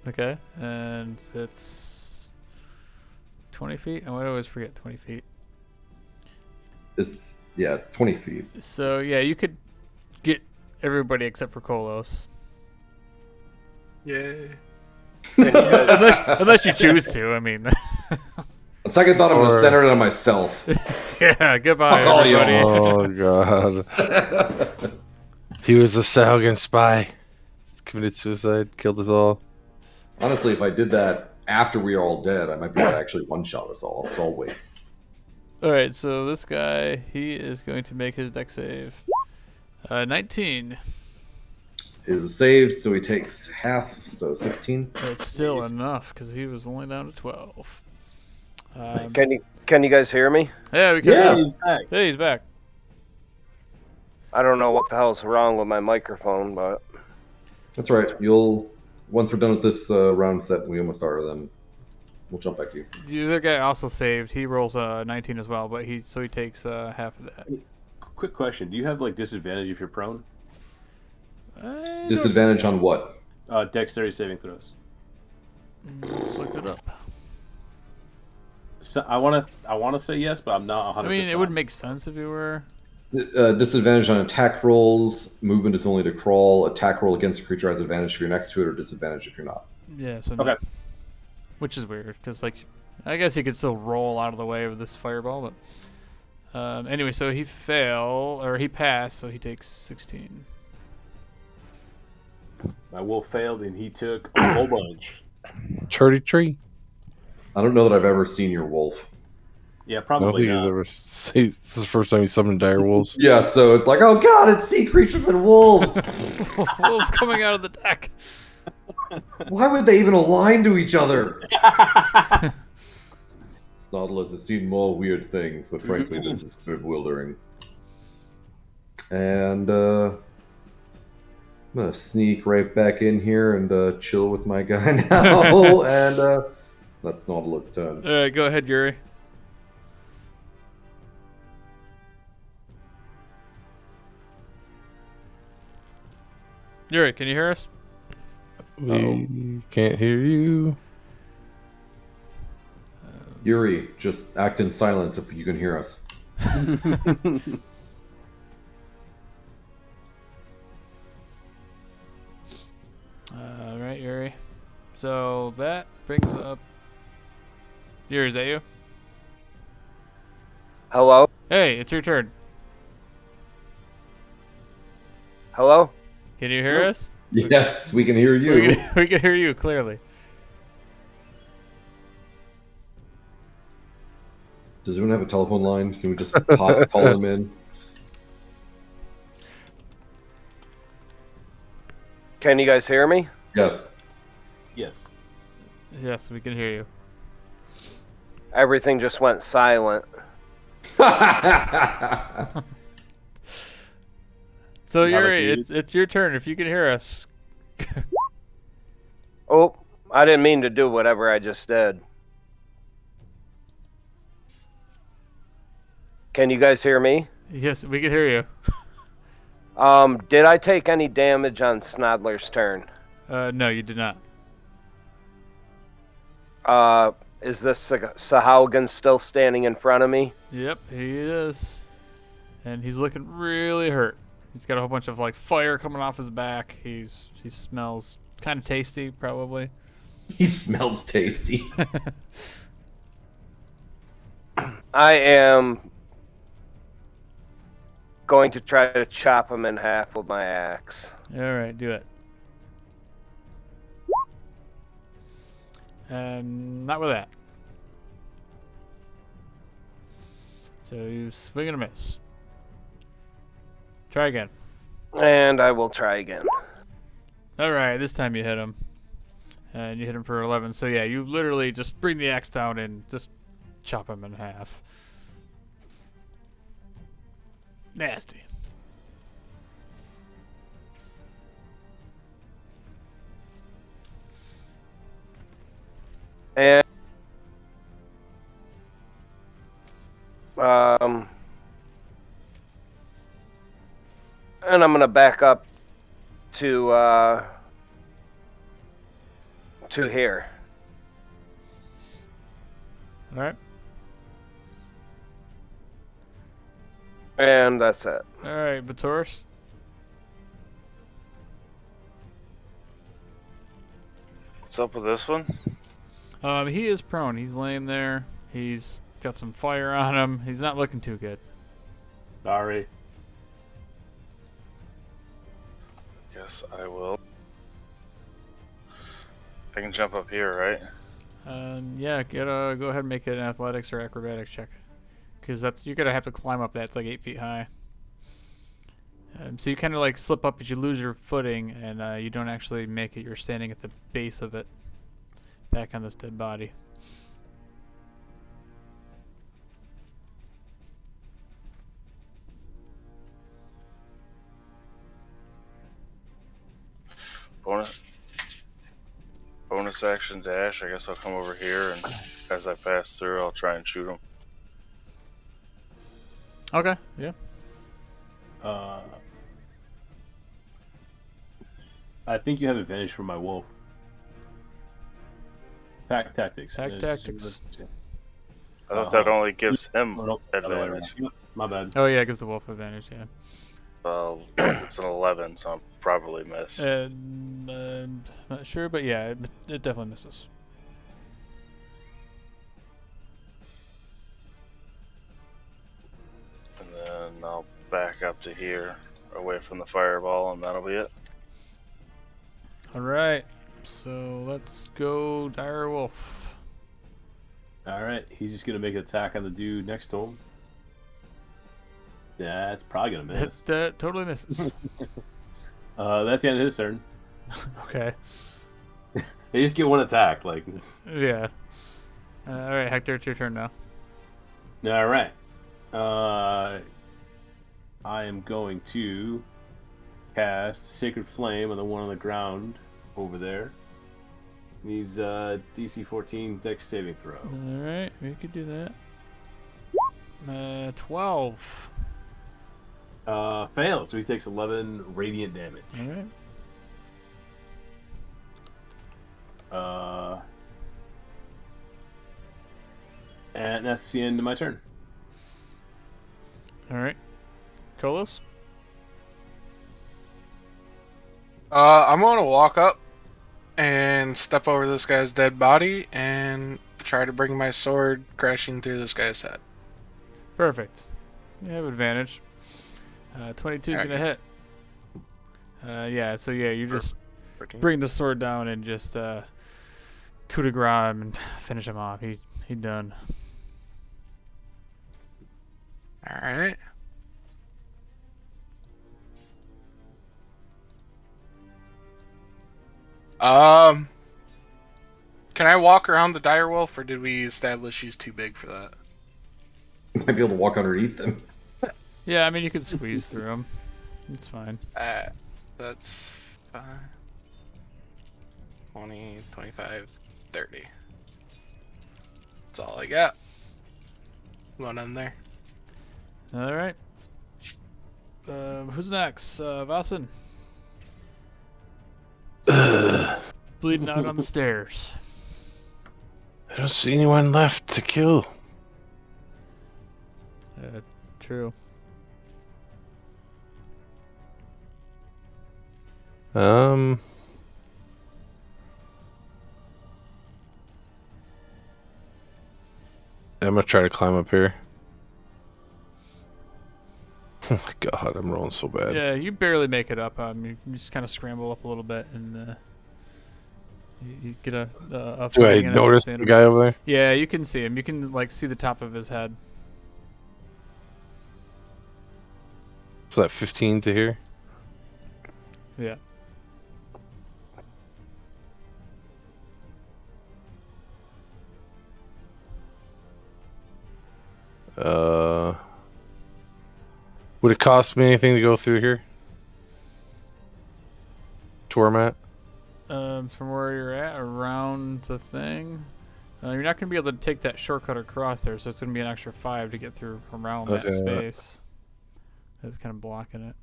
Okay, and it's 20 feet. Oh, I always forget 20 feet. It's 20 feet. So yeah, you could get everybody except for Kolos, Yay. unless you choose to. I mean, On second thought, I'm going to Or- center it on myself. yeah. Goodbye, Fuck all y'all. everybody. Oh god. He was a Sahuagin spy. Committed suicide, killed us all. Honestly, if I did that after we are all dead, I might be able to actually one-shot us all. So I'll wait. All right, so this guy, he is going to make his dex save. 19. It is a save, so he takes half, so 16. That's still enough because he was only down to 12. Can you guys hear me? Yeah, we can. Yeah. He's back. Hey, he's back. I don't know what the hell's wrong with my microphone, but That's right. Once we're done with this round set, we almost are, then we'll jump back to you. The other guy also saved. He rolls 19 as well, but he takes half of that. Quick question: do you have like disadvantage if you're prone? Disadvantage on what? Dexterity saving throws. Let's look it up. So I wanna say yes, but I'm not 100%. I mean, it would make sense if you were. Disadvantage on attack rolls. Movement is only to crawl. Attack roll against a creature has advantage if you're next to it, or disadvantage if you're not. Yeah, so Okay. no. Which is weird because, like, I guess he could still roll out of the way of this fireball, but anyway, so he passed, so he takes 16. My wolf failed, and he took a whole bunch. Charity tree. I don't know that I've ever seen your wolf. Yeah, I don't probably think he's not. ever. This is the first time he summoned dire wolves. Yeah, so it's like, oh god, it's sea creatures and wolves. Wolves coming out of the deck. Why would they even align to each other? Snodless has seen more weird things, but frankly, this is bewildering. And I'm gonna sneak right back in here and chill with my guy now. And that's Snodless' turn. All right, go ahead, Yuri. Yuri, can you hear us? We can't hear you. Yuri, just act in silence if you can hear us. All right, Yuri. So that brings up. Yuri, is that you? hello, Hey, it's your turn. hello. Can you hear us? Yes, we can hear you. We can hear you clearly. Does anyone have a telephone line? Can we just pop call them in? Can you guys hear me? Yes. Yes. Yes, we can hear you. Everything just went silent. So Not as Yuri, needed. it's your turn. If you can hear us. Oh, I didn't mean to do whatever I just did. Can you guys hear me? Yes, we can hear you. Did I take any damage on Snodler's turn? No, you did not. Is this Sahaugen still standing in front of me? Yep, he is. And he's looking really hurt. He's got a whole bunch of like fire coming off his back. He smells kind of tasty, probably. He smells tasty. I am going to try to chop him in half with my axe. All right, do it. Not with that. So you swing and a miss. Try again. And I will try again. All right, this time you hit him. And you hit him for 11. So yeah, you literally just bring the axe down and just chop him in half. Nasty. And and I'm gonna back up to here. All right. And that's it. All right, Vitoris. What's up with this one? He is prone. He's laying there. He's got some fire on him. He's not looking too good. Sorry. Guess I will. I can jump up here, right? Yeah, go ahead and make it an athletics or acrobatics check, because you're gonna have to climb up that. It's like 8 feet high. So you kind of like slip up, but you lose your footing, and you don't actually make it. You're standing at the base of it, back on this dead body. Bonus action dash. I guess I'll come over here, and as I pass through, I'll try and shoot him. Okay. Yeah. I think you have advantage from my wolf. Pack tactics. Pack tactics. I thought that only gives him Oh, no, other way around. advantage. My bad. Oh yeah, gives the wolf advantage. Yeah. Well, it's an 11, so I'll probably miss. Not sure, but yeah, it definitely misses. And then I'll back up to here, away from the fireball, and that'll be it. All right. So let's go, dire wolf. All right, he's just gonna make an attack on the dude next to him. Yeah, it's probably gonna miss. That totally misses. That's the end of his turn. Okay. They just get one attack, like this. Yeah. All right, Hector, it's your turn now. All right. I am going to cast Sacred Flame on the one on the ground over there. He's DC 14 Dex saving throw. All right, we could do that. 12. Fails, so he takes 11 radiant damage. All right. And that's the end of my turn. All right. Kolos? I'm going to walk up and step over this guy's dead body and try to bring my sword crashing through this guy's head. Perfect. You have advantage. 22 is going to hit. Yeah, so yeah, you just bring the sword down and just coup de grace him and finish him off. He's done. Alright. Can I walk around the direwolf, or did we establish he's too big for that? Might be able to walk underneath them. Yeah, I mean, you could squeeze through him. It's fine. That's fine. 20, 25, 30. That's all I got. Going in there. All right. Who's next? Vasen. Bleeding out on the stairs. I don't see anyone left to kill. True. I'm gonna try to climb up here. Oh my god, I'm rolling so bad. Yeah, you barely make it up. You just kind of scramble up a little bit, and you get a Do I footing and end up notice seeing the him. guy over there? Yeah, you can see him. You can like see the top of his head. So that 15 to here? Yeah. Would it cost me anything to go through here? To where I'm at? From where you're at, around the thing, you're not going to be able to take that shortcut across there, so it's going to be an extra 5 to get through around that Okay. space. It's kind of blocking it.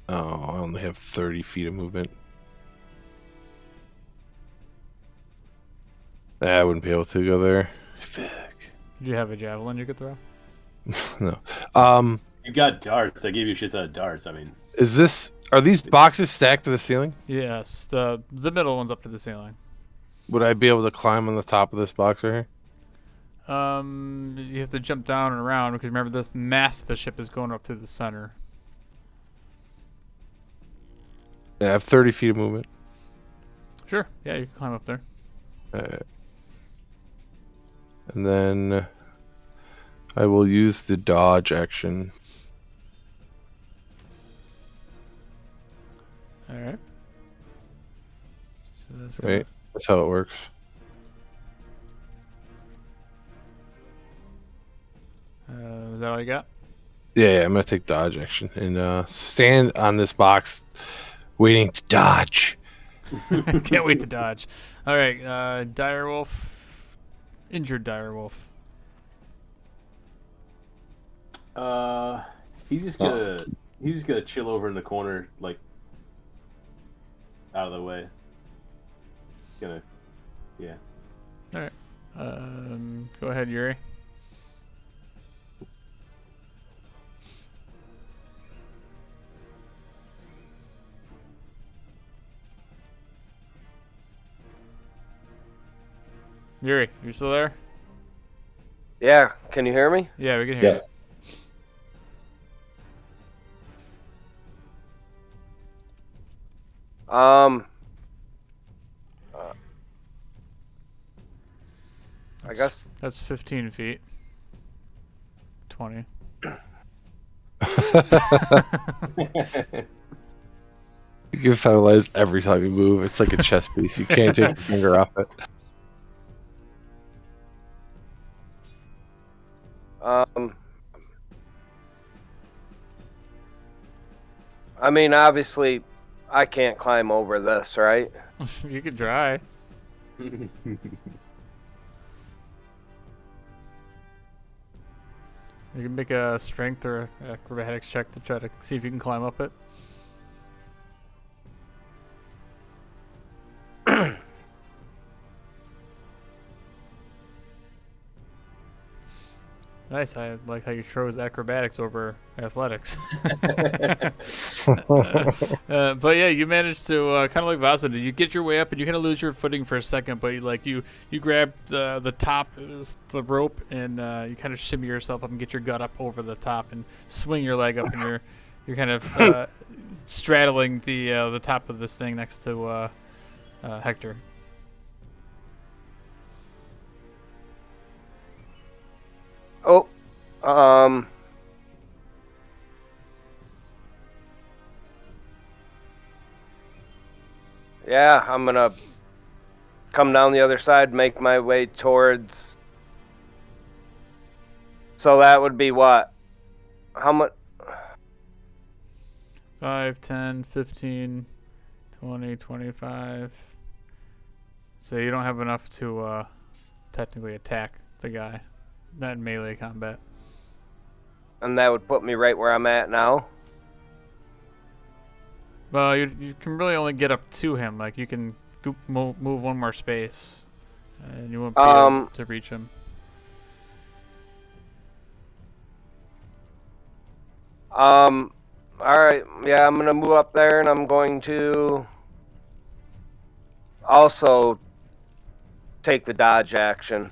Oh, I only have 30 feet of movement. I wouldn't be able to go there. Fuck. Did you have a javelin you could throw? No. You got darts. I gave you shit ton of darts. I mean, Are these boxes stacked to the ceiling? Yes, the middle one's up to the ceiling. Would I be able to climb on the top of this box right here? You have to jump down and around because remember this mast of the ship is going up through the center. Yeah, I have 30 feet of movement. Sure, yeah, you can climb up there. Alright. And then I will use the dodge action. All right. So that's Right? That's how it works. Is that all you got? Yeah, I'm gonna take dodge action and stand on this box, waiting to dodge. Can't wait to dodge. All right, direwolf, injured direwolf. he's just gonna chill over in the corner, like out of the way. Gonna, yeah. All right. Go ahead, Yuri. Yuri, you still there? Yeah, can you hear me? Yeah, we can hear Yes. I guess you. That's 15 feet. 20. You get penalized every time you move. It's like a chess piece. You can't take your finger off it. I mean, obviously, I can't climb over this, right? You could try. You can make a strength or acrobatics check to try to see if you can climb up it. Nice. I like how you chose acrobatics over athletics. But yeah, you managed to kind of like Vaza did. You get your way up, and you kind of lose your footing for a second. But you grab the top, the rope, and you kind of shimmy yourself up and get your gut up over the top and swing your leg up, and you're kind of straddling the top of this thing next to Hector. Oh, yeah, I'm gonna come down the other side, make my way towards. So that would be what? How much? 5, 10, 15, 20, 25. So you don't have enough to technically attack the guy. Not in melee combat. And that would put me right where I'm at now. Well, you can really only get up to him. Like, you can move one more space. And you won't be able to reach him. Alright, yeah, I'm gonna move up there and I'm going to also take the dodge action.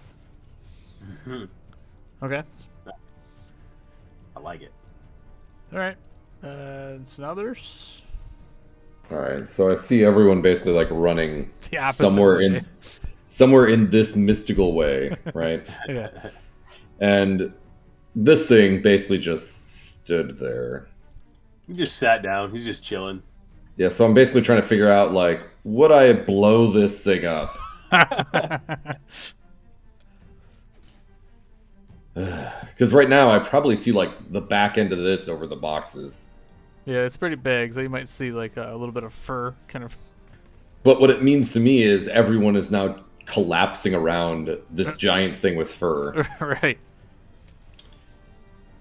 Okay. I like it. All right. Snothers. All right, so I see everyone basically like running The opposite way. somewhere in this mystical way, right? Yeah. And this thing basically just stood there. He just sat down. He's just chilling. Yeah, so I'm basically trying to figure out like, would I blow this thing up? Because right now I probably see like the back end of this over the boxes. Yeah, it's pretty big, so you might see like a little bit of fur kind of. But what it means to me is everyone is now collapsing around this giant thing with fur. Right.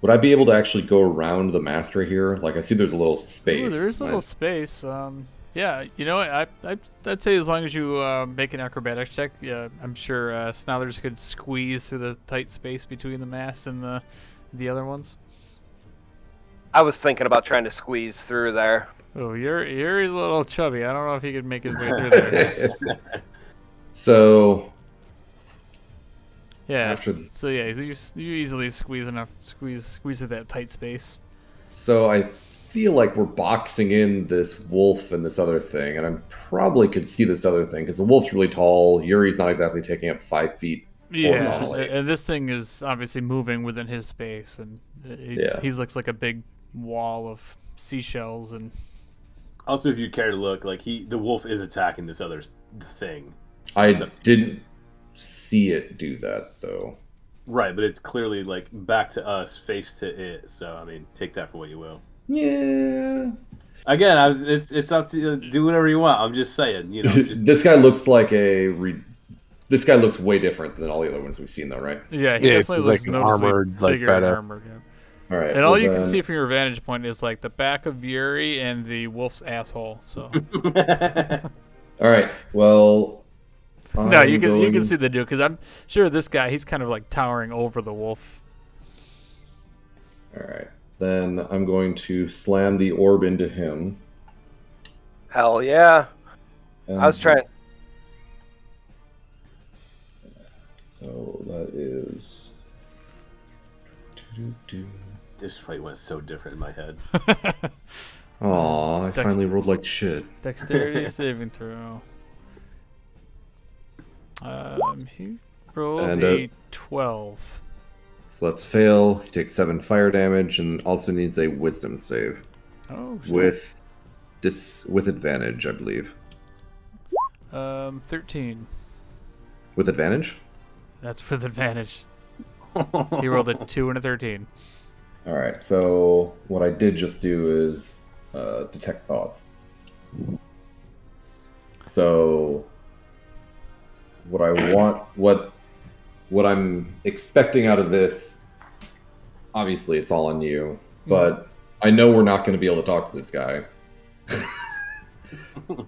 Would I be able to actually go around the master here? Like I see there's a little space. Ooh, there's a little space. Yeah, you know what? I'd say as long as you make an acrobatics check, yeah, I'm sure Snothers could squeeze through the tight space between the mast and the other ones. I was thinking about trying to squeeze through there. Oh, you're a little chubby. I don't know if he could make his way through there. So Yeah. After- So yeah, you easily squeeze through that tight space. So I feel like we're boxing in this wolf and this other thing, and I probably could see this other thing because the wolf's really tall. Yuri's not exactly taking up 5 feet Yeah, horizontally. and this thing is obviously moving within his space, and he looks like a big wall of seashells and. Also, if you care to look, like the wolf is attacking this other thing. I didn't see it do that though. Right, but it's clearly like back to us, face to it. So I mean, take that for what you will. Yeah. Again, it's up to you. Do whatever you want. I'm just saying, you know. Just, This guy looks like this guy looks way different than all the other ones we've seen, though, right? Yeah, he Yeah, definitely he's looks like an noticeably armored, like, bigger and badass. armored. Yeah. All right. And all well you can then- see from your vantage point is like the back of Yuri and the wolf's asshole. So All right. Well. no, you can going- see the dude because I'm sure this guy he's kind of like towering over the wolf. All right. Then I'm going to slam the orb into him. Hell yeah. And I was trying. So that is. this fight went so different in my head. Aw, I finally rolled like shit. Dexterity saving throw. He rolled And, a 12. So let's fail. He takes 7 fire damage and also needs a wisdom save Oh, shit. with advantage, I believe. 13. With advantage? That's with advantage. He rolled a 2 and a 13. All right. So what I did just do is detect thoughts. So what I want, what I'm expecting out of this, obviously it's all on you, but I know we're not going to be able to talk to this guy. But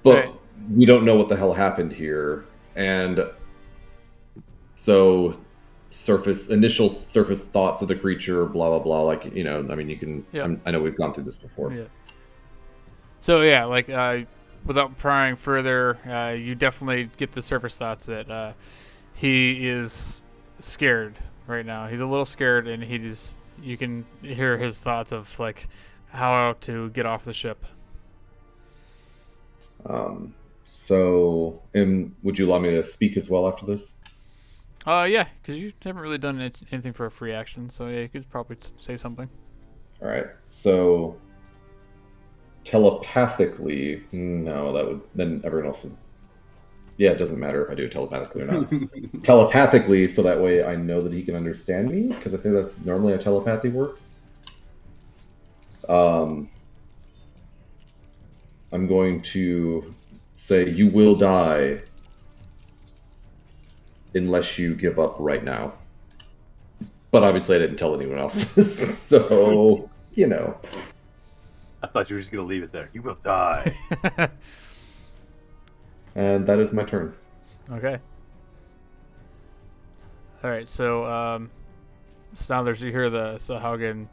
Right. we don't know what the hell happened here, and so initial surface thoughts of the creature, blah blah blah. Like I mean, you can. Yeah. I know we've gone through this before. Yeah. So yeah, like without prying further, you definitely get the surface thoughts that he is scared right now. He's a little scared, and you can hear his thoughts of like how to get off the ship. So, would you allow me to speak as well after this? Yeah, because you haven't really done anything for a free action, so yeah, you could probably say something. All right. So, telepathically, no, that would then everyone else would. Yeah, it doesn't matter if I do it telepathically or not. Telepathically, so that way I know that he can understand me, because I think that's normally how telepathy works. I'm going to say you will die unless you give up right now. But obviously I didn't tell anyone else. So, I thought you were just gonna leave it there. You will die. And that is my turn. Okay. All right, so Snothers, you hear the Sahagin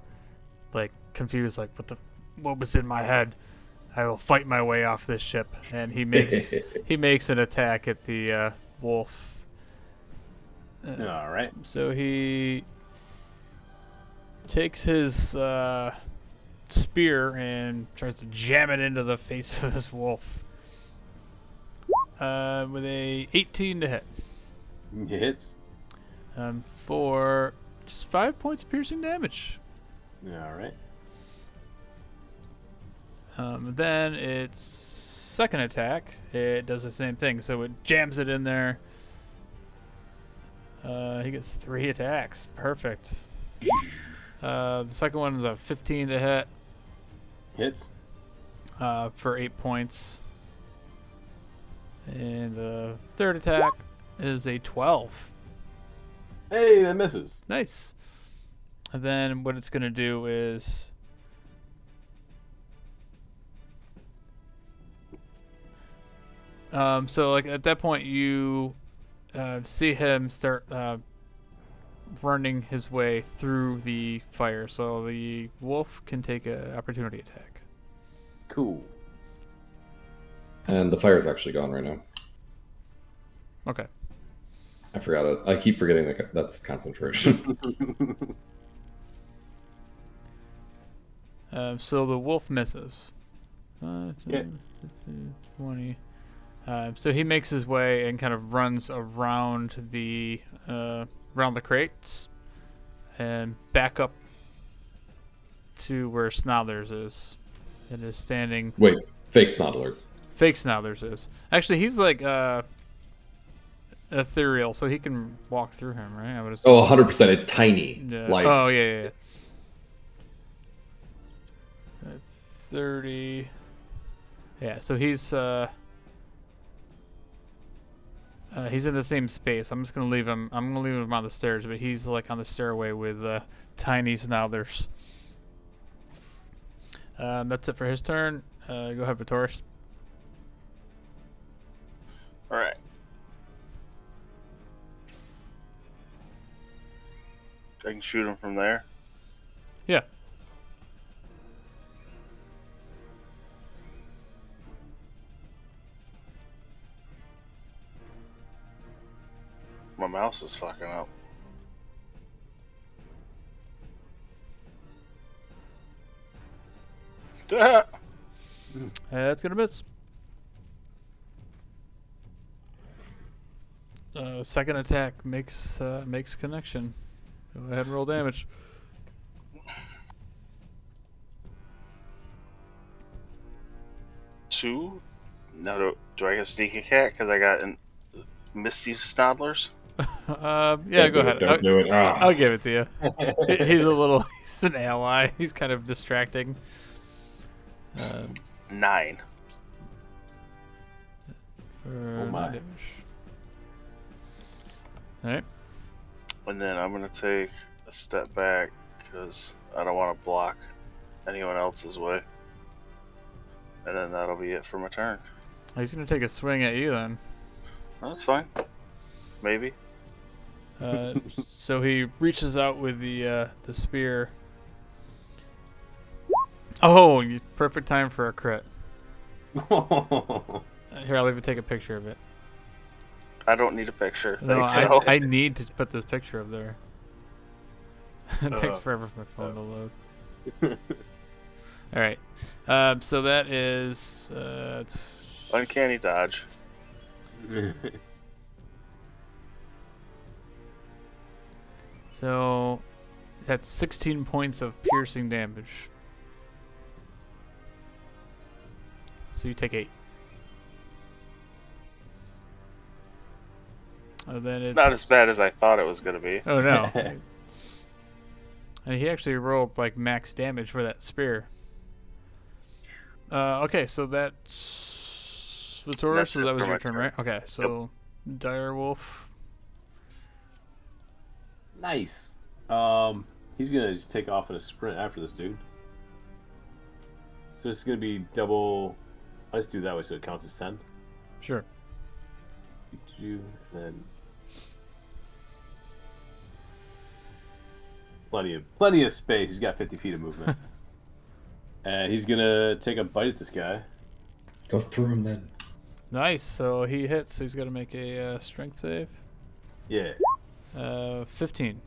like confused, like what was in my head? I will fight my way off this ship, and he makes an attack at the wolf. All right. So he takes his spear and tries to jam it into the face of this wolf. With a 18 to hit. Hits. For just 5 points of piercing damage. All right. Then its second attack, it does the same thing. So it jams it in there. He gets 3 attacks. Perfect. The second one is a 15 to hit. Hits. For 8 points. And the third attack is a 12. Hey, that misses. Nice. And then what it's going to do is... so like at that point you see him start running his way through the fire. So the wolf can take an opportunity attack. Cool. And the fire's actually gone right now. Okay. I forgot it. I keep forgetting that that's concentration. So the wolf misses. 20. So he makes his way and kind of runs around the crates and back up to where Snodlers is. And is standing. Wait, fake Snodlers. Fake Snodlers is. Actually, he's like ethereal, so he can walk through him, right? I would assume. Oh, 100%. It's tiny. Yeah. Like, Oh, yeah. 30. Yeah, so he's in the same space. I'm just gonna leave him. I'm gonna leave him on the stairs, but he's like on the stairway with tiny Snodlers. That's it for his turn. Go ahead, Vitoris. All right. I can shoot him from there. Yeah. My mouse is fucking up. That's gonna miss. Second attack makes connection. Go ahead and roll damage. Two? No, do I get sneak attack because I got Misty Snodlers? Yeah, go ahead. Don't do it. Ah. I'll give it to you. He's an ally. He's kind of distracting. 9. For my. damage. All right. And then I'm going to take a step back because I don't want to block anyone else's way. And then that'll be it for my turn. He's gonna take a swing at you then. That's fine. Maybe. So he reaches out with the spear. Oh, perfect time for a crit. Here, I'll even take a picture of it. I don't need a picture. No, Thanks, I need to put this picture up there. It takes forever for my phone to load. All right. So that is Uncanny dodge. so that's 16 points of piercing damage. So you take 8. Then it's Not as bad as I thought it was going to be. Oh no. And he actually rolled like max damage for that spear. Okay, so that's Vitoris, That's so it that was for your my turn, turn. right? Okay, so Direwolf. Nice. He's gonna just take off in a sprint after this dude. So it's gonna be double. Let's do it that way so it counts as 10. Sure. You then plenty of space. He's got 50 feet of movement. And he's gonna take a bite at this guy. Go through him then. Nice. So he hits. So he's got to make a strength save. Yeah. 15.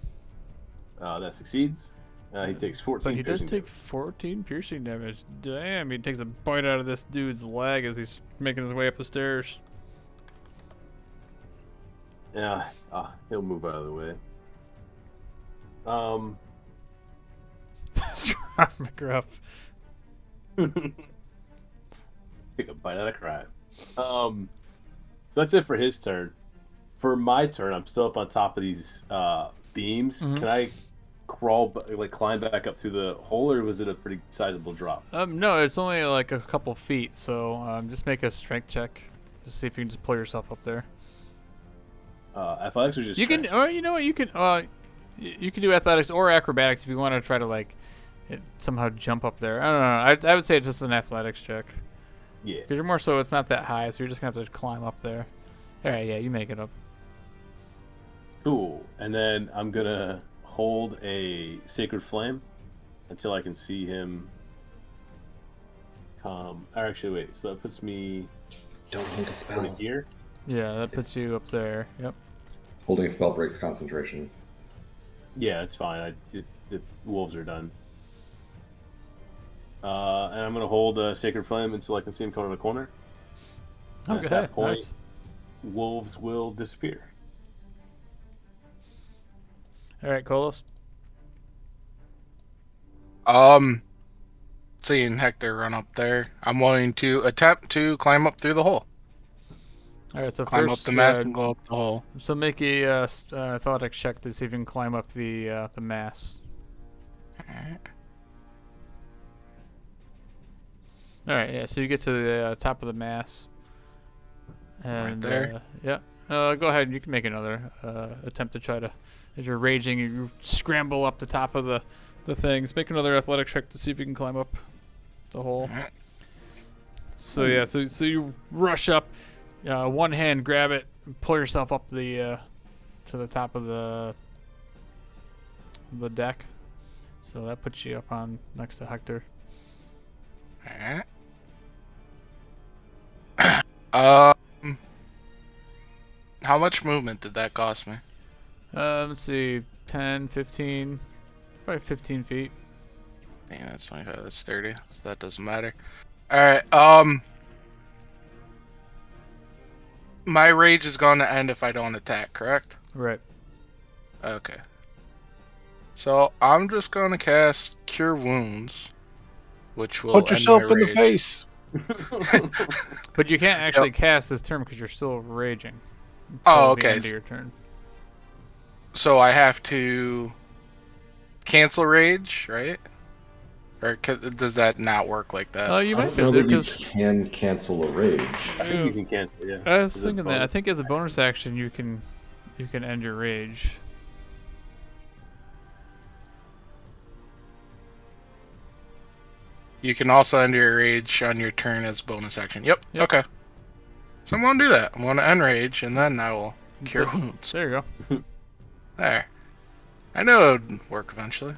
That succeeds. He takes 14 But he does piercing take damage. 14 piercing damage. Damn, he takes a bite out of this dude's leg as he's making his way up the stairs. Yeah, he'll move out of the way. Scruff McGruff. Take a bite out of crime. So that's it for his turn. For my turn, I'm still up on top of these beams. Mhm. Can I climb back up through the hole, or was it a pretty sizable drop? No, it's only like a couple feet, so just make a strength check to see if you can just pull yourself up there. Athletics or just You can, strength? or you know what, you can do athletics or acrobatics if you want to try to somehow jump up there. I don't know. I would say it's just an athletics check Yeah. because you're more so it's not that high, so you're just gonna have to climb up there. All right, yeah, you make it up. Cool. And then I'm gonna hold a sacred flame until I can see him come. Or actually, wait. So that puts me Don't hold a right spell. here. Yeah, that puts you up there. Yep. Holding a spell breaks concentration. Yeah, it's fine. The wolves are done. And I'm gonna hold a sacred flame until I can see him come to the corner. And Okay. at that point, Nice. wolves will disappear. All right, Colos. Seeing Hector run up there, I'm going to attempt to climb up through the hole. All right, so Climb first, up the mast and go up the hole. so make a athletics check to see if you can climb up the mast. All right, yeah. So you get to the top of the mast, and there. yeah. Go ahead. You can make another attempt to try to, as you're raging, you scramble up the top of the things. Make another athletics check to see if you can climb up the hole. Alright. So yeah, so you rush up, one hand grab it, and pull yourself up the to the top of the deck. So that puts you up on next to Hector. Alright. How much movement did that cost me? Let's see, 10, 15, probably 15 feet. Yeah, that's 25, that's 30, so that doesn't matter. Alright, my rage is going to end if I don't attack, correct? Right. Okay. So, I'm just going to cast Cure Wounds, which will Punch end yourself my in the rage. face. But you can't actually cast this turn because you're still raging. Oh, until the okay. end of your turn. So, I have to cancel rage, right? Or does that not work like that? You I might don't be know able to that you because can cancel a rage. I think you can cancel. Yeah. I was Is it thinking that. I bonus? think as a bonus action you can end your rage. You can also end your rage on your turn as bonus action. Yep. Yep. Okay. So I'm going to do that. I'm going to end rage, and then I will cure Th- wounds. There you go. There. I know it would work eventually.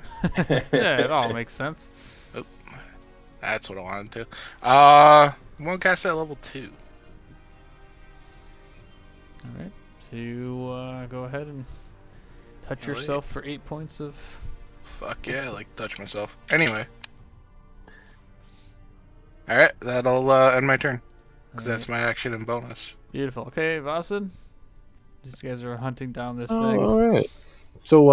Yeah, it all makes sense. That's what I wanted to. I'm going to cast that at level 2. All right. So you go ahead and touch Alright. yourself for 8 points of. Fuck yeah, I like to touch myself. Anyway. Alright, that'll end my turn. Because that's my action and bonus. Beautiful. Okay, Vasid. These guys are hunting down this thing. All right. So,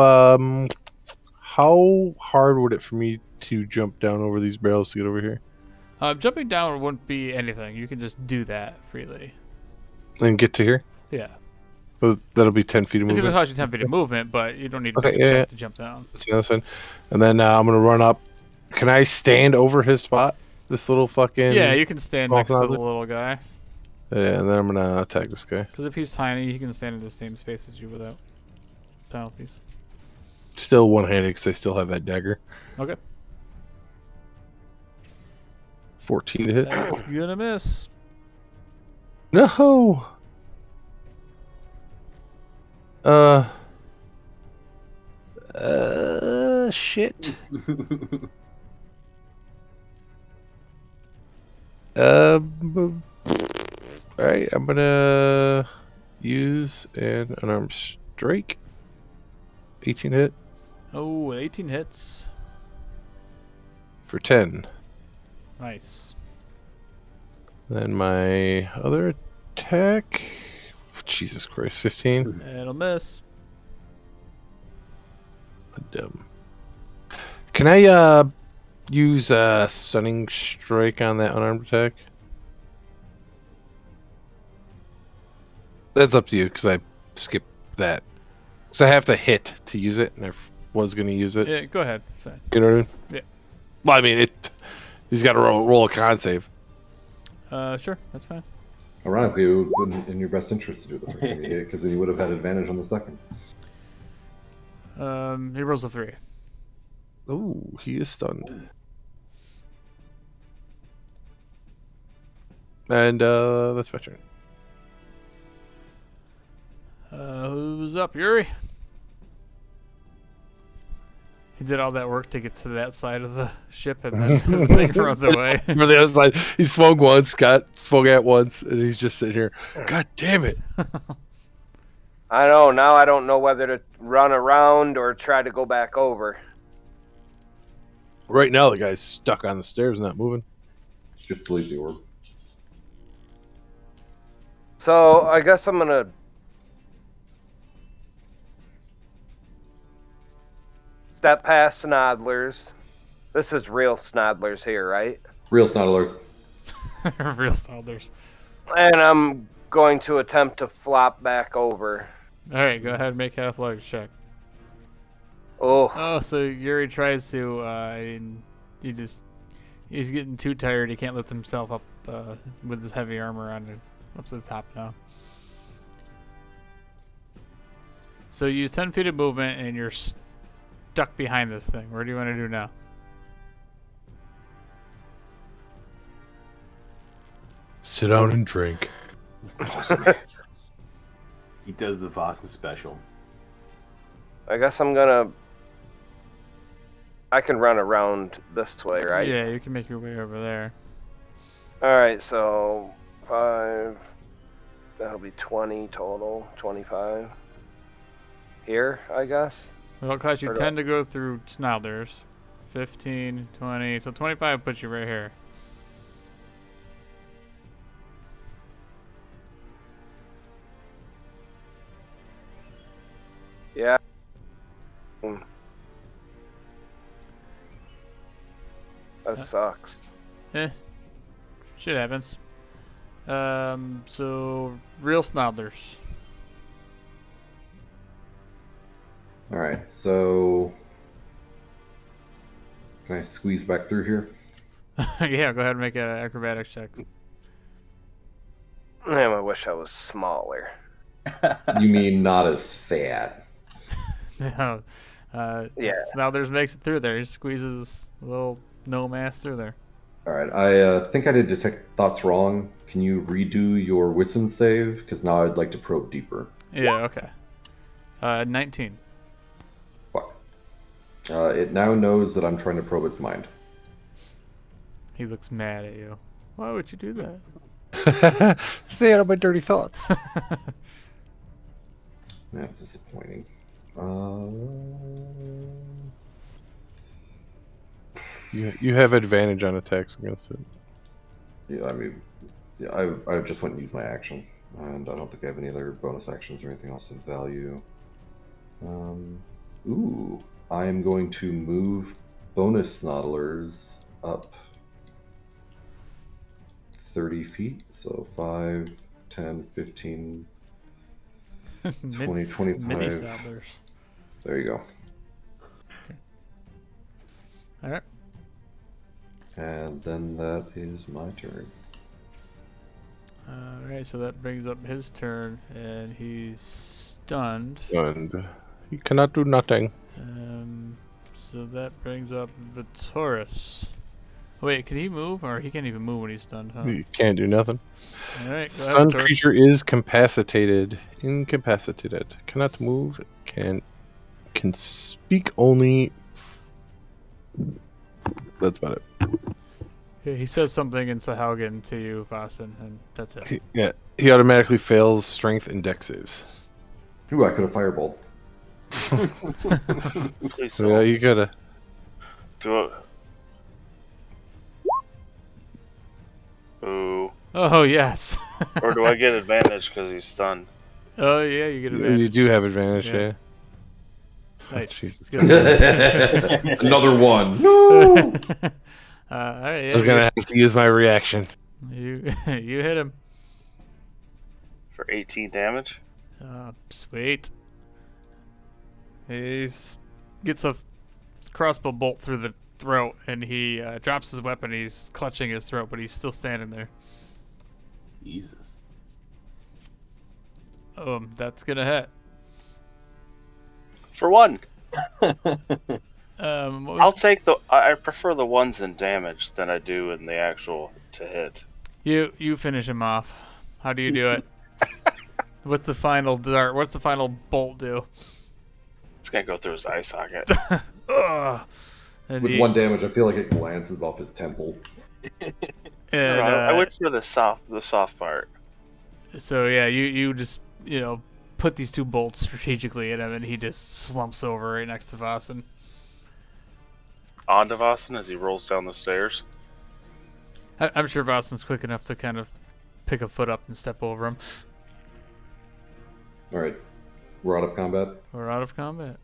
how hard would it for me to jump down over these barrels to get over here Jumping down wouldn't be anything. You can just do that freely. and get to here? Yeah. Oh, that'll be 10 feet of It's going to movement. cost you 10 feet of movement, but you don't need to Okay, make a yeah, check yeah. to jump down. That's the other side. And then I'm gonna run up. Can I stand over his spot? This little fucking. Yeah, you can stand small next to the closet? little guy. Yeah, and then I'm gonna attack this guy. Because if he's tiny, he can stand in the same space as you without penalties. Still one-handed because I still have that dagger. Okay. 14 to hit. That's gonna miss. No. Shit. Alright, I'm gonna use an unarmed strike. 18 hit Oh, 18 hits. for 10. Nice. Then my other attack. Jesus Christ, 15. It'll miss. Dumb. Can I use Stunning Strike on that unarmed attack? That's up to you, because I skipped that. So I have to hit to use it, and I was going to use it. Yeah, go ahead. It's fine. You know what I mean? Yeah. Well, I mean, he's got to roll a con save. Sure, that's fine. Ironically, it would have been in your best interest to do the first thing you hit, because then you would have had advantage on the second. He rolls a 3. Oh, he is stunned. And that's my turn. Who's up, Yuri? He did all that work to get to that side of the ship, and then the thing runs away. For the other side, he swung once, got swung at once, and he's just sitting here. God damn it! I know, now I don't know whether to run around or try to go back over. Right now, the guy's stuck on the stairs, not moving. Just delete the orb. So, I guess I'm gonna... step past Snodlers. This is real Snodlers here, right? Real Snoddlers. Real Snodlers. And I'm going to attempt to flop back over. Alright, go ahead and make an athletics check. Oh, Oh, so Yuri tries to, and he's getting too tired. He can't lift himself up with his heavy armor on up to the top now. So you use 10 feet of movement, and you're stuck behind this thing. What do you want to do now? Sit down and drink. He does the Vossen special. I guess I'm gonna... I can run around this way, right? Yeah, you can make your way over there. Alright, so 5... That'll be 20 total. 25. Here, I guess? It'll cost you Or 10 to go through Snodlers. 15, 20, so 25 puts you right here. Yeah. That sucks. Shit happens. So real Snodlers. Alright, so... Can I squeeze back through here? Yeah, go ahead and make an acrobatics check. Damn, I wish I was smaller. You mean not as fat? No. Yeah. Snodlers makes it through there. He squeezes a little gnome ass through there. Alright, I think I did detect thoughts wrong. Can you redo your wisdom save? Because now I'd like to probe deeper. Yeah, okay. 19. Fuck. It now knows that I'm trying to probe its mind. He looks mad at you. Why would you do that? Stay out of my dirty thoughts. That's disappointing. You have advantage on attacks against it. Yeah, I mean, yeah, I just went and used my action, and I don't think I have any other bonus actions or anything else of value. Ooh, I am going to move bonus Snoddlers up 30 feet, so 5, 10, 15, 20, 25. Mini Snodlers. There you go. All right. And then that is my turn. All right, so that brings up his turn, and he's stunned. And he cannot do nothing. So that brings up Vitoris. Wait, can he move? Or he can't even move when he's stunned, huh? He can't do nothing. All right, go ahead, Stunned Vitoris. creature is incapacitated. Cannot move. Can speak only. That's about it. Yeah, he says something in Sahaugen to you, Vossen, and that's it. He automatically fails strength and dex saves. Ooh, I could have fireballed. Please So, yeah, don't. you gotta. Do it. Ooh. Oh yes. Or do I get advantage because he's stunned? Oh yeah, you get You advantage. do have advantage, Yeah. yeah. Nice. Jesus. Good. Another one. No. All right, I yeah, was gonna have to use my reaction. you you hit him. For 18 damage? Sweet. He gets a crossbow bolt through the throat, and he drops his weapon. He's clutching his throat, but he's still standing there. Jesus. That's gonna hit. For 1. What I'll was- take the. I prefer the ones in damage than I do in the actual to hit. you finish him off. How do you do it? What's the final dart? What's the final bolt do? It's gonna go through his eye socket. Ugh. And With he- 1 damage, I feel like it glances off his temple. and, I went for the soft part. So yeah, you just put these 2 bolts strategically at him, and he just slumps over right next to Vasen. On to Vasen as he rolls down the stairs. I'm sure Vasen's quick enough to kind of pick a foot up and step over him. All right, we're out of combat. We're out of combat.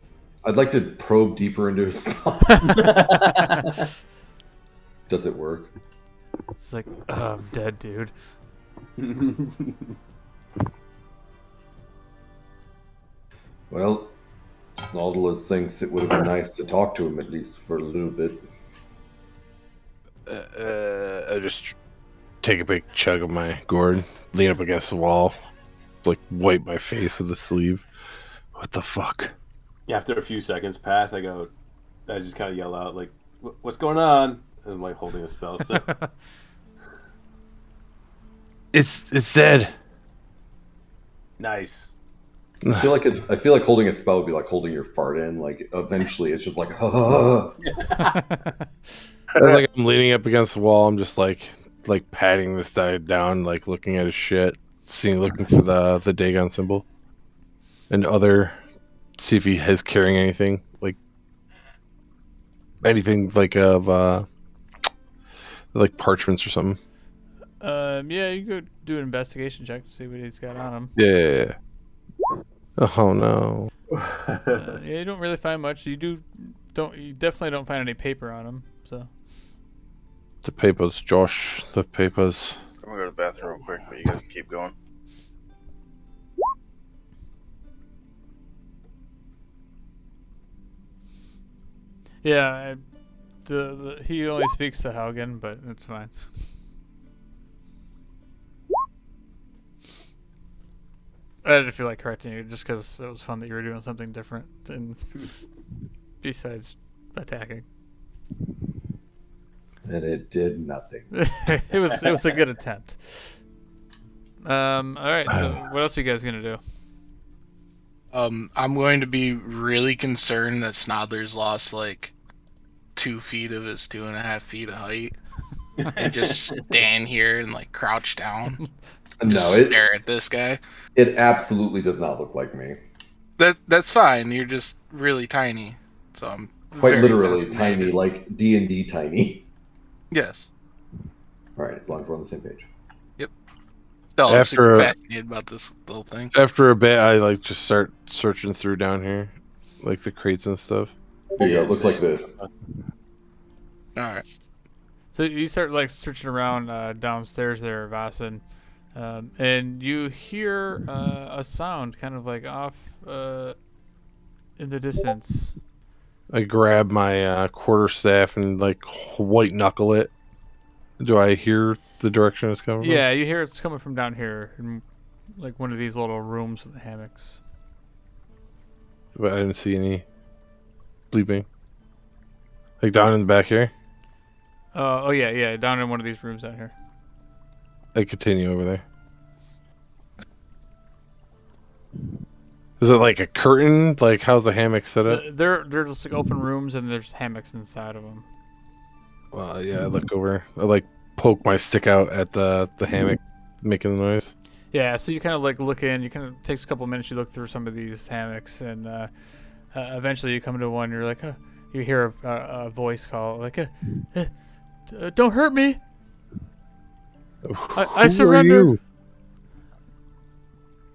I'd like to probe deeper into his thoughts. Does it work? It's like, oh, I'm dead, dude. Well, Snautilus thinks it would have been nice to talk to him at least for a little bit. I just take a big chug of my gourd, lean up against the wall, like wipe my face with the sleeve. What the fuck? After a few seconds pass, I just kind of yell out, like, what's going on? As I'm like holding a spell. So It's dead. nice. I feel like holding a spell would be like holding your fart in. Like eventually, it's just like, Like I'm leaning up against the wall. I'm just like patting this guy down, like looking at his shit, looking for the Dagon symbol, and see if he has carrying anything like of like parchments or something. Yeah, you go do an investigation check to see what he's got on him. Yeah. Oh no. Yeah, you don't really find much. You definitely don't find any paper on him. So The papers, Josh. The papers. I'm gonna go to the bathroom real quick, but you guys keep going. yeah, he only speaks to Haugen, but it's fine. I didn't feel like correcting you just because it was fun that you were doing something different and besides attacking. and it did nothing. it was a good attempt. All right. So what else are you guys gonna do? I'm going to be really concerned that Snodler's lost like 2 feet of his 2.5 feet of height, and just stand here and like crouch down, No, just stare at this guy. it absolutely does not look like me. That's fine. You're just really tiny, so I'm Quite very literally fascinated. tiny, like D&D tiny. Yes. All right, as long as we're on the same page. Still, I'm super After- fascinated about this little thing. After a bit, I like just start searching through down here, like the crates and stuff. There you go. Yeah, It looks like same. this. All right. So you start like searching around downstairs there, Vasen, and you hear a sound kind of like off in the distance. I grab my quarterstaff and like white knuckle it. Do I hear the direction it's coming from? Yeah, you hear it's coming from down here, in like one of these little rooms with the hammocks. But I didn't see any bleeping. Like down in the back here? Oh yeah, down in one of these rooms down here. I continue over there. Is it like a curtain? Like how's the hammock set up? They're just like open rooms, and there's hammocks inside of them. Well, yeah, I look over. I like poke my stick out at the hammock, making the noise. Yeah, so you kind of like look in. You kind of takes a couple minutes. You look through some of these hammocks, and eventually you come to one. You're like, you hear a voice call like, "Don't hurt me! I Who are surrender." you?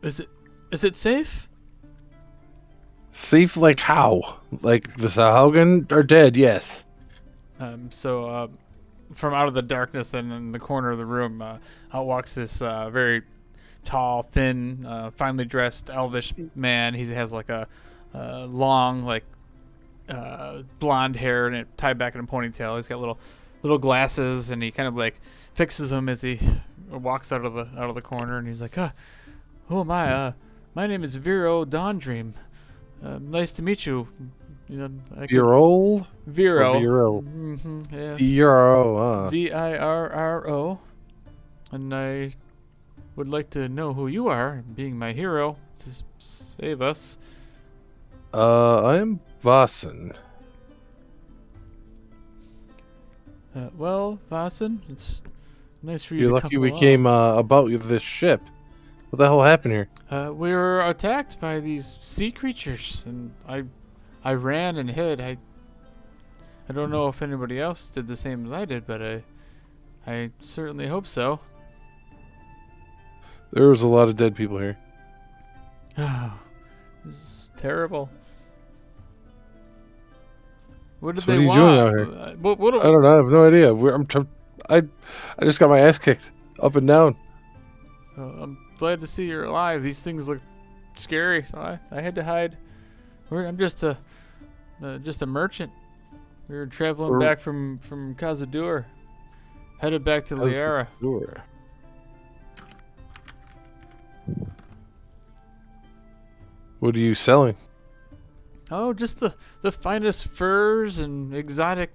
Is it safe? Safe like how? Like the Sahaugen are dead, yes. So from out of the darkness, then in the corner of the room, out walks this very tall, thin, finely dressed, elvish man. He has like a long, like blonde hair and it tied back in a ponytail. He's got little glasses, and he kind of like fixes them as he walks out of the corner. And he's like, "Who am I? My name is Vero Dawn-Dream. Nice to meet you." You know, Viro? Vero. Viro. Mm-hmm, yes. Viro. Virro. And I would like to know who you are, being my hero, to save us. I am Vasen. Well, Vasen, it's nice for you You're to lucky come we along. came about this ship. What the hell happened here? We were attacked by these sea creatures, and I ran and hid. I don't know if anybody else did the same as I did, but I certainly hope so. There was a lot of dead people here. This is terrible. What did So they what are you want? doing out here? What I don't know. I have no idea. I just got my ass kicked up and down. I'm glad to see you're alive. These things look scary, so I had to hide. I'm just a merchant. We were traveling back from Kaza-Dur, headed back to Liara. Sure. What are you selling? Oh, just the finest furs and exotic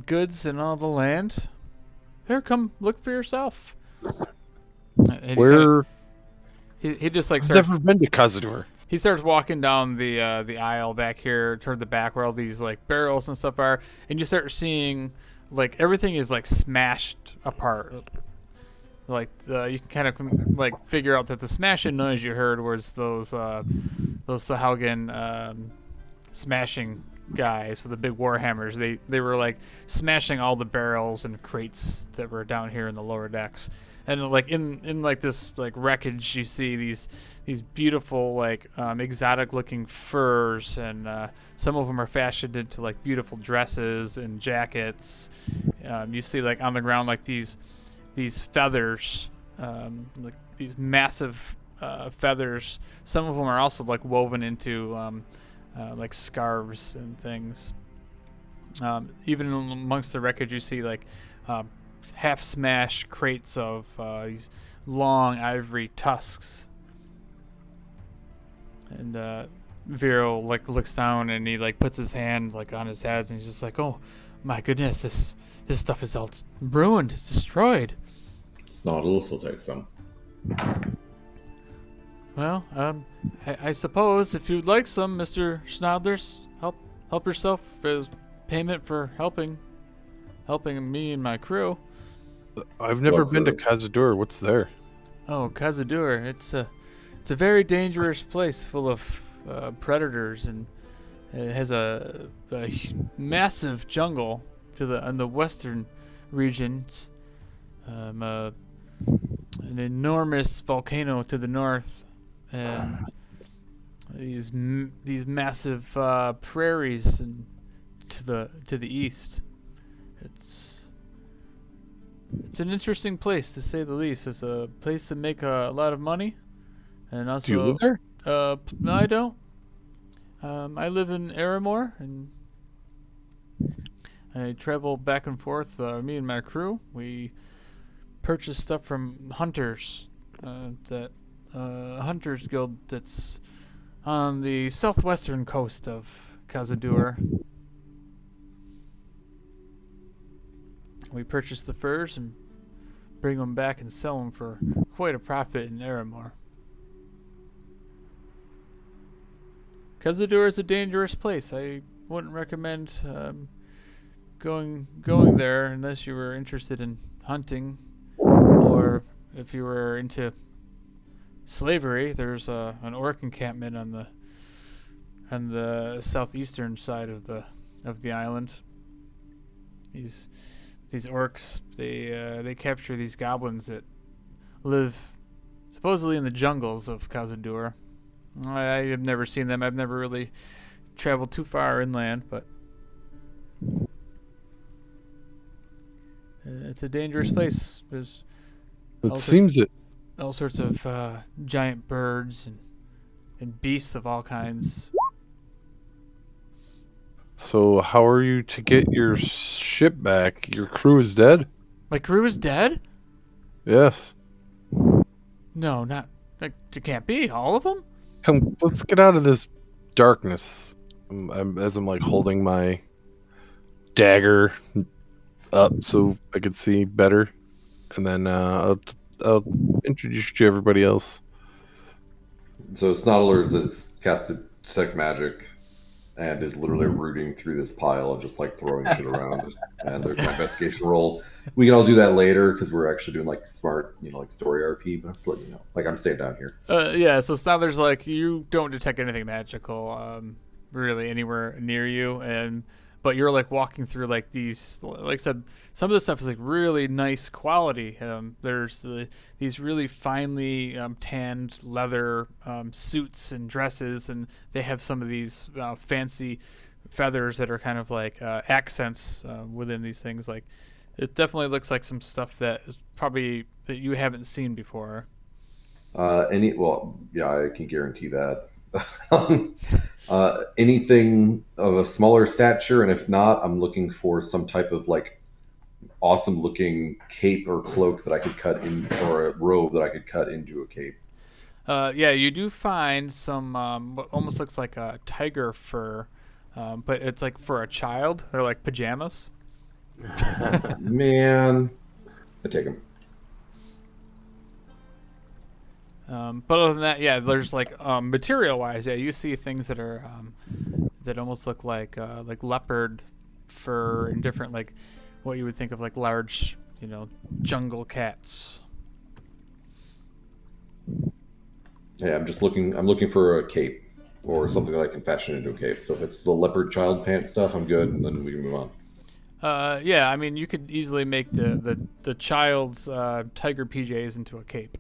goods in all the land. Here, come look for yourself. And Where? he just like I've starts. never been to Kaza-Dur. He starts walking down the aisle back here toward the back where all these like barrels and stuff are, and you start seeing like everything is like smashed apart. Like you can kind of like figure out that the smashing noise you heard was those Sahaugen smashing guys with the big war hammers. They were like smashing all the barrels and crates that were down here in the lower decks. And like in like this like wreckage, you see these beautiful like exotic looking furs, and some of them are fashioned into like beautiful dresses and jackets. You see like on the ground like these feathers, like these massive feathers. Some of them are also like woven into like scarves and things. Even amongst the wreckage, you see like half-smashed crates of these long ivory tusks. And Vero like looks down and he like puts his hand like on his head and he's just like, "Oh my goodness, this stuff is all ruined. It's destroyed." It's not also take some. Well, I suppose if you'd like some, Mr. Schnauders, help yourself as payment for helping me and my crew. I've never What been to crew? Kaza-Dur. What's there? Oh, Kaza-Dur. It's a very dangerous place full of predators, and it has a massive jungle in the western regions. An enormous volcano to the north, and these massive prairies and to the east. It's an interesting place, to say the least. It's a place to make a lot of money, and also. Do you live there? No, I don't. I live in Aramor, and I travel back and forth. Me and my crew, we purchase stuff from hunters. Hunters guild that's on the southwestern coast of Kaza-Dur. We purchase the furs and bring them back and sell them for quite a profit in Aramor. Kaza-Dur is a dangerous place. I wouldn't recommend going there unless you were interested in hunting, or if you were into slavery. There's an orc encampment on on the southeastern side of the island. These orcs, they capture these goblins that live supposedly in the jungles of Kaza-Dur. I have never seen them. I've never really traveled too far inland, but it's a dangerous place. There's It seems that all sorts of giant birds and beasts of all kinds. So how are you to get your ship back? Your crew is dead? My crew is dead? Yes. No, not. Like, it can't be. All of them? Come, let's get out of this darkness. As I'm like holding my dagger up so I could see better, and then I'll introduce you to everybody else. So Snoddlers has casted detect magic and is literally rooting through this pile and just like throwing shit around. And there's my investigation roll. We can all do that later because we're actually doing like smart, like story RP. But I'm just letting you know, like I'm staying down here. Yeah. So now there's like you don't detect anything magical, really anywhere near you, but you're like walking through like these, like I said, some of the stuff is like really nice quality. There's these really finely tanned leather suits and dresses, and they have some of these fancy feathers that are kind of like accents within these things. Like it definitely looks like some stuff that is probably that you haven't seen before. Yeah, I can guarantee that. Anything of a smaller stature, and if not, I'm looking for some type of like awesome looking cape or cloak that I could cut in, or a robe that I could cut into a cape. Yeah, you do find some what almost looks like a tiger fur, but it's like for a child. They're like pajamas. Man, I take them. But other than that, yeah, there's like material-wise, yeah, you see things that are that almost look like leopard fur and different, like what you would think of like large, jungle cats. Yeah, I'm looking for a cape or something that I can fashion into a cape. So if it's the leopard child pant stuff, I'm good, and then we can move on. Yeah, I mean, you could easily make the child's tiger PJs into a cape.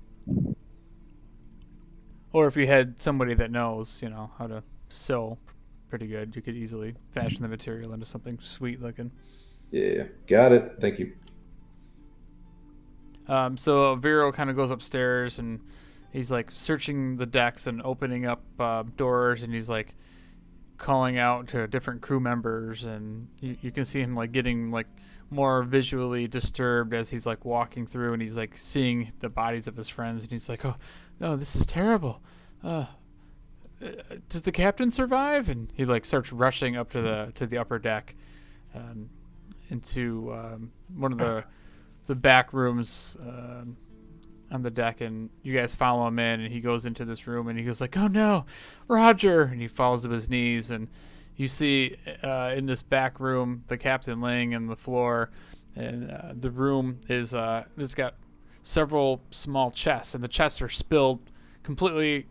Or if you had somebody that knows, how to sew pretty good, you could easily fashion the material into something sweet looking. Yeah, got it. Thank you. So Vero kind of goes upstairs and he's like searching the decks and opening up doors, and he's like calling out to different crew members, and you can see him like getting like more visually disturbed as he's like walking through, and he's like seeing the bodies of his friends, and he's like, oh, this is terrible. Does the captain survive? And he like starts rushing up to the upper deck, into one of the back rooms on the deck, and you guys follow him in, and he goes into this room, and he goes like, oh no, Roger, and he falls to his knees, and you see in this back room the captain laying on the floor, and the room is it's got several small chests, and the chests are spilled, completely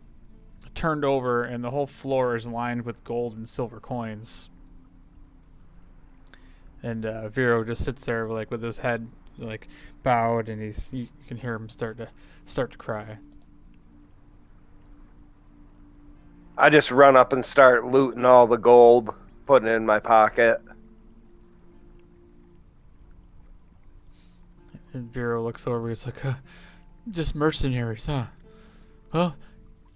turned over, and the whole floor is lined with gold and silver coins. And Vero just sits there like with his head like bowed, and you can hear him start to cry. I just run up and start looting all the gold, putting it in my pocket. And Vero looks over. He's like, just mercenaries, huh? Well,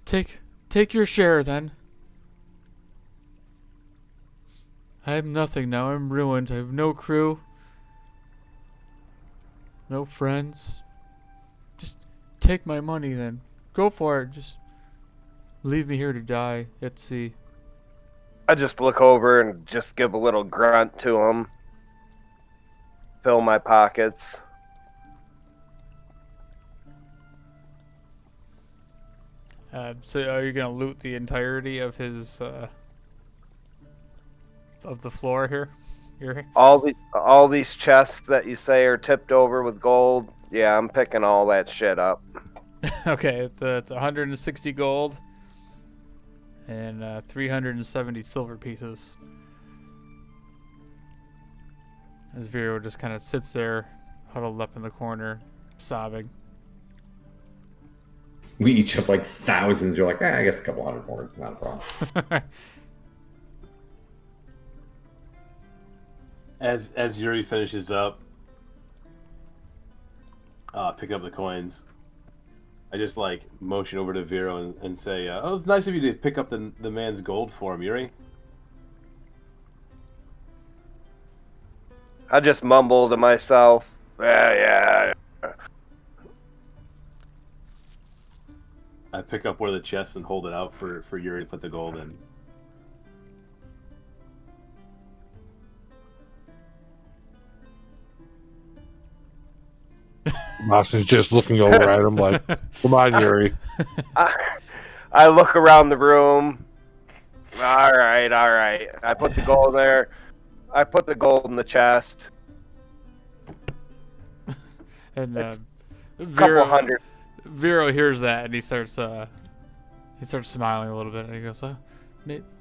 take your share then. I have nothing now. I'm ruined. I have no crew. No friends. Just take my money then. Go for it. Just leave me here to die at sea. I just look over and just give a little grunt to him. Fill my pockets. So are you gonna loot the entirety of his of the floor here? All these chests that you say are tipped over with gold. Yeah, I'm picking all that shit up. Okay, it's 160 gold, and 370 silver pieces. As Vero just kind of sits there, huddled up in the corner, sobbing. We each have like thousands. You're like, I guess a couple hundred more. It's not a problem. As Yuri finishes up, pick up the coins. I just like motion over to Vero and say, "Oh, it's nice of you to pick up the man's gold for him, Yuri." I just mumble to myself, yeah. I pick up one of the chests and hold it out for Yuri to put the gold in. Austin's just looking over at him like, come on, Yuri. I look around the room. All right. I put the gold there. I put the gold in the chest. And Couple hundred. Vero hears that and he starts smiling a little bit and he goes,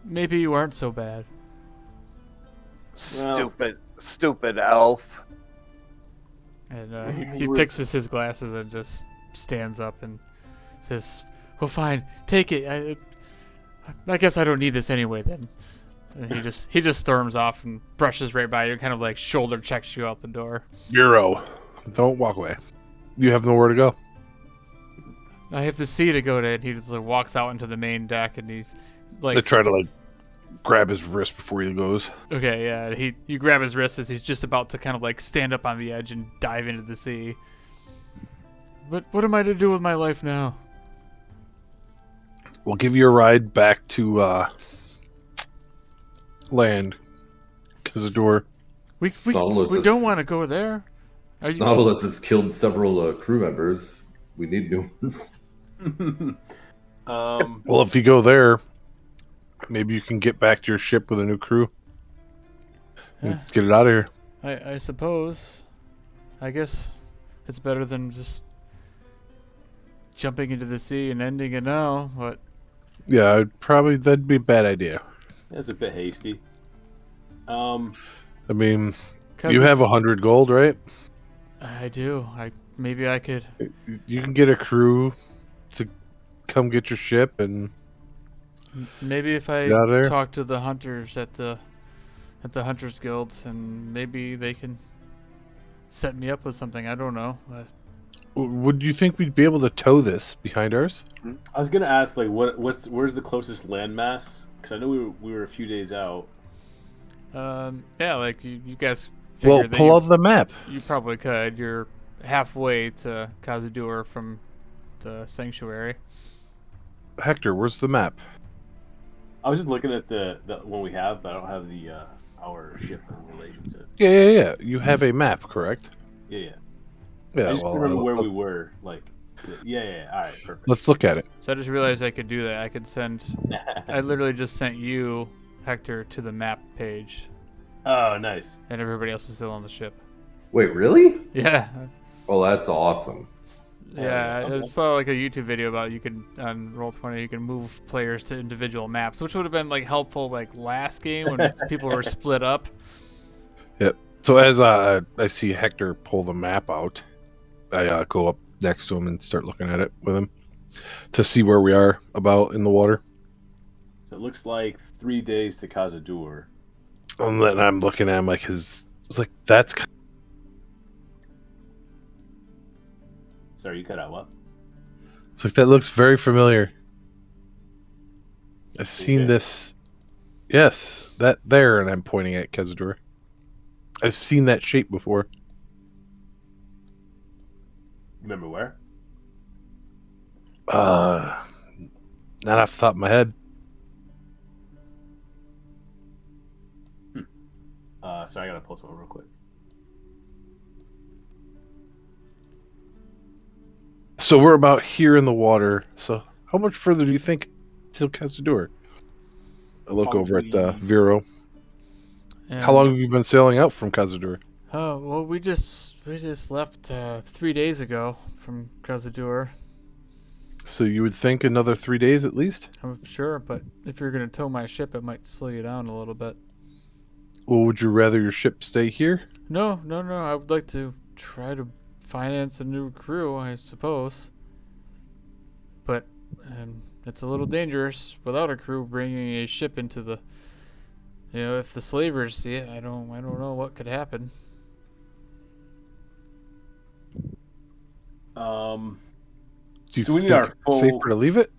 maybe you aren't so bad. Stupid elf. And he fixes his glasses and just stands up and says, well, fine, take it. I guess I don't need this anyway then. And he just storms off and brushes right by you and kind of like shoulder checks you out the door. Bureau, don't walk away. You have nowhere to go. I have the sea to go to, and he just like walks out into the main deck, and he's like, They try to like grab his wrist before he goes. okay, yeah. You grab his wrist as he's just about to kind of like stand up on the edge and dive into the sea. But what am I to do with my life now? We'll give you a ride back to land. Kaza-Dur. We Solus don't is- want to go there. Nautilus has killed several crew members. We need new ones. Well, if you go there, maybe you can get back to your ship with a new crew. And get it out of here. I suppose. I guess it's better than just jumping into the sea and ending it now, but Yeah, that'd be a bad idea. That's a bit hasty. I mean, 'cause you have 100 gold, right? I do. Maybe I could. You can get a crew to come get your ship, and Maybe if I Get out of there. talk to the hunters at the Hunters Guilds, and maybe they can set me up with something. I don't know. would you think we'd be able to tow this behind ours? I was gonna ask, like, where's the closest landmass? Because I know we were a few days out. Yeah, like you guys. Well, figured that pull out the map. You probably could. You're halfway to Kaza-Dur from the sanctuary. Hector, where's the map? I was just looking at the one we have, but I don't have the our ship in relation to it. Yeah. You have a map, correct? Yeah. Yeah. I just well, remember where we were. Like, yeah. All right, perfect. let's look at it. So I just realized I could do that. I could send. I literally just sent you, Hector, to the map page, Oh, nice. and everybody else is still on the ship. Wait, really? Yeah. Oh, that's awesome. Yeah, okay. I saw like a YouTube video about you can on Roll20 you can move players to individual maps, which would have been like helpful like last game when people were split up. So as I see Hector pull the map out, I go up next to him and start looking at it with him to see where we are about in the water. So it looks like 3 days to Kaza-Dur. And then I'm looking at him like that's Sorry, you cut out what? it's like that looks very familiar. I've Is seen it? this. Yes, that there, and I'm pointing at Kaza-Dur. I've seen that shape before. Remember where? Not off the top of my head. Sorry, I gotta pull something real quick. So we're about here in the water. So how much further do you think till Kaza-Dur? I look over at Probably- Vero. And, How long have you been sailing out from Kaza-Dur? Oh well, we just left 3 days ago from Kaza-Dur. So you would think another 3 days at least? I'm sure, but if you're going to tow my ship, it might slow you down a little bit. Or would you rather your ship stay here? No. I would like to try to finance a new crew, I suppose. But it's a little dangerous without a crew bringing a ship into the. If the slavers see it, I don't know what could happen. Do you So we need think our it's full- safer to leave it?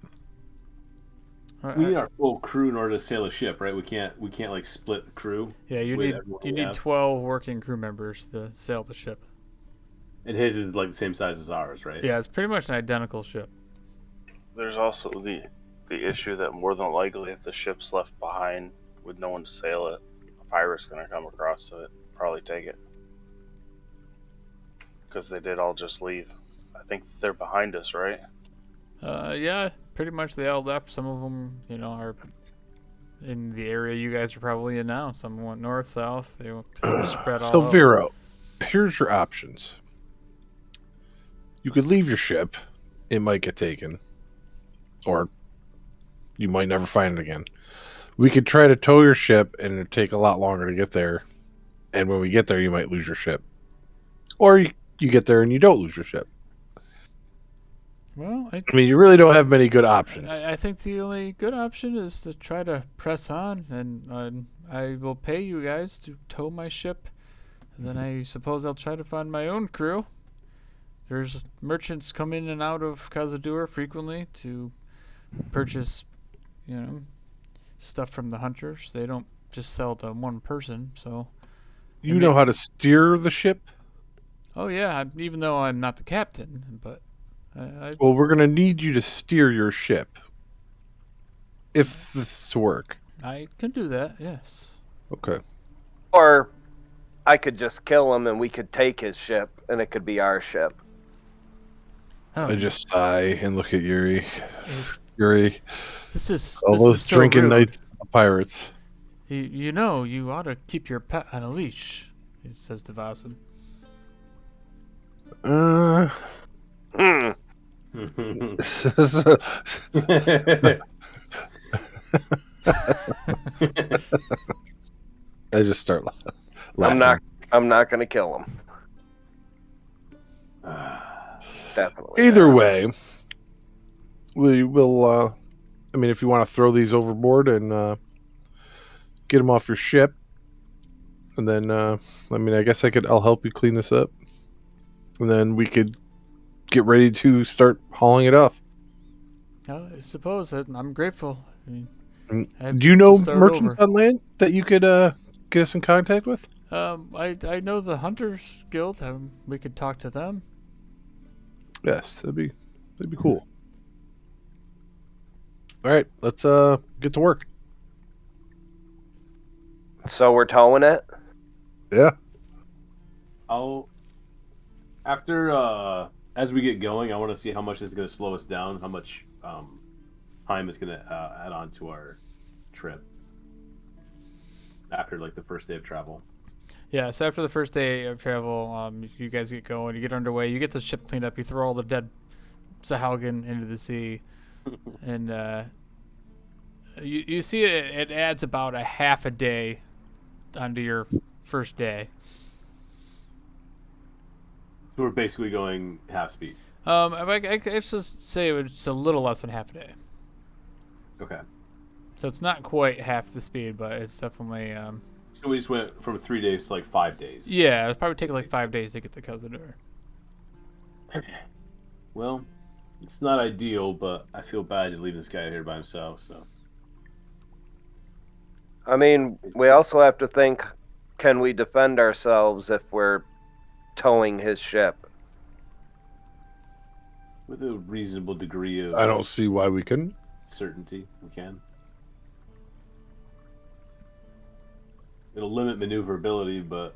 We need our full crew in order to sail a ship, right? We can't like split the crew. Yeah, you with need everyone you we need have. 12 working crew members to sail the ship. And his is like the same size as ours, right? Yeah, it's pretty much an identical ship. There's also the issue that more than likely, if the ship's left behind with no one to sail it, a pirate's gonna come across to it, probably take it, because they did all just leave. I think they're behind us, right? Yeah, pretty much they all left. Some of them, are in the area you guys are probably in now. Some went north, south. They went kind of spread all So out. Vero, here's your options. You could leave your ship. It might get taken. Or you might never find it again. We could try to tow your ship, and it'd take a lot longer to get there. And when we get there, you might lose your ship. Or you get there and you don't lose your ship. Well, I mean, you really don't have many good options. I think the only good option is to try to press on, and I will pay you guys to tow my ship. And then I suppose I'll try to find my own crew. There's merchants come in and out of Kaza-Dur frequently to purchase, stuff from the hunters. They don't just sell to one person, so. You know how to steer the ship? Oh yeah, even though I'm not the captain, but Well, we're going to need you to steer your ship. If this is to work. I can do that, yes. Okay. Or I could just kill him and we could take his ship and it could be our ship. Oh, I just sigh and look at Yuri. Yuri. this is All this those is so drinking rude. nights pirates. You ought to keep your pet on a leash, he says to Vasim. Hmm. I just start laughing. I'm not gonna kill him. Definitely. Either way, we will. I mean, if you want to throw these overboard and get them off your ship, and then I guess I'll help you clean this up, and then we could get ready to start hauling it off. I suppose I'm grateful. I mean, I have Do you know to start merchants over. on land that you could get us in contact with? I know the Hunters Guild. We could talk to them. Yes, that'd be cool. All right, let's get to work. So we're towing it? Yeah. After as we get going, I want to see how much this is going to slow us down, how much time it's going to add on to our trip after like the first day of travel. Yeah, so after the first day of travel, you guys get going, you get underway, you get the ship cleaned up, you throw all the dead Sahalgan into the sea, and you see it adds about a half a day onto your first day. So we're basically going half speed. I just say it's a little less than half a day. Okay. So it's not quite half the speed, but it's definitely So we just went from 3 days to like 5 days. yeah, it'd probably take like 5 days to get to Kaza-Dur. Well, it's not ideal, but I feel bad just leaving this guy here by himself. So I mean, we also have to think, can we defend ourselves if we're towing his ship? with a reasonable degree of I don't see why we couldn't. certainty, we can. It'll limit maneuverability, but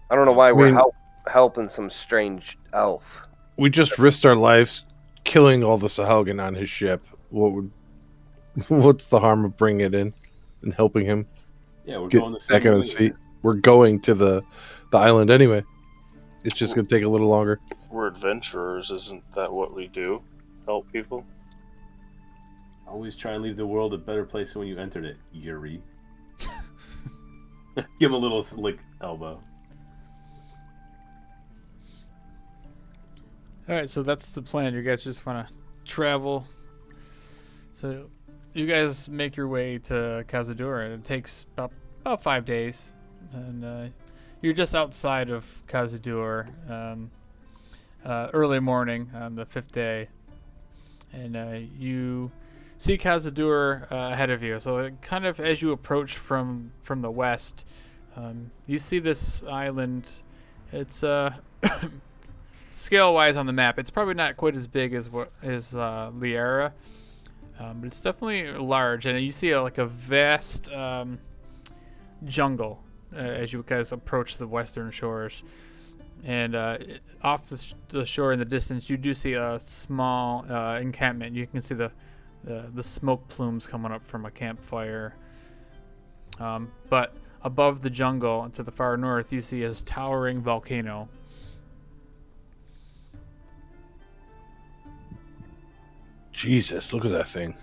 I don't know why we're mean- helping some strange elf. We just risked our lives killing all the Sahalgan on his ship. What's the harm of bringing it in and helping him yeah, we're get going the same back on his way. feet? We're going to the island anyway. It's just going to take a little longer. We're adventurers, isn't that what we do? Help people? Always try and leave the world a better place than when you entered it, Yuri. Give him a little slick elbow. All right, so that's the plan. You guys just want to travel. So you guys make your way to Kaza-Dur, and it takes about 5 days. And you're just outside of Kaza-Dur early morning on the 5th day. And you see Kaza-Dur ahead of you. So kind of as you approach from the west, you see this island. It's scale-wise on the map, it's probably not quite as big as what is Liara, but it's definitely large. And you see a vast jungle as you guys approach the western shores. And off the shore in the distance, you do see a small encampment. You can see the smoke plumes coming up from a campfire. But above the jungle to the far north, you see a towering volcano. Jesus, look at that thing.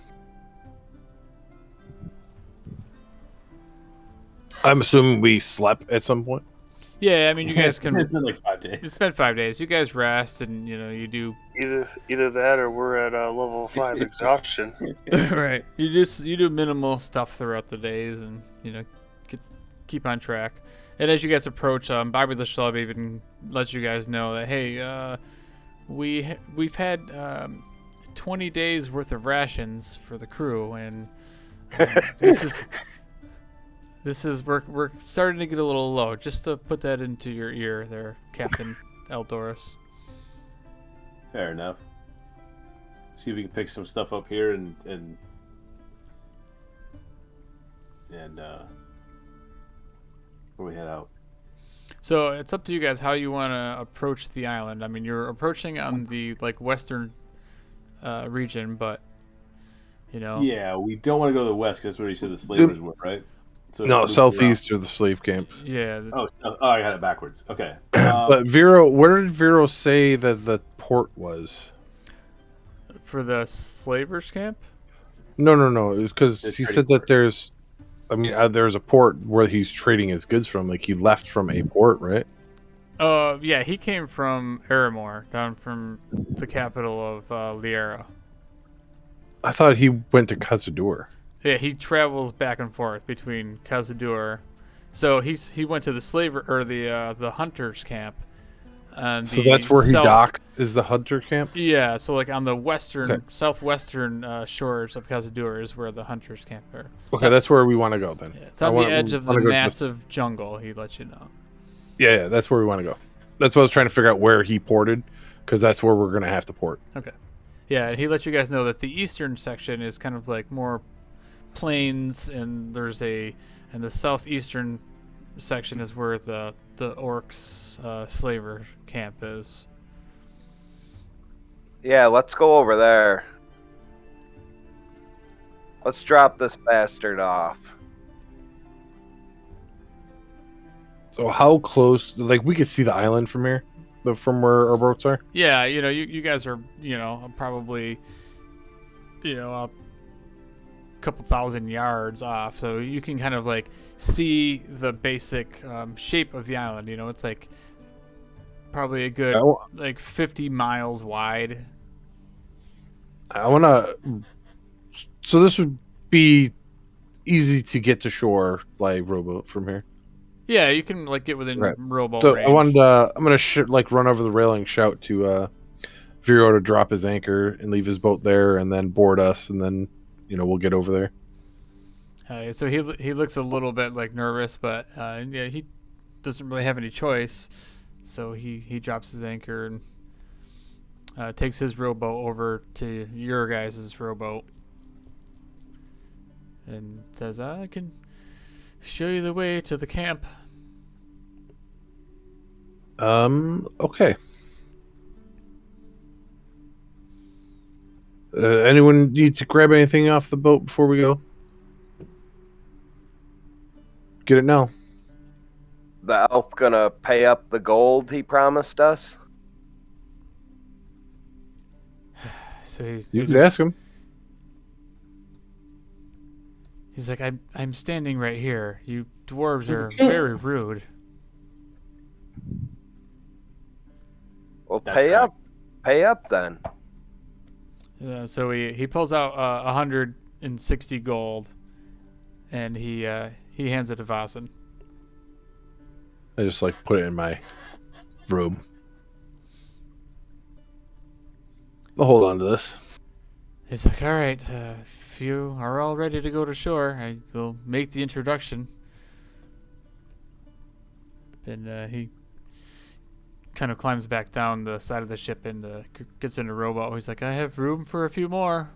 I'm assuming we slept at some point. Yeah, I mean, you guys can. It's been like 5 days. You spent 5 days. You guys rest, and you do. Either that, or we're at level 5 exhaustion. Right. You do minimal stuff throughout the days, and keep on track. And as you guys approach, Bobby the Schlub even lets you guys know that, hey, we've had 20 days worth of rations for the crew, and this is we're starting to get a little low. Just to put that into your ear there, Captain Eldoris. Fair enough. See if we can pick some stuff up here and before we head out. So it's up to you guys how you want to approach the island. I mean, you're approaching on the western region, but Yeah, we don't want to go to the west because that's where you said the slavers were, right? So No, it's southeast or the slave camp. Yeah. Oh, I had it backwards. Okay. But Vero, where did Vero say that the port was? For the slavers camp? No. It was because It's he trading said that port. there's a port where he's trading his goods from. Like he left from a port, right? Yeah, he came from Aramor, down from the capital of Liara. I thought he went to Kaza-Dur. Yeah, he travels back and forth between Kaza-Dur. So he went to the slaver or the hunters camp. And So that's where he docked. Is the hunter camp? Yeah, so like on the Okay. southwestern shores of Kaza-Dur is where the hunters camp are. Okay, that's where we want to go then. Yeah, it's on the edge of the massive jungle. He let you know. Yeah, that's where we want to go. That's what I was trying to figure out where he ported, because that's where we're gonna have to port. Okay. Yeah, and he let you guys know that the eastern section is kind of like more plains, and the southeastern section is where the orcs slaver camp is. Yeah, let's go over there. Let's drop this bastard off. So how close? Like we could see the island from here, from where our boats are. Yeah, you guys are probably a couple thousand yards off, so you can kind of like see the basic shape of the island. It's like probably a good like 50 miles wide. I want to. So this would be easy to get to shore by rowboat from here. Yeah, you can like get within Right. rowboat So range. I wanted. I'm gonna run over the railing, shout to Vero to drop his anchor and leave his boat there, and then board us, and then we'll get over there. So he looks a little bit like nervous, but yeah, he doesn't really have any choice. So he drops his anchor and takes his rowboat over to your guys' rowboat and says, "I can show you the way to the camp." Okay. Anyone need to grab anything off the boat before we go? Get it now. The elf gonna pay up the gold he promised us? So You could ask him. He's like, I'm standing right here. You dwarves are very rude. Well, That's pay right. up. Pay up then. So he pulls out 160 gold, and he hands it to Vasen. I just like put it in my robe. I'll hold on to this. He's like, all right, if you are all ready to go to shore, I will make the introduction. And he kind of climbs back down the side of the ship and gets in a rowboat. He's like, I have room for a few more.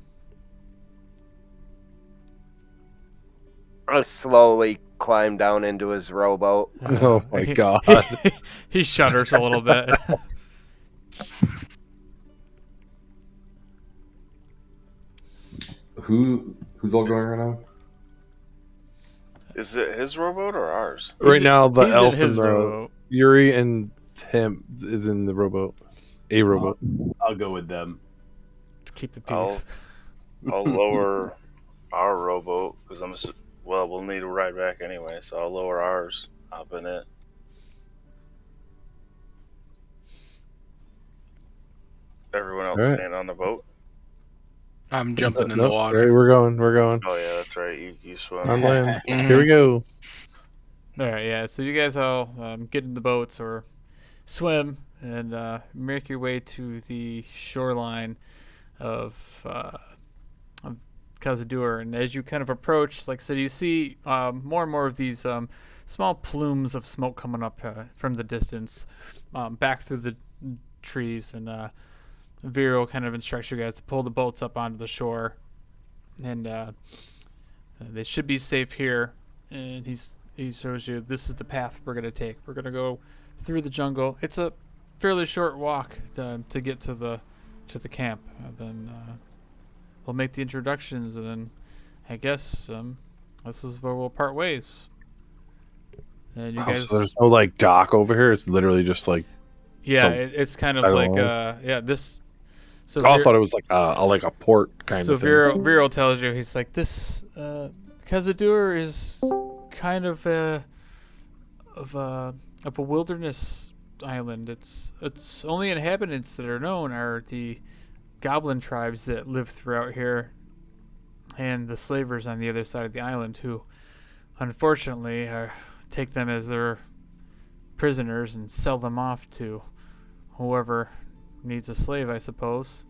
I slowly climb down into his rowboat. Oh my god. He shudders a little bit. Who's all going right now? Is it his rowboat or ours? Right now, the he's elf in and his the rowboat. Yuri and him is in the rowboat. A rowboat. I'll go with them. To keep the I'll- peace. I'll lower our rowboat because we'll need a ride back anyway, so I'll lower ours. Hop in it. Everyone else Alright. stand on the boat. I'm jumping in the Nope. water. Alright, we're going. Oh yeah, that's right. You swim. On land. Mhm. Here we go. All right, yeah. So you guys all get in the boats or swim and make your way to the shoreline of Kaza-Dur. And as you kind of approach, like I said, you see more and more of these small plumes of smoke coming up from the distance, back through the trees. And Vero kind of instructs you guys to pull the boats up onto the shore, and they should be safe here. And he shows you this is the path we're gonna take. We're gonna go through the jungle. It's a fairly short walk to get to the camp. And then we'll make the introductions, and then I guess this is where we'll part ways. And you guys, So there's no like dock over here. It's literally just like. yeah, some it's kind side of of like the this. So I thought it was like a port kind So of thing. Vero tells you, he's like, this Kaza-Dur is kind of a wilderness island. Its only inhabitants that are known are the goblin tribes that live throughout here, and the slavers on the other side of the island, who unfortunately take them as their prisoners and sell them off to whoever needs a slave, I suppose.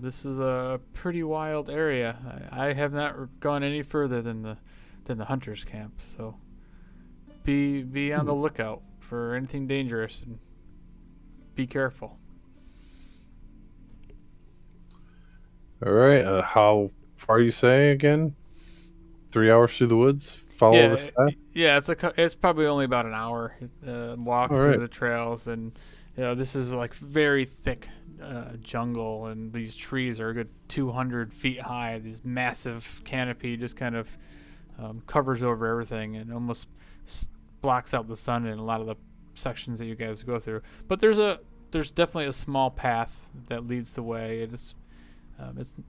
This is a pretty wild area. I have not gone any further than the hunter's camp, so be on the lookout for anything dangerous and be careful. All right. How far you say again? 3 hours through the woods. Follow this path. Yeah, it's probably only about an hour walk All through right. the trails, and this is like very thick jungle, and these trees are a good 200 feet high. This massive canopy just kind of covers over everything and almost blocks out the sun in a lot of the sections that you guys go through. But there's definitely a small path that leads the way.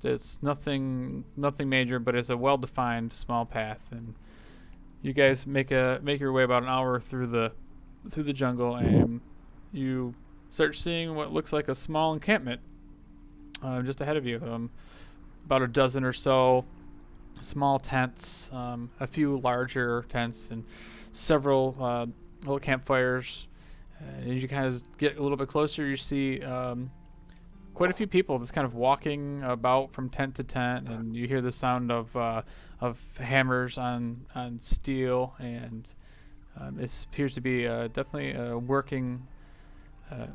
It's nothing major, but it's a well-defined small path, and you guys make your way about an hour through the jungle, and you start seeing what looks like a small encampment just ahead of you. About a dozen or so small tents, a few larger tents, and several little campfires. And as you kind of get a little bit closer, you see quite a few people just kind of walking about from tent to tent, and you hear the sound of hammers on steel, and it appears to be definitely a working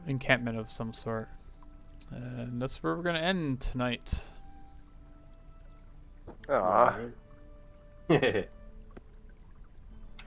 encampment of some sort. And that's where we're going to end tonight. Aw.